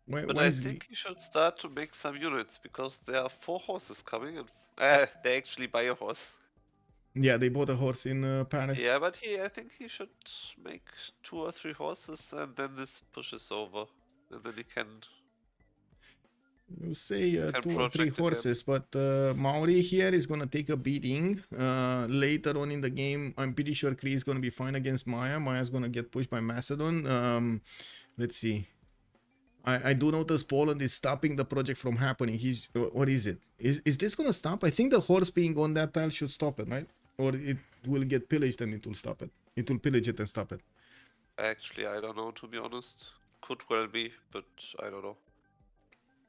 S2: But
S1: why
S2: I
S1: is
S2: think he should start to make some units, because there are 4 horses coming, and they actually buy a horse.
S1: Yeah, they bought a horse in Paris.
S2: Yeah, but I think he should make 2 or 3 horses, and then this pushes over, and then he can.
S1: You say 2 or 3
S2: project
S1: horses, but Maori here is gonna take a beating. Later on in the game, I'm pretty sure Cree is gonna be fine against Maya. Maya's gonna get pushed by Macedon. Let's see. I do notice Poland is stopping the project from happening. What is it? Is this gonna stop? I think the horse being on that tile should stop it, right? Or it will get pillaged and it will stop it. It will pillage it and stop it.
S2: Actually, I don't know, to be honest. Could well be, but I don't know.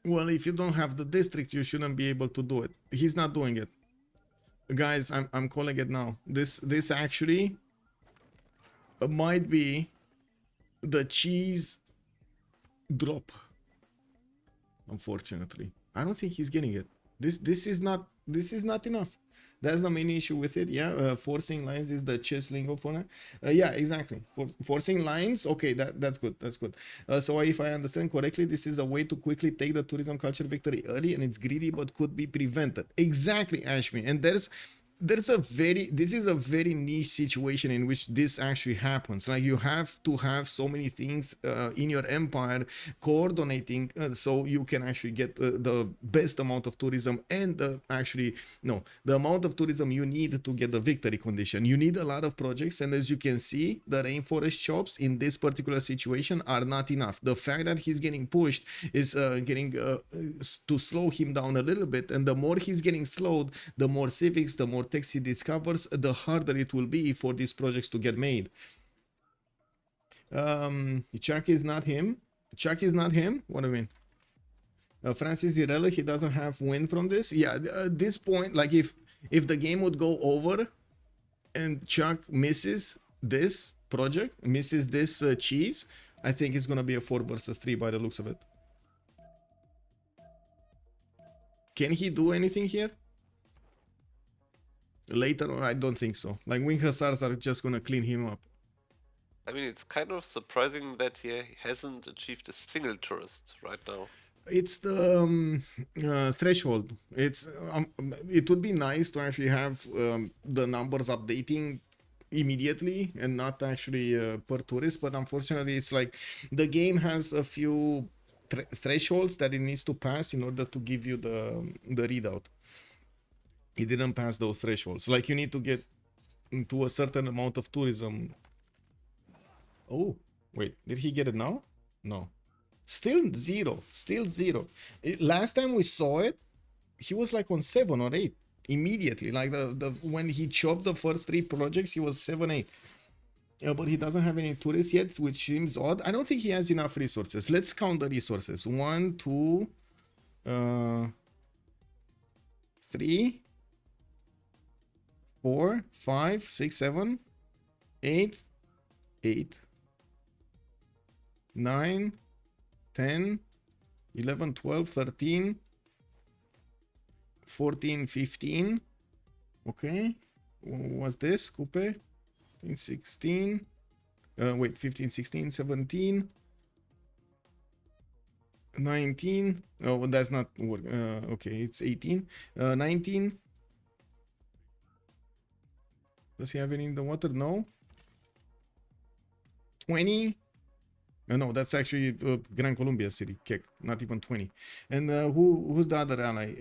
S1: Well, if you don't have the district, you shouldn't be able to do it. He's not doing it. Guys, I'm calling it now. This actually might be the cheese drop. Unfortunately, I don't think he's getting it. This is not enough. That's the main issue with it. Yeah, forcing lines is the chess lingo for that. Yeah, exactly. Forcing lines. Okay, that's good. That's good. So if I understand correctly, this is a way to quickly take the tourism culture victory early, and it's greedy but could be prevented. Exactly, Ashmi. And this is a very niche situation in which this actually happens. Like, you have to have so many things in your empire coordinating so you can actually get the best amount of tourism, and the amount of tourism you need to get the victory condition. You need a lot of projects, and as you can see, the rainforest chops in this particular situation are not enough. The fact that he's getting pushed is getting to slow him down a little bit, and the more he's getting slowed, the more civics, the more text he discovers, the harder it will be for these projects to get made. Chuck is not him. Chuck is not him? What do you mean? Francis Irella, he doesn't have win from this? Yeah, at this point, like, if the game would go over and Chuck misses this project, misses this cheese, I think it's gonna be a 4 versus 3 by the looks of it. Can he do anything here? Later on, I don't think so. Like, Wing Hussars are just gonna clean him up.
S2: I mean, it's kind of surprising that he hasn't achieved a single tourist right now.
S1: It's the threshold. It would be nice to actually have the numbers updating immediately and not actually per tourist, but unfortunately, it's like the game has a few thresholds that it needs to pass in order to give you the readout. It didn't pass those thresholds. Like, you need to get into a certain amount of tourism. Oh, wait, did he get it now? No. Still zero. Last time we saw it, he was like on 7 or 8 immediately. Like, when he chopped the first 3 projects, he was 7-8. But he doesn't have any tourists yet, which seems odd. I don't think he has enough resources. Let's count the resources. 1, 2, 3, 4, 5, 6, 7, 8, 8, 9, 10, 11, 12, 13, 14, 15. Okay. What's this? Coupe. 15, 16. Wait, 15, 16, 17. 19. Oh, that's not work. Okay, it's 18. 19. Does he have any in the water? No. 20. No, that's actually Gran Colombia city. Kek, not even 20. And who's the other ally?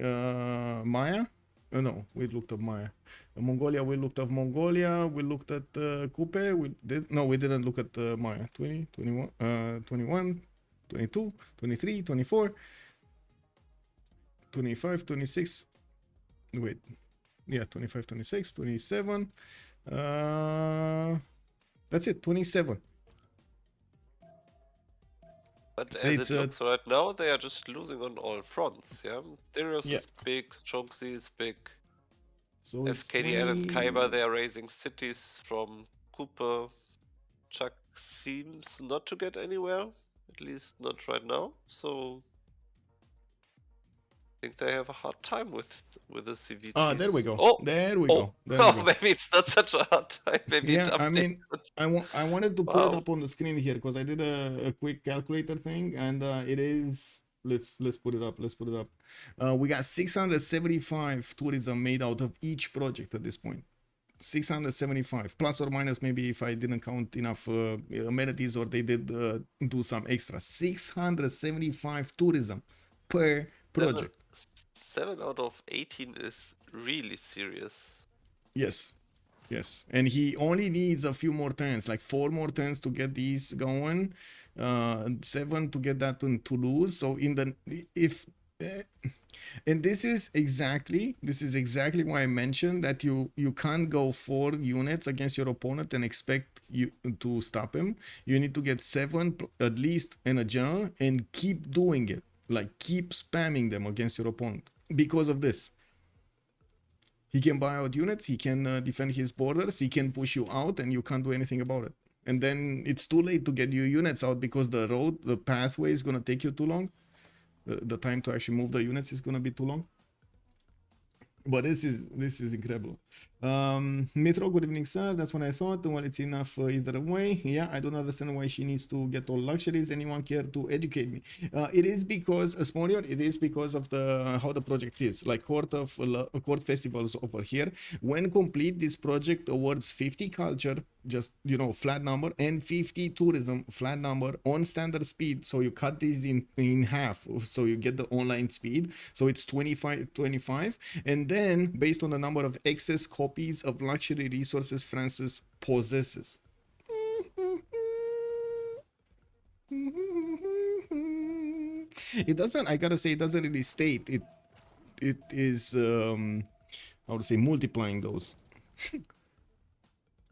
S1: Maya? No, we looked up Maya. Mongolia, we looked up Mongolia. We looked at Coupe. We didn't look at Maya. 20, 21, 21, 22, 23, 24, 25, 26. Wait. Yeah, 25, 26, 27. That's it, 27.
S2: But
S1: So
S2: as it looks right now, they are just losing on all fronts, yeah? Darius
S1: Yeah.
S2: is big, Strokezy is big,
S1: So it's
S2: Fkdn and
S1: 20.
S2: Kiber, they are raising cities from Cooper. Chuck seems not to get anywhere, at least not right now, so I think they have a hard time with the CVGs.
S1: Ah, there we go.
S2: Oh,
S1: there we go. There
S2: oh,
S1: we go.
S2: maybe it's not such a hard time. Maybe
S1: Yeah,
S2: it
S1: I mean,
S2: updated.
S1: I wanted to put it
S2: Wow.
S1: up on the screen here because I did a quick calculator thing, and it is. Let's put it up. Let's put it up. We got 675 tourism made out of each project at this point. 675 plus or minus, maybe if I didn't count enough amenities or they did do some extra. 675 tourism per project.
S2: 7 out of 18 is really serious.
S1: Yes. Yes. And he only needs a few more turns, like 4 more turns to get these going, 7 to get that to lose. So in the and this is exactly why I mentioned that you can't go 4 units against your opponent and expect you to stop him. You need to get 7 at least in a general and keep doing it, like keep spamming them against your opponent because of this. He can buy out units, he can defend his borders, he can push you out, and you can't do anything about it. And then it's too late to get your units out because the pathway is gonna take you too long. The time to actually move the units is gonna be too long. But this is incredible. Metro, good evening, sir. That's what I thought. Well, it's enough either way. Yeah, I don't understand why she needs to get all luxuries. Anyone care to educate me? It is because Smorior, it is because of the how the project is. Like court festivals over here. When complete, this project awards 50 culture, just flat number, and 50 tourism, flat number on standard speed. So you cut these in half. So you get the online speed. So it's 25, and then based on the number of excess copies of luxury resources Francis possesses. It doesn't, I gotta say, it doesn't really state it. It is how to say, multiplying those.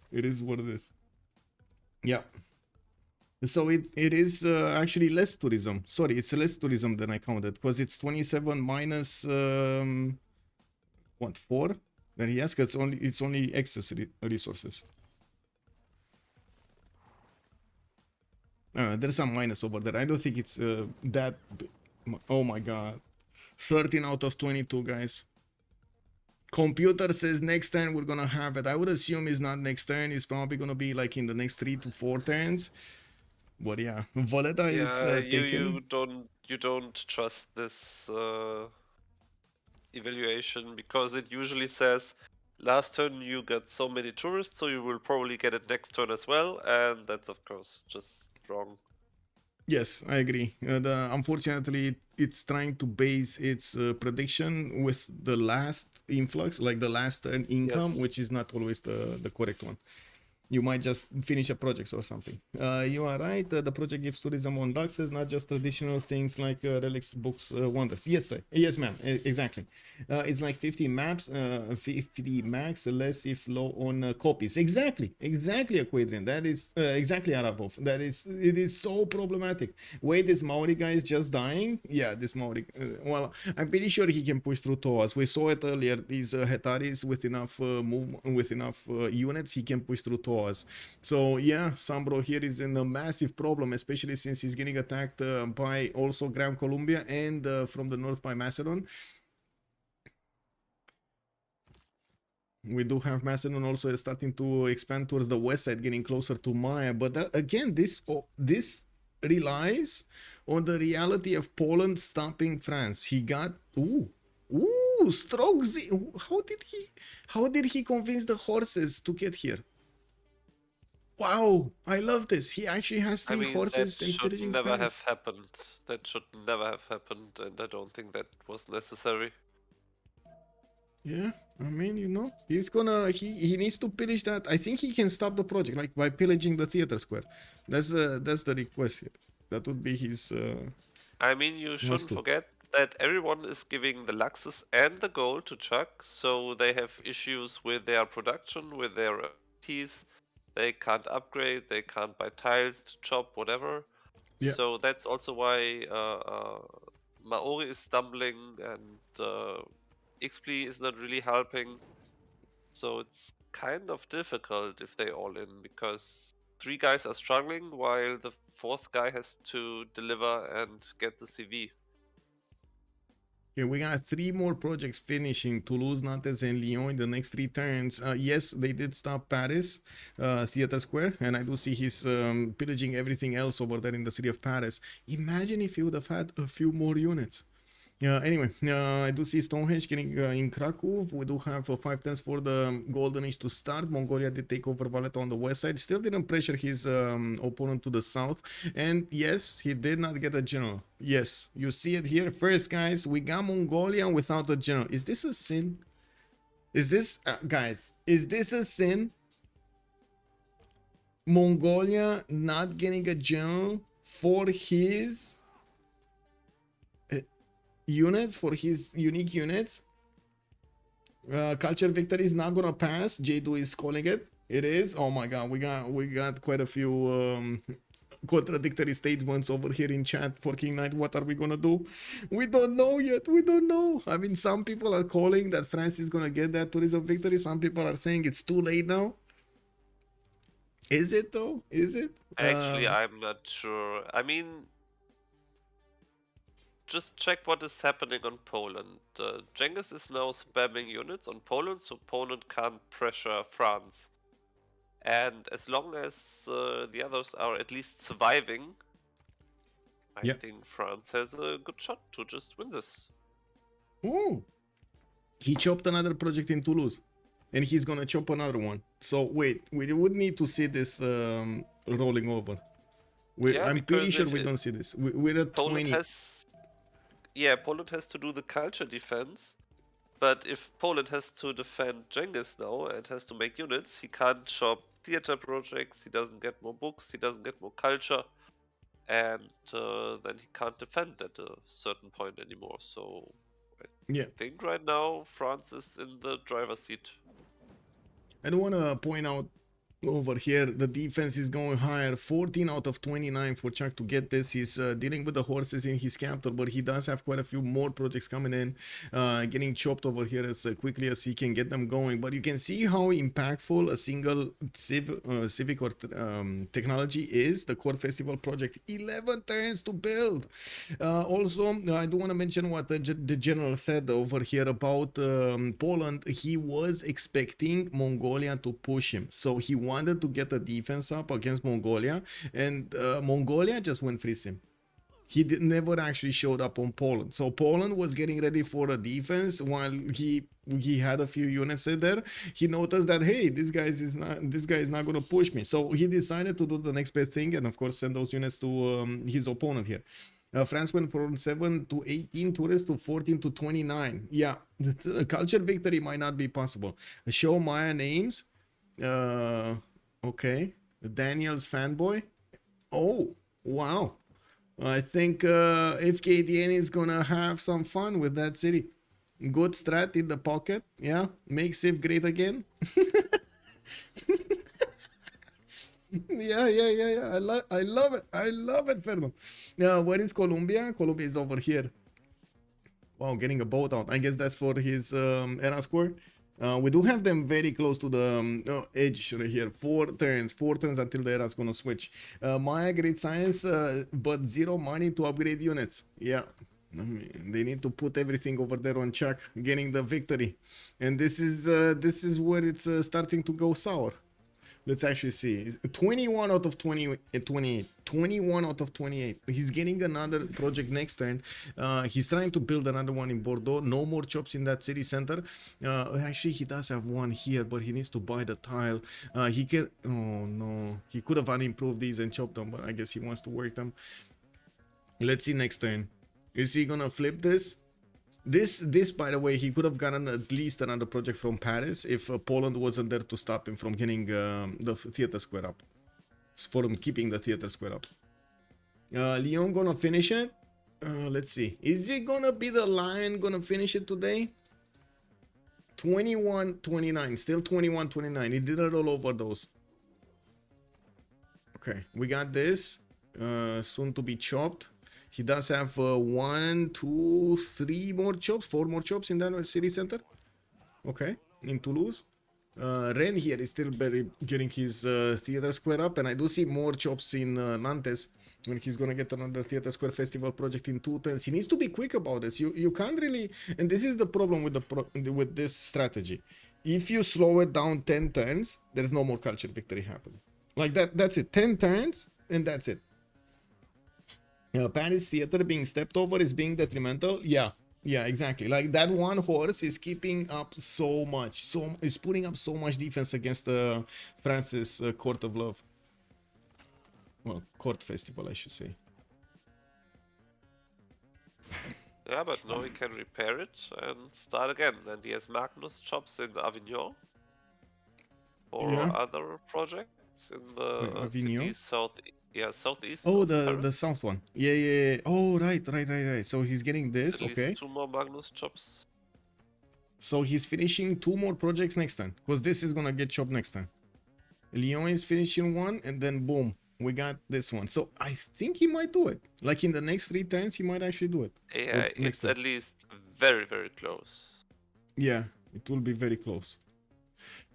S1: It is what it is. Yeah. So it is actually less tourism. Sorry, it's less tourism than I counted because it's 27 minus what, 4 that he has, because it's only excess resources. There's some minus over there. I don't think it's that big. Oh my god, 13 out of 22, guys. Computer says next turn we're gonna have it. I would assume it's not next turn. It's probably gonna be like in the next 3 to 4 turns. But yeah, Valletta is taken.
S2: You don't trust this evaluation because it usually says last turn you got so many tourists, so you will probably get it next turn as well, and that's of course just wrong.
S1: Yes, I agree. Unfortunately, it's trying to base its prediction with the last influx, like the last turn income,
S2: Yes.
S1: which is not always the correct one. You might just finish a project or something. You are right. The project gives tourism on boxes, not just traditional things like relics, books, wonders. Yes, sir. Yes, ma'am. Exactly. It's like 50 maps, 50 max, less if low on copies. Exactly. Exactly, Aquadrian. That is exactly Arabov. It is so problematic. Wait, this Maori guy is just dying? Yeah, this Maori. Well, I'm pretty sure he can push through Toas. We saw it earlier. These Hetaris with enough units, he can push through Toas. So yeah, SunBro here is in a massive problem, especially since he's getting attacked by also Gran Colombia and from the north by Macedon. We do have Macedon also starting to expand towards the west side, getting closer to Maya. But again, this relies on the reality of Poland stopping France. He got Strokezy. How did he convince the horses to get here? Wow, I love this. He actually has three horses.
S2: That should never have happened. That should never have happened, and I don't think that was necessary.
S1: Yeah, I mean, you know, he's gonna he needs to pillage that. I think he can stop the project like by pillaging the theater square. That's the request here. That would be his.
S2: I mean, you shouldn't forget that everyone is giving the Luxus and the gold to Chuck, so they have issues with their production, with their keys. They can't upgrade, they can't buy tiles to chop, whatever. Yeah. So that's also why Maori is stumbling and Xpli is not really helping. So it's kind of difficult if they all in, because 3 guys are struggling while the 4th guy has to deliver and get the CV.
S1: Okay, we got 3 more projects finishing: Toulouse, Nantes, and Lyon in the next 3 turns. Yes, they did stop Paris, Theater Square, and I do see he's pillaging everything else over there in the city of Paris. Imagine if he would have had a few more units. Anyway, I do see Stonehenge getting in Krakow. We do have 5 turns for the Golden Age to start. Mongolia did take over Valletta on the west side. Still didn't pressure his opponent to the south. And yes, he did not get a general. Yes, you see it here. First, guys, we got Mongolia without a general. Is this a sin? Is this, guys, is this a sin? Mongolia not getting a general for his units, for his unique units. Culture victory is not gonna pass. J2 is calling it. It is. Oh my god, we got quite a few contradictory statements over here in chat for King Knight. What are we gonna do? We don't know yet. We don't know. I mean, some people are calling that France is gonna get that tourism victory. Some people are saying it's too late now. Is it though? Is it?
S2: Actually, I'm not sure. I mean, just check what is happening on Poland. Genghis is now spamming units on Poland, so Poland can't pressure France. And as long as the others are at least surviving, I think France has a good shot to just win this.
S1: Oh, he chopped another project in Toulouse, and he's gonna chop another one. So wait, we would need to see this rolling over. I'm pretty sure we don't see this. We're at 20.
S2: Poland has to do the culture defense, but if Poland has to defend Genghis now and has to make units, he can't chop theater projects, he doesn't get more books, he doesn't get more culture, and then he can't defend at a certain point anymore. So I think right now France is in the driver's seat.
S1: I do want to point out over here, the defense is going higher. 14 out of 29 for Chuck to get this. He's dealing with the horses in his capital, but he does have quite a few more projects coming in, getting chopped over here as quickly as he can get them going. But you can see how impactful a single civic or technology is. The Court Festival project, 11 turns to build. Also, I do want to mention what the general said over here about Poland. He was expecting Mongolia to push him, so he wanted to get a defense up against Mongolia, and Mongolia just went freeze him. He never actually showed up on Poland. So Poland was getting ready for a defense while he had a few units in there. He noticed that, hey, this guy is not going to push me. So he decided to do the next best thing and of course send those units to his opponent here. France went from 7 to 18 tourists to 14 to 29. Yeah, the culture victory might not be possible. Show Maya names. Okay. Daniel's fanboy. Oh, wow. I think Fkdn is gonna have some fun with that city. Good strat in the pocket. Yeah. Make Civ great again. Yeah. I love it. I love it, Ferno. Where is Colombia? Colombia is over here. Wow, getting a boat out. I guess that's for his era score. We do have them very close to the edge right here. 4 turns until the era's gonna switch. Maya great science, but 0 money to upgrade units. Yeah, I mean, they need to put everything over there on check, getting the victory, and this is where it's starting to go sour. Let's actually see. 21 out of 28. 21 out of 28. He's getting another project next turn. He's trying to build another one in Bordeaux. No more chops in that city center. Actually, he does have one here, but he needs to buy the tile. He can... Oh, no. He could have unimproved these and chopped them, but I guess he wants to work them. Let's see next turn. Is he gonna flip this? This, by the way, he could have gotten at least another project from Paris if Poland wasn't there to stop him from getting the theater square up. For him keeping the theater square up. Lyon gonna finish it? Let's see. Is it gonna be the Lion gonna finish it today? 21-29. Still 21-29. He did it all over those. Okay, we got this. Soon to be chopped. He does have 1, 2, 3 more chops, 4 more chops in that city center. Okay, in Toulouse. Ren here is still getting his theater square up, and I do see more chops in Nantes when he's gonna get another theater square festival project in 2 turns. He needs to be quick about this. You can't really, and this is the problem with this strategy. If you slow it down 10 turns, there's no more culture victory happening. Like that. That's it. 10 turns, and that's it. Paris theater being stepped over is being detrimental. Yeah, exactly. Like that one horse is keeping up so much. Is putting up so much defense against France's Court of Love. Well, Court Festival, I should say.
S2: Yeah, but now he can repair it and start again. And he has Magnus chops in Avignon or other projects in the city southeast.
S1: Oh, the south one. Yeah. Oh, right. So he's getting this.
S2: At least 2 more Magnus chops.
S1: So he's finishing 2 more projects next time, because this is gonna get chopped next time. Lyon is finishing one, and then boom, we got this one. So I think he might do it. Like in the next 3 turns, he might actually do it.
S2: Yeah, it's at least very, very close.
S1: Yeah, it will be very close.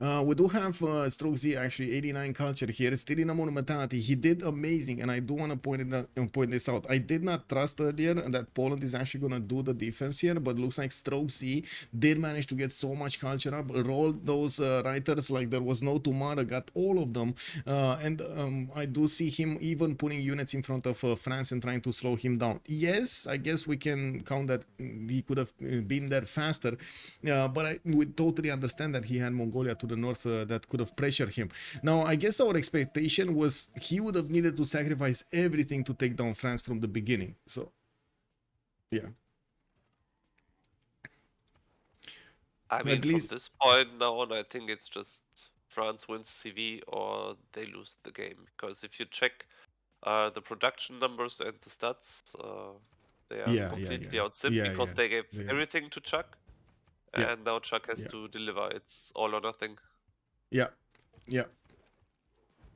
S1: We do have Strokezy actually 89 culture here. Still in a monumentality. He did amazing, and I do want to point this out. I did not trust earlier that Poland is actually gonna do the defense here, but looks like Strokezy did manage to get so much culture up, rolled those writers like there was no tomorrow, got all of them, and I do see him even putting units in front of France and trying to slow him down. Yes, I guess we can count that he could have been there faster, but we totally understand that he had Mongolia to the north that could have pressured him. Now, I guess our expectation was he would have needed to sacrifice everything to take down France from the beginning. So, yeah.
S2: I mean, from this point now on, I think it's just France wins CV or they lose the game. Because if you check the production numbers and the stats, they are completely outsipped because they gave everything to Chuck. And now Chuck has to deliver. It's all or nothing. Yeah.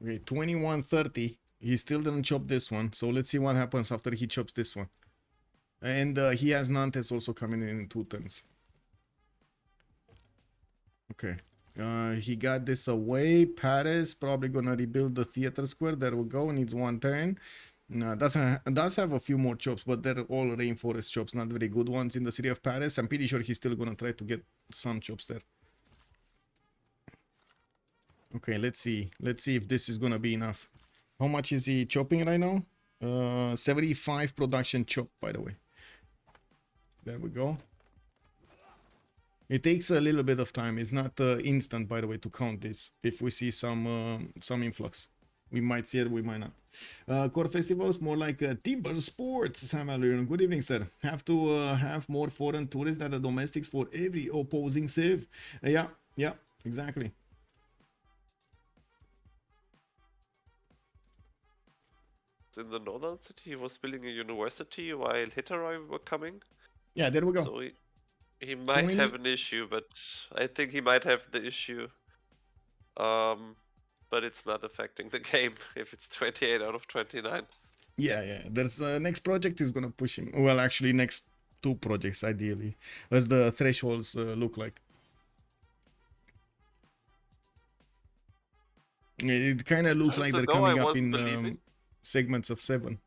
S1: Okay, 21-30. He still didn't chop this one. So let's see what happens after he chops this one. And he has Nantes also coming in 2 turns. Okay. He got this away. Paris probably gonna rebuild the theater square. There we go. Needs 1 turn. Does have a few more chops, but they're all rainforest chops, not very good ones in the city of Paris. I'm pretty sure he's still gonna try to get some chops there. Okay, let's see if this is gonna be enough. How much is he chopping right now? 75 production chop, by the way. There we go. It takes a little bit of time. It's not instant, by the way, to count this. If we see some influx. We might see it, we might not. Core festivals, more like timber sports. Sam Alrion, good evening, sir. Have to have more foreign tourists than the domestics for every opposing Civ. Yeah, exactly.
S2: in the northern city. He was building a university while Hitteroi were coming.
S1: Yeah, there we go.
S2: So he might
S1: 20
S2: have an issue, but I think he might have the issue. But it's not affecting the game if it's 28 out of 29.
S1: Yeah. There's next project is gonna push him. Well, actually, next 2 projects ideally, as the thresholds look like. It kind of looks like they're coming up in segments of 7.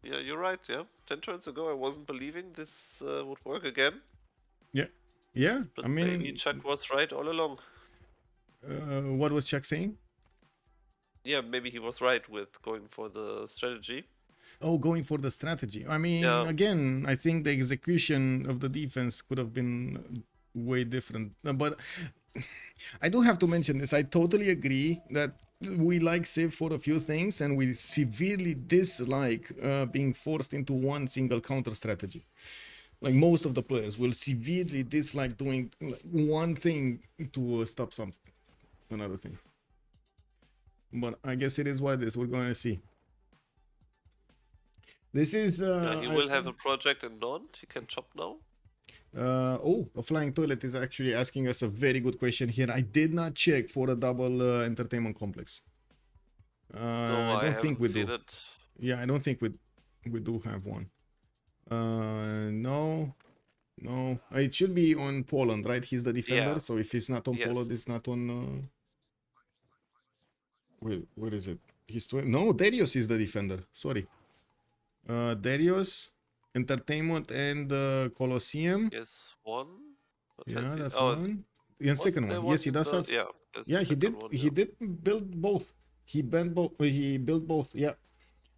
S2: Yeah, you're right. Yeah, 10 turns ago I wasn't believing this would work again.
S1: Yeah.
S2: But
S1: I mean,
S2: maybe Chuck was right all along.
S1: what was Chuck saying?
S2: Yeah, maybe he was right with going for the strategy.
S1: Oh, going for the strategy. I mean, again, I think the execution of the defense could have been way different. But I do have to mention this. I totally agree that we like Civ for a few things, and we severely dislike being forced into one single counter strategy. Like most of the players will severely dislike doing like one thing to stop something, another thing. But I guess it is what it is. We're going to see. This is.
S2: He will have a project in Nantes. He can chop now.
S1: A flying toilet is actually asking us a very good question here. I did not check for a double entertainment complex.
S2: No,
S1: I don't think we do.
S2: It.
S1: Yeah, I don't think we do have one. No. It should be on Poland, right? He's the defender.
S2: Yeah.
S1: So if it's not on Poland, it's not on. Where is it? No, Darius is the defender. Sorry. Darius, Entertainment, and Colosseum.
S2: Yes, one.
S1: Yeah, that's one. And second one. Yes, he does have. Yeah, he did. He did build both. He built both. He built both. Yeah,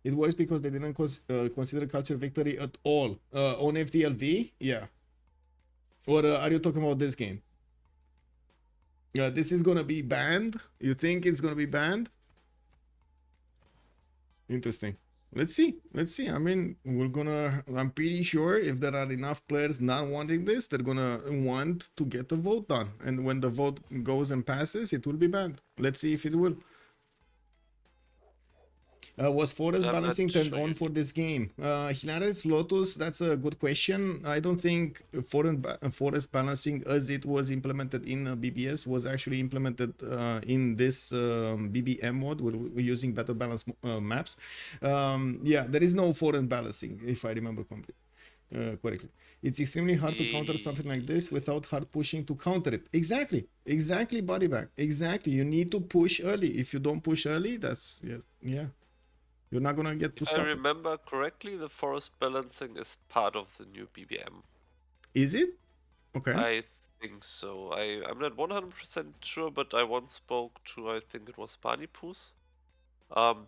S1: it works because they didn't consider culture victory at all. On FDLV, yeah. Or are you talking about this game? Yeah, this is gonna be banned. You think it's gonna be banned? Interesting. Let's see. I mean, I'm pretty sure if there are enough players not wanting this, they're gonna want to get the vote done. And when the vote goes and passes, it will be banned. Let's see if it will. Was forest balancing turned on for this game? Hilaris Lotus, that's a good question. I don't think forest balancing as it was implemented in BBS was actually implemented in this BBM mode. We're using better balance maps. Yeah, there is no forest balancing, if I remember correctly. It's extremely hard to counter something like this without hard pushing to counter it. Exactly, Bodyback. Exactly. You need to push early. If you don't push early, that's yeah. You're not gonna get to stop.
S2: If I remember correctly, the forest balancing is part of the new BBM.
S1: Is it? Okay.
S2: I think so. I'm not 100% sure, but I once spoke to, I think it was Panipus.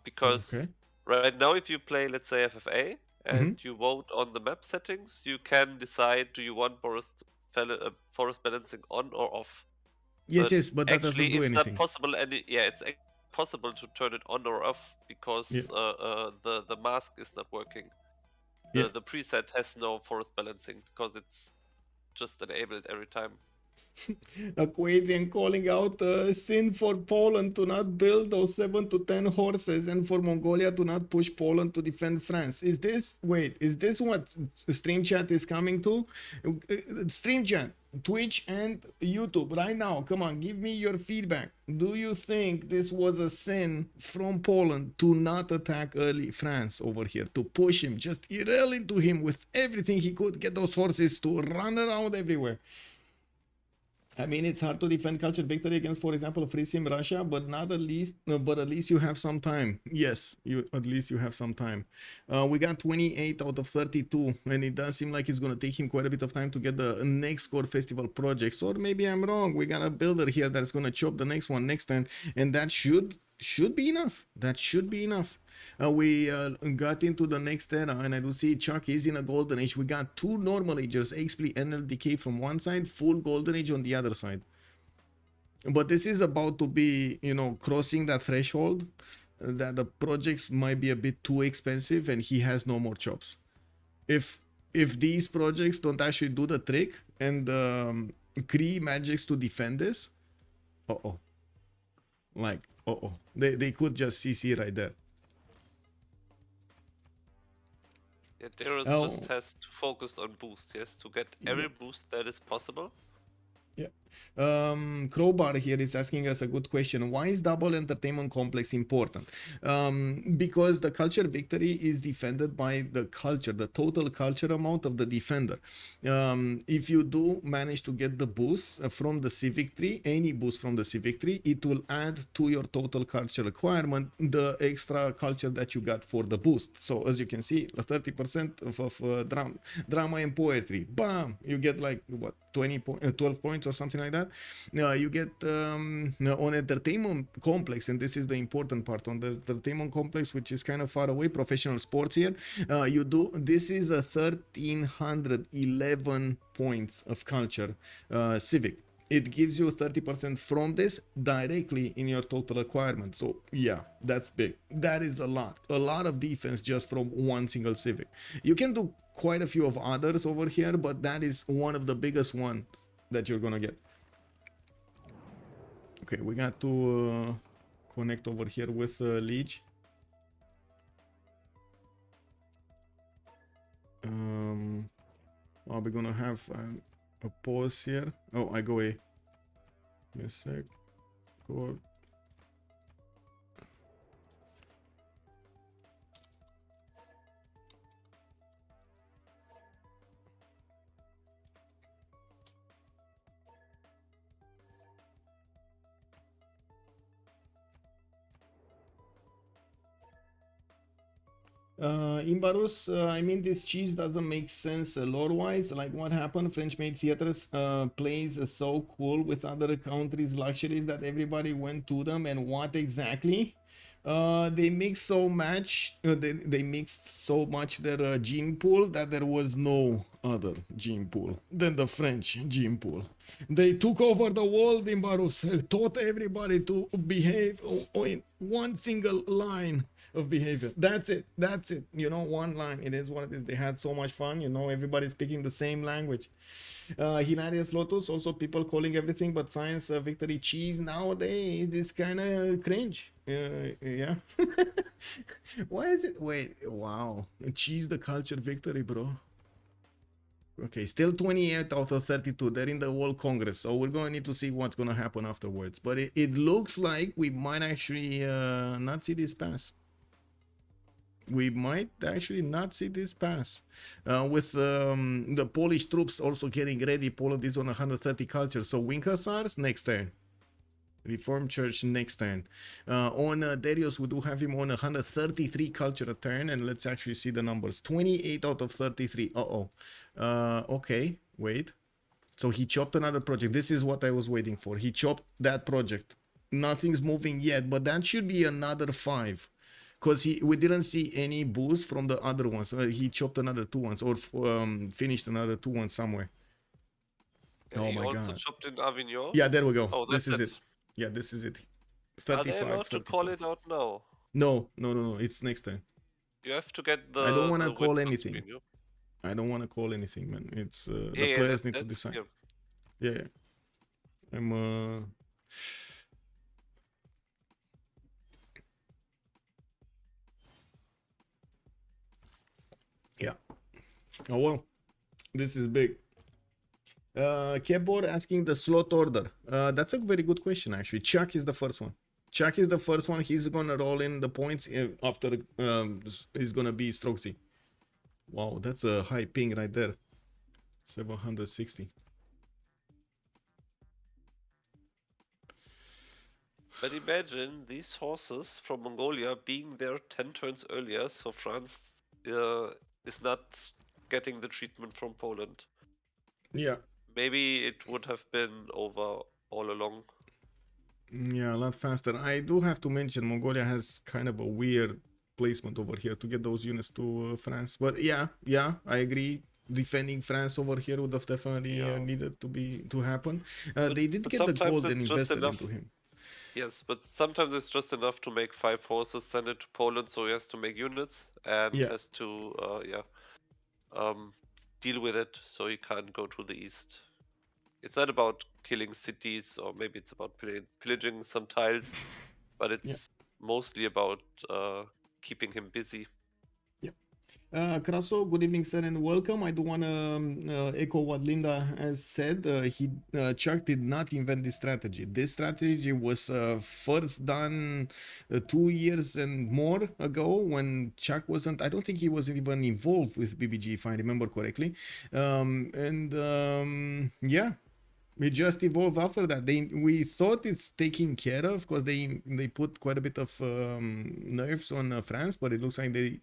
S2: Because right now if you play, let's say, FFA, and you vote on the map settings, you can decide, do you want forest balancing on or off?
S1: Yes, but that doesn't do anything.
S2: It's not possible it's possible to turn it on or off because the mask is not working. The preset has no forest balancing because it's just enabled every time.
S1: Aquadrian calling out sin for Poland to not build those 7 to 10 horses and for Mongolia to not push Poland to defend France. Is this what Stream Chat is coming to? Stream Chat, Twitch and YouTube right now. Come on, give me your feedback. Do you think this was a sin from Poland to not attack early France over here, to push him, just rail into him with everything he could, get those horses to run around everywhere? I mean, it's hard to defend culture victory against, for example, Free Sim Russia, but at least you have some time. Yes, at least you have some time. We got 28 out of 32, and it does seem like it's going to take him quite a bit of time to get the next Core Festival projects. Or maybe I'm wrong. We got a builder here that's going to chop the next one next time, and that should be enough. That should be enough. We got into the next era, and I do see Chuck is in a golden age. We got 2 normal agers, Xpli and LDK from one side, full golden age on the other side. But this is about to be, crossing that threshold that the projects might be a bit too expensive, and he has no more chops. If these projects don't actually do the trick and Cree magics to defend this, they could just CC right there.
S2: Yeah, Darius
S1: Oh.
S2: just has to focus on boost. He has to get every boost that is possible.
S1: Yeah. Crowbar here is asking us a good question. Why is double entertainment complex important? Because the culture victory is defended by the culture, the total culture amount of the defender. If you do manage to get the boost from the Civ victory, any boost from the Civ victory, it will add to your total culture requirement the extra culture that you got for the boost. So as you can see, 30% of drama and poetry, bam, you get like what, 12 points or something like that. You get on entertainment complex, and this is the important part, on the entertainment complex, which is kind of far away, professional sports here, this is a 1311 points of culture civic. It gives you 30% from this directly in your total requirement. So yeah, that's big. That is a lot of defense just from one single civic. You can do quite a few of others over here, but that is one of the biggest ones that you're gonna get. Okay, we got to connect over here with Leech. Are we gonna have a pause here? Oh, I go away. Give me a sec. Go. Imbarus, I mean, this cheese doesn't make sense lore-wise. Like, what happened? French-made theaters plays so cool with other countries' luxuries that everybody went to them. And what exactly? They mixed so much. They mixed so much their gene pool that there was no other gene pool than the French gene pool. They took over the world, Imbarus, taught everybody to behave in one single line of behavior. That's it. You know, one line. It is what it is. They had so much fun. You know, everybody's speaking the same language. Hilarious Lotus, also people calling everything but science victory cheese nowadays. It's kind of cringe. Yeah. Why is it? Wait, wow. Cheese the culture victory, bro. Okay, still 28 out of 32. They're in the World Congress, so we're going to need to see what's going to happen afterwards. But it looks like we might actually not see this pass. We might actually not see this pass. With the Polish troops also getting ready. Poland is on 130 culture. So Winkasars next turn. Reformed Church next turn. On Darius, we do have him on 133 culture a turn. And let's actually see the numbers. 28 out of 33. Okay, wait. So he chopped another project. This is what I was waiting for. He chopped that project. Nothing's moving yet, but that should be another 5. Because we didn't see any boost from the other ones. He chopped another 2 ones or finished another 2 ones somewhere.
S2: Oh my god. He also chopped in Avignon?
S1: Yeah, there we go.
S2: Oh,
S1: this is it. Yeah, this is it. 35,
S2: Are they allowed
S1: 35.
S2: to call it out now?
S1: No. It's next time.
S2: You have to get the...
S1: I don't want to call anything. I don't want to call anything, man. It's the players need to decide. Yeah. I'm yeah. Oh well, this is big. Keyboard asking the slot order. That's a very good question actually. Chuck is the first one. He's gonna roll in the points after he's gonna be Strokezy. Wow, that's a high ping right there. 760.
S2: But imagine these horses from Mongolia being there 10 turns earlier, so France is not getting the treatment from Poland.
S1: Yeah.
S2: Maybe it would have been over all along.
S1: Yeah, a lot faster. I do have to mention Mongolia has kind of a weird placement over here to get those units to France. But yeah, I agree. Defending France over here would have definitely needed to happen. They did get the gold and invested into him.
S2: Yes, but sometimes it's just enough to make 5 horses, send it to Poland, so he has to make units and has to deal with it, so he can't go to the east. It's not about killing cities, or maybe it's about pillaging some tiles, but it's mostly about keeping him busy.
S1: Kraso, good evening, sir, and welcome. I do want to echo what Linda has said. Chuck did not invent this strategy. This strategy was first done 2 years and more ago when Chuck wasn't, I don't think he wasn't even involved with BBG, if I remember correctly. Yeah. We just evolved after that. We thought it's taken care of because they put quite a bit of nerfs on France, but it looks like the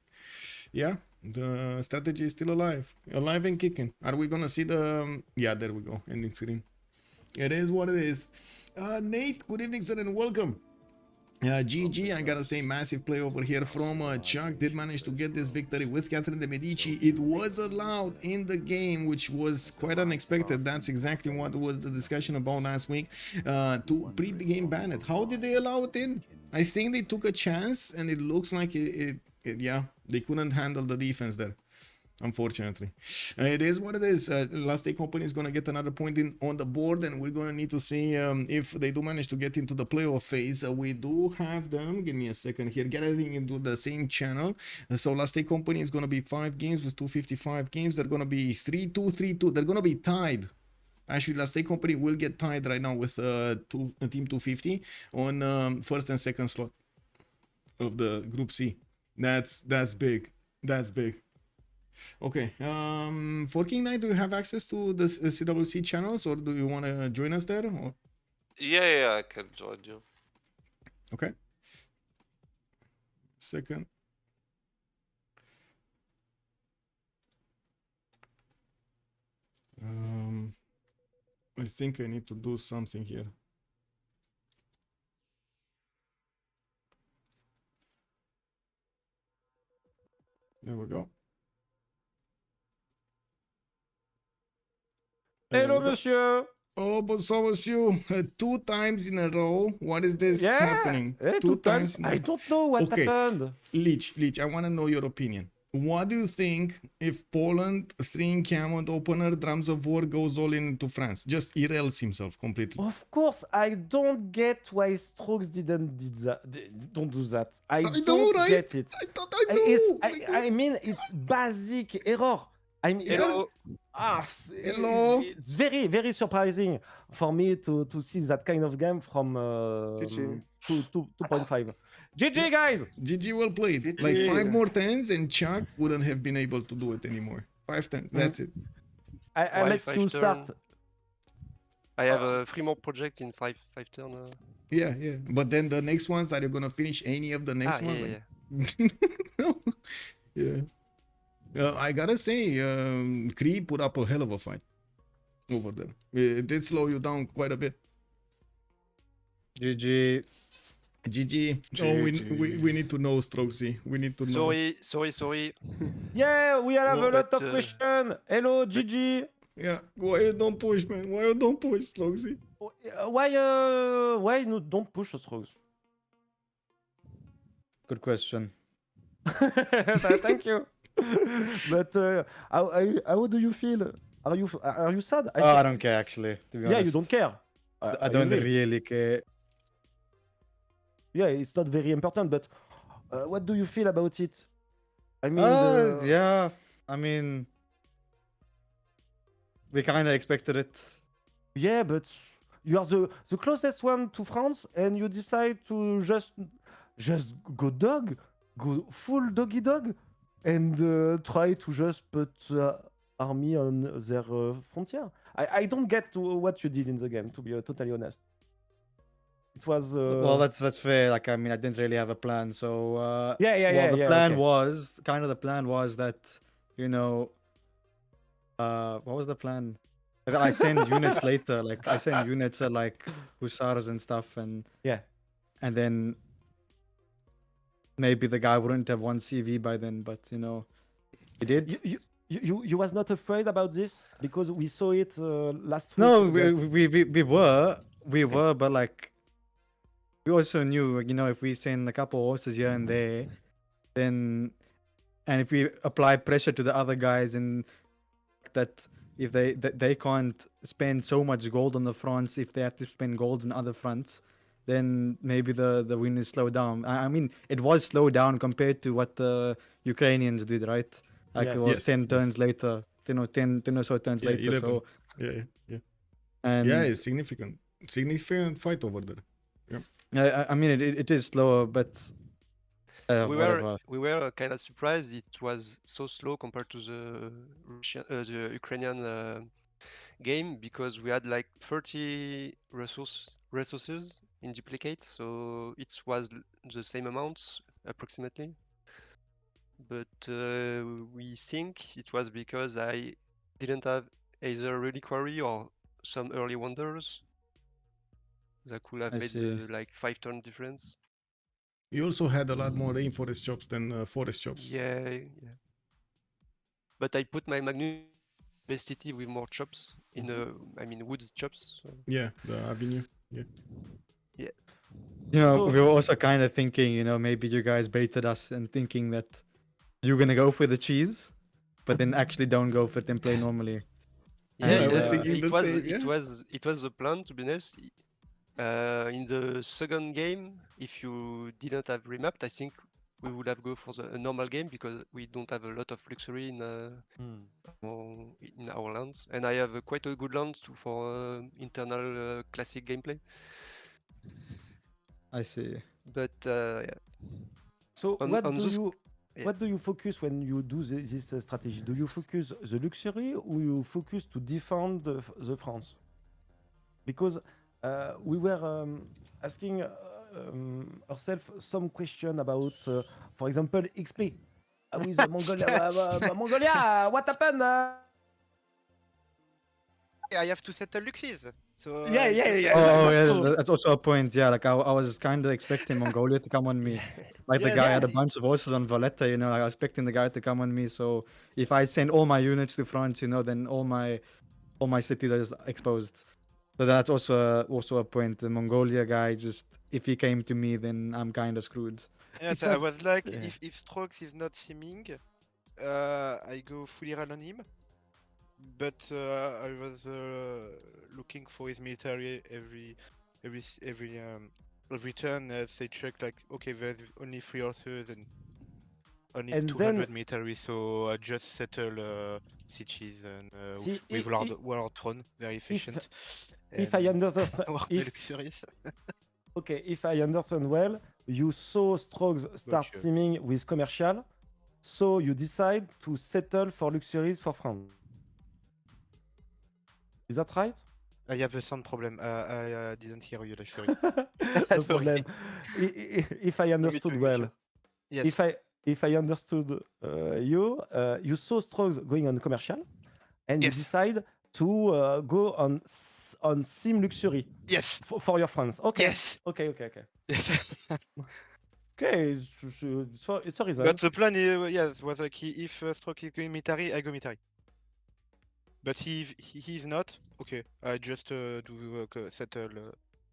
S1: strategy is still alive and kicking. Are we gonna see the? Yeah, there we go. Ending screen. It is what it is. Nate, good evening, sir, and welcome. GG, I gotta say, massive play over here from Chuck. Did manage to get this victory with Catherine de Medici. It was allowed in the game, which was quite unexpected. That's exactly what was the discussion about last week. To pre-game ban it. How did they allow it in? I think they took a chance, and it looks like yeah, they couldn't handle the defense there. Unfortunately, it is what it is. Last Day Company is going to get another point in on the board, and we're going to need to see if they do manage to get into the playoff phase. We do have them. Give me a second here. Getting into the same channel. So Last Day Company is going to be 5 games with 255 games. They're going to be 3-2, 3-2. They're going to be tied. Actually, Last Day Company will get tied right now with Team 250 on first and second slot of the Group C. That's big. That's big. Okay, for King Knight, do you have access to the CWC channels, or do you want to join us there? Or?
S2: Yeah, I can join you.
S1: Okay. Second. I think I need to do something here. There we go.
S4: Hello, monsieur.
S1: Oh, but so was you 2 times in a row. What is this happening?
S4: Two times. I don't know what happened.
S1: Leech, I want to know your opinion. What do you think if Poland 3-in-Camon opener drums of war goes all into France? Just erails himself completely.
S4: Of course, I don't get why Strokes don't do that. I don't get it.
S1: I thought I knew.
S4: I mean, it's basic error. I mean,
S1: Hello. Hello.
S4: It's very, very surprising for me to see that kind of game from 2.5. GG, guys!
S1: GG, well played. GG. Like 5 more 10s and Chuck wouldn't have been able to do it anymore. 5 10s, that's it.
S4: I let you start.
S5: I have 3 more projects in 5 turn.
S1: Yeah. But then the next ones, are you gonna finish any of the next ones?
S5: Yeah.
S1: No. Yeah. I gotta say, Cree put up a hell of a fight over there. It did slow you down quite a bit.
S4: GG.
S1: Oh, we need to know, Strokezy. We need to know.
S5: Sorry.
S4: Yeah, we have a lot of questions. Hello, GG.
S1: Yeah, why you don't push, man? Why you don't push, Strokezy?
S4: Why you don't push, Strokes?
S6: Good question.
S4: Thank you. But how do you feel? Are you sad?
S6: I don't care, actually, to be honest.
S4: Yeah, you don't care.
S6: I don't really care.
S4: Yeah, it's not very important, but what do you feel about it? I mean,
S6: yeah, I mean, we kind of expected it.
S4: Yeah, but you are the closest one to France, and you decide to just go full doggy dog, and try to just put army on their frontier. I don't get what you did in the game, to be totally honest. It was
S6: well, that's fair. Like, I mean, I didn't really have a plan, so
S4: the
S6: plan was that, you know, what was the plan? I send units later. Like, I send units at like hussars and stuff, and then maybe the guy wouldn't have won CV by then, but you know, he did.
S4: You was not afraid about this because we saw it last week.
S6: No, we were, but like, we also knew, you know, if we send a couple horses here and there, then, and if we apply pressure to the other guys, and that if they can't spend so much gold on the fronts, if they have to spend gold on other fronts, then maybe the win is slowed down. I mean, it was slowed down compared to what the Ukrainians did, right? like
S4: Yes.
S6: or
S1: Yes,
S6: 10
S1: yes.
S6: turns later, 10 or so turns
S1: Yeah,
S6: later.
S1: 11.
S6: So
S1: Yeah.
S6: and
S1: Yeah, it's significant fight over there.
S6: I mean it is slower, but whatever.
S5: we were kind of surprised it was so slow compared to the Ukrainian game, because we had like 30 resources in duplicate, so it was the same amounts approximately. But we think it was because I didn't have either reliquary or some early wonders that could have
S6: I
S5: made
S6: see.
S5: the like 5-turn difference.
S1: You also had a lot more rainforest chops than forest chops.
S5: Yeah. But I put my Magnificence with more chops in I mean woods chops. So.
S1: Yeah, the avenue. Yeah.
S6: You know,
S4: So-
S6: we were also kind of thinking, you know, maybe you guys baited us and thinking that you're gonna go for the cheese, but then actually don't go for it and play normally.
S1: Yeah, I was
S6: And,
S1: thinking the same.
S5: It was the plan, to be honest. In the second game, if you didn't have remapped, I think we would have go for a normal game, because we don't have a lot of luxury in our lands, and I have quite a good land for internal classic gameplay.
S6: I see.
S5: But yeah.
S4: So
S5: On-
S4: what
S5: on
S4: do
S5: those-
S4: you
S5: yeah.
S4: what do you focus when you do this strategy? Do you focus the luxury, or you focus to defend the France? Because we were asking ourselves some question about, for example, Xpli with Mongolia. Mongolia, what happened?
S7: I have to settle Luxis. So
S4: Yeah.
S6: Oh
S4: that's
S6: yeah,
S4: true.
S6: that's also a point. Yeah, like I was kind of expecting Mongolia to come on me. Like the
S7: Yeah,
S6: guy
S7: yeah.
S6: had a bunch of horses on Valletta, you know. I was expecting the guy to come on me. So if I send all my units to France, you know, then all my cities are just exposed. So that's also a point. The Mongolia guy, just if he came to me, then I'm kind of screwed.
S7: Yeah,
S4: It
S7: so I
S4: was-
S7: was like,
S4: yeah.
S7: if Strokes is not simming, I go fully run on him. But I was looking for his military every turn. They check like, okay, there's only 3 horses and only
S4: And
S7: 200
S4: then-
S7: military, so I just settle cities and
S4: See,
S7: with Warlord Throne, very efficient.
S4: if I understand,
S7: work my luxuries.
S4: okay, if I understand well, you saw Strokes start
S7: Gotcha.
S4: simming with commercial, so you decide to settle for luxuries for France. Is that right?
S7: I have a sound problem. I didn't hear you, sorry.
S4: No
S7: Sorry.
S4: problem. If I understood
S7: me
S4: well,
S7: Yes.
S4: if I understood you, you saw Strokes going on commercial, and you
S7: Yes.
S4: decide to go on sim luxury
S7: Yes.
S4: for your friends. Okay.
S7: Yes.
S4: Okay.
S7: Yes.
S4: Okay. It's a reason.
S7: But the plan yes, was like if Stroke is going military, I go military. But he's not, okay, I just do settle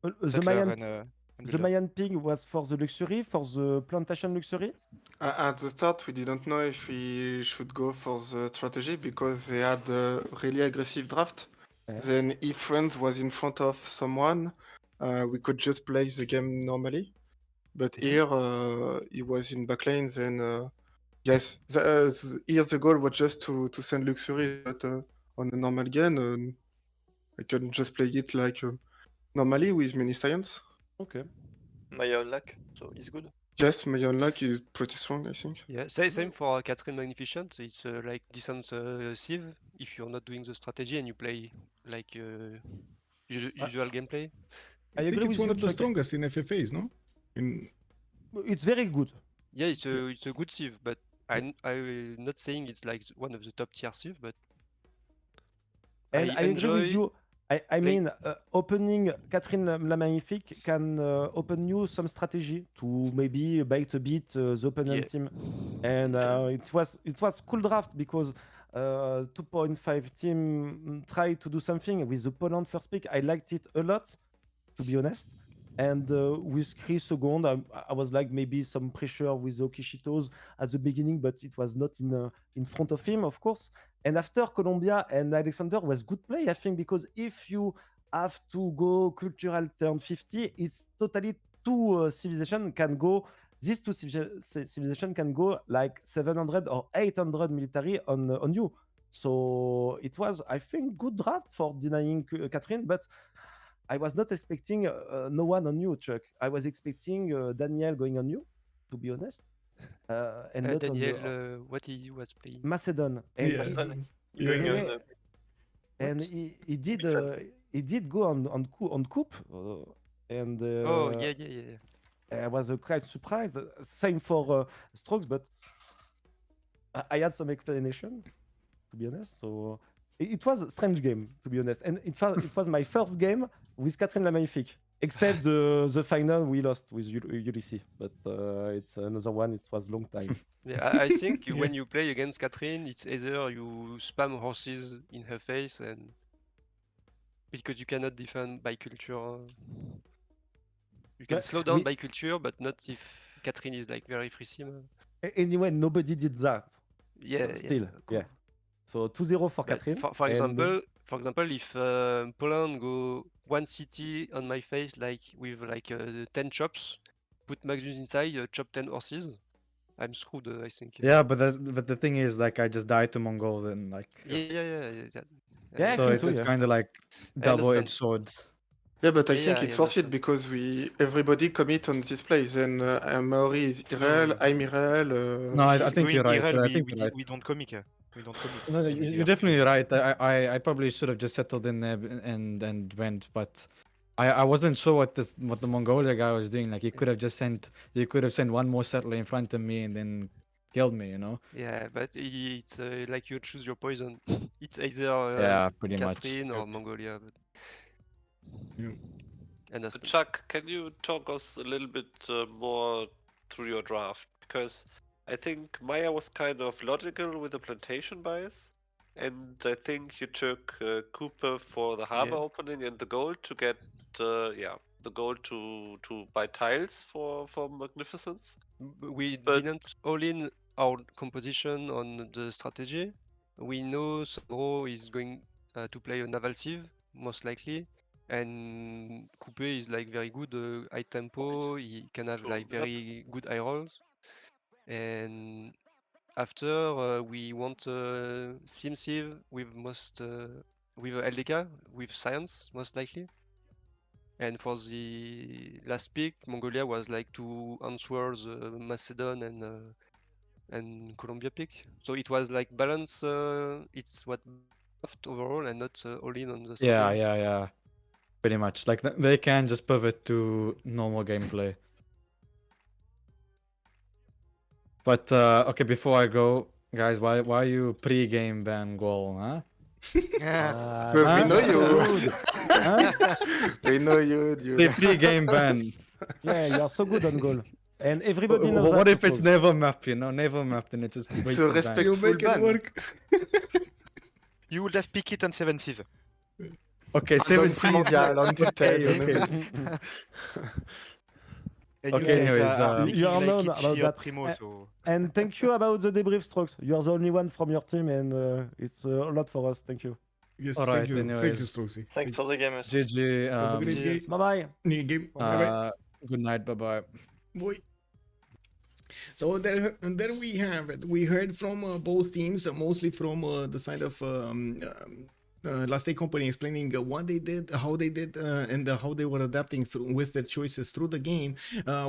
S4: The
S7: settler
S4: Mayan,
S7: and
S4: the
S7: builder.
S4: Mayan ping was for the luxury, for the plantation luxury.
S8: At the start, we didn't know if we should go for the strategy because they had a really aggressive draft.
S4: Yeah.
S8: Then if France was in front of someone, we could just play the game normally. But here, he was in backlane, then yes, here the goal was just to send luxury, but on a normal game, I can just play it like normally with many science.
S4: Okay.
S9: My own luck, so it's good.
S8: Yes, my unlock is pretty strong, I think.
S5: Yeah, same for Catherine Magnificent. It's like decent Civ if you're not doing the strategy and you play like usual gameplay.
S4: I
S1: I think
S4: agree
S1: it's
S4: with
S1: one
S4: you,
S1: of the
S4: Chuck.
S1: strongest in FFAs, no? In
S4: It's very good.
S5: Yeah, it's a good Civ, but I'm not saying it's like one of the top tier Civ, but
S4: And I agree with
S5: enjoy
S4: you. I
S5: play-
S4: mean, opening Catherine la Magnifique can open you some strategy to maybe bait a bit the opponent
S5: Yeah.
S4: team. And it was cool draft because 2.5 team tried to do something with the Poland first pick. I liked it a lot, to be honest. And with Cree second, I was like maybe some pressure with Okishitos at the beginning, but it was not in front of him, of course. And after Colombia and Alexander was good play, I think, because if you have to go cultural turn 50, it's totally two civilization can go these two civilizations can go like 700 or 800 military on you. So it was, I think, good draft for denying Catherine, but I was not expecting no one on you, Chuck. I was expecting Daniel going on you, to be honest, and not
S5: Daniel,
S4: on the
S5: what he was playing?
S4: Macedon. And
S1: Yeah.
S9: Going
S4: yeah,
S9: on
S4: and he did go on coup, and
S5: Oh yeah.
S4: I was quite surprised. Same for Strokes, but I had some explanation, to be honest. So it was a strange game, to be honest, and it was my first game with Catherine la Magnifique, except the final we lost with UDC, but it's another one. It was long time.
S5: Yeah, I think when you play against Catherine, it's either you spam horses in her face, and because you cannot defend by culture. You can
S4: But
S5: slow down by culture, but not if Catherine is like very free sim.
S4: Anyway, nobody did that.
S5: Yeah,
S4: Still,
S5: cool.
S4: yeah. So 2-0 for
S5: But
S4: Catherine.
S5: For example, if Poland go one city on my face like with like 10 chops, put Magnus inside, chop 10 horses, I'm screwed. I think.
S6: Yeah, but the thing is, like, I just died to Mongol, and like,
S4: Yeah, I
S6: so
S4: think
S6: it's
S4: too,
S6: kind of like double-edged sword.
S8: Yeah, but I
S5: Yeah,
S8: think
S5: I
S8: it's worth it
S5: understand.
S8: because everybody commit on this place, and Maori is Irel, I'm Irel.
S6: No, I
S7: He's
S6: think you're
S7: going
S6: right.
S7: IRL,
S6: I think you're right.
S7: we don't commit. We don't commit.
S6: No,
S7: in
S6: you're
S7: IRL.
S6: definitely right. I probably should have just settled in there and went, but I wasn't sure what the Mongolia guy was doing. Like, he could have sent one more settler in front of me and then killed me, you know?
S5: Yeah, but it's like you choose your poison. It's either
S6: Yeah, pretty much.
S5: Catherine or Mongolia. But...
S1: Yeah.
S5: Understand.
S2: Chuck, can you talk us a little bit more through your draft? Because I think Maya was kind of logical with the plantation bias, and I think you took Cooper for the harbor opening and the gold to get the gold to buy tiles for Magnificence.
S5: We didn't all in our composition on the strategy. We know SunBro is going to play a naval Civ, most likely. And Coupe is like very good high tempo. He can have like very good eye rolls. And after we want Sim Civ with with LDK with science most likely. And for the last pick, Mongolia was like to answer the Macedon and Colombia pick. So it was like balance. It's what left overall and not all in on the strategy.
S6: Yeah. Pretty much. Like, they can just pivot to normal gameplay. But okay, before I go, guys, why you pre-game ban goal, huh?
S8: Because we know you. We know you, dude.
S6: The pre-game ban.
S4: Yeah, you're so good on goal. And everybody knows
S6: What
S4: that
S6: if it's never map, you know? Never map, and it's just wasted ban.
S8: respectful
S1: You make it
S8: ban.
S1: work.
S7: You would have picked it on 7 Civ.
S6: Okay, 7 Cs, yeah. Okay.
S7: And
S6: Okay,
S7: you guys
S6: anyways,
S7: are picking
S4: you are
S7: like
S4: known
S7: Itchy
S4: about
S7: or
S4: that.
S7: Primo, so...
S4: And thank you about the debrief, Strokes. You are the only one from your team, and it's a lot for us. Thank you.
S1: Yes,
S6: Alright,
S1: thank you. Thank you,
S6: anyways.
S1: Strokezy.
S9: Thanks for the game.
S6: GG.
S1: Have a great game.
S4: Bye bye.
S1: New game. Bye-bye.
S6: Good night. Bye-bye.
S1: Boy. So there we have it. We heard from both teams, mostly from the side of Last Day Company, explaining what they did, how they did, and how they were adapting with their choices through the game.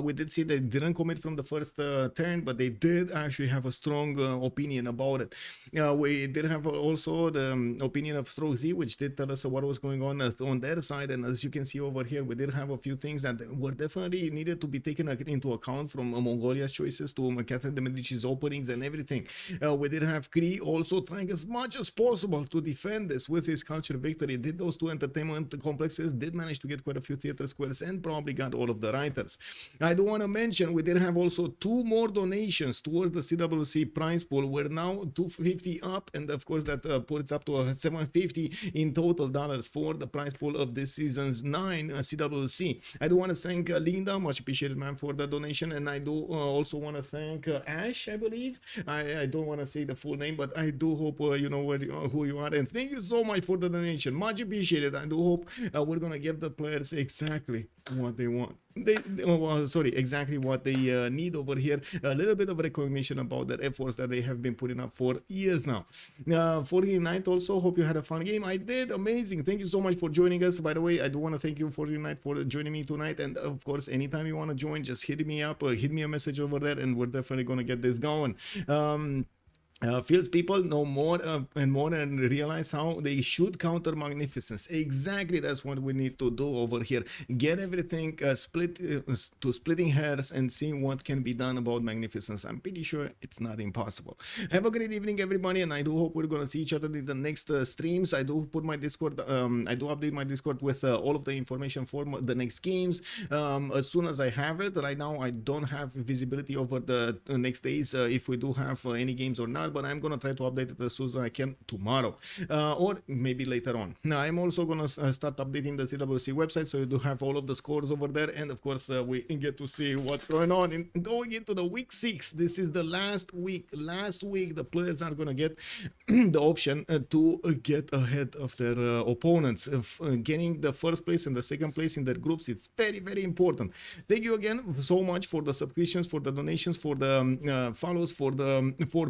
S1: We did see they didn't commit from the first turn, but they did actually have a strong opinion about it. We did have also the opinion of Strokezy, which did tell us what was going on their side. And as you can see over here, we did have a few things that were definitely needed to be taken into account, from Mongolia's choices to Catherine de Medici's openings and everything. We did have Cree also trying as much as possible to defend this with his culture victory. Did those two entertainment complexes, did manage to get quite a few theater squares, and probably got all of the writers. I do want to mention we did have also 2 more donations towards the CWC prize pool. We're now 250 up, and of course that puts up to 750 in total dollars for the prize pool of this season's 9 CWC. I do want to thank Linda, much appreciated, man, for the donation, and I do also want to thank Ash, I believe. I don't want to say the full name, but I do hope you know who you are, and thank you so much for the donation. Much appreciated. I do hope we're gonna give the players exactly what they want. Exactly what they need over here. A little bit of recognition about their efforts that they have been putting up for years now. 40 Night also, hope you had a fun game. I did. Amazing. Thank you so much for joining us. By the way, I do want to thank you, 40 Night, for joining me tonight. And of course, anytime you want to join, just hit me up or hit me a message over there, and we're definitely going to get this going. Feels people know more and more and realize how they should counter Magnificence. Exactly, that's what we need to do over here. Get everything splitting hairs and seeing what can be done about Magnificence. I'm pretty sure it's not impossible. Have a great evening, everybody, and I do hope we're gonna see each other in the next streams. I do put my Discord, I do update my Discord with all of the information for the next games as soon as I have it. Right now, I don't have visibility over the next days if we do have any games or not. But I'm gonna try to update it as soon as I can tomorrow or maybe later on. Now I'm also gonna start updating the CWC website, so you do have all of the scores over there, and of course we get to see what's going on going into the week 6. This is the last week. The players are gonna get the option to get ahead of their opponents. Getting the first place and the second place in their groups, it's very, very important. Thank you again so much for the subscriptions, for the donations, for the follows, for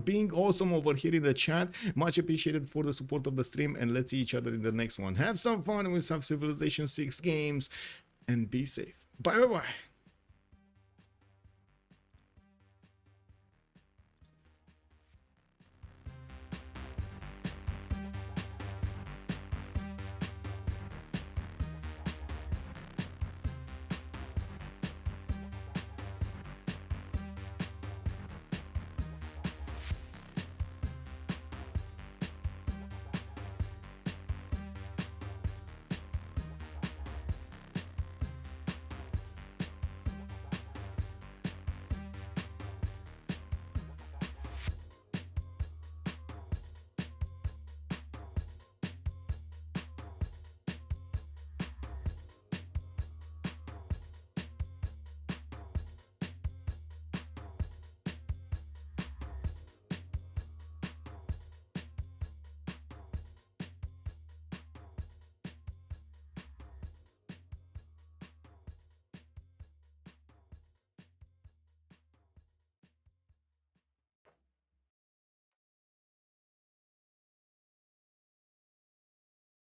S1: being awesome over here in the chat. Much appreciated for the support of the stream, and let's see each other in the next one. Have some fun with some Civilization 6 games and be safe. Bye bye.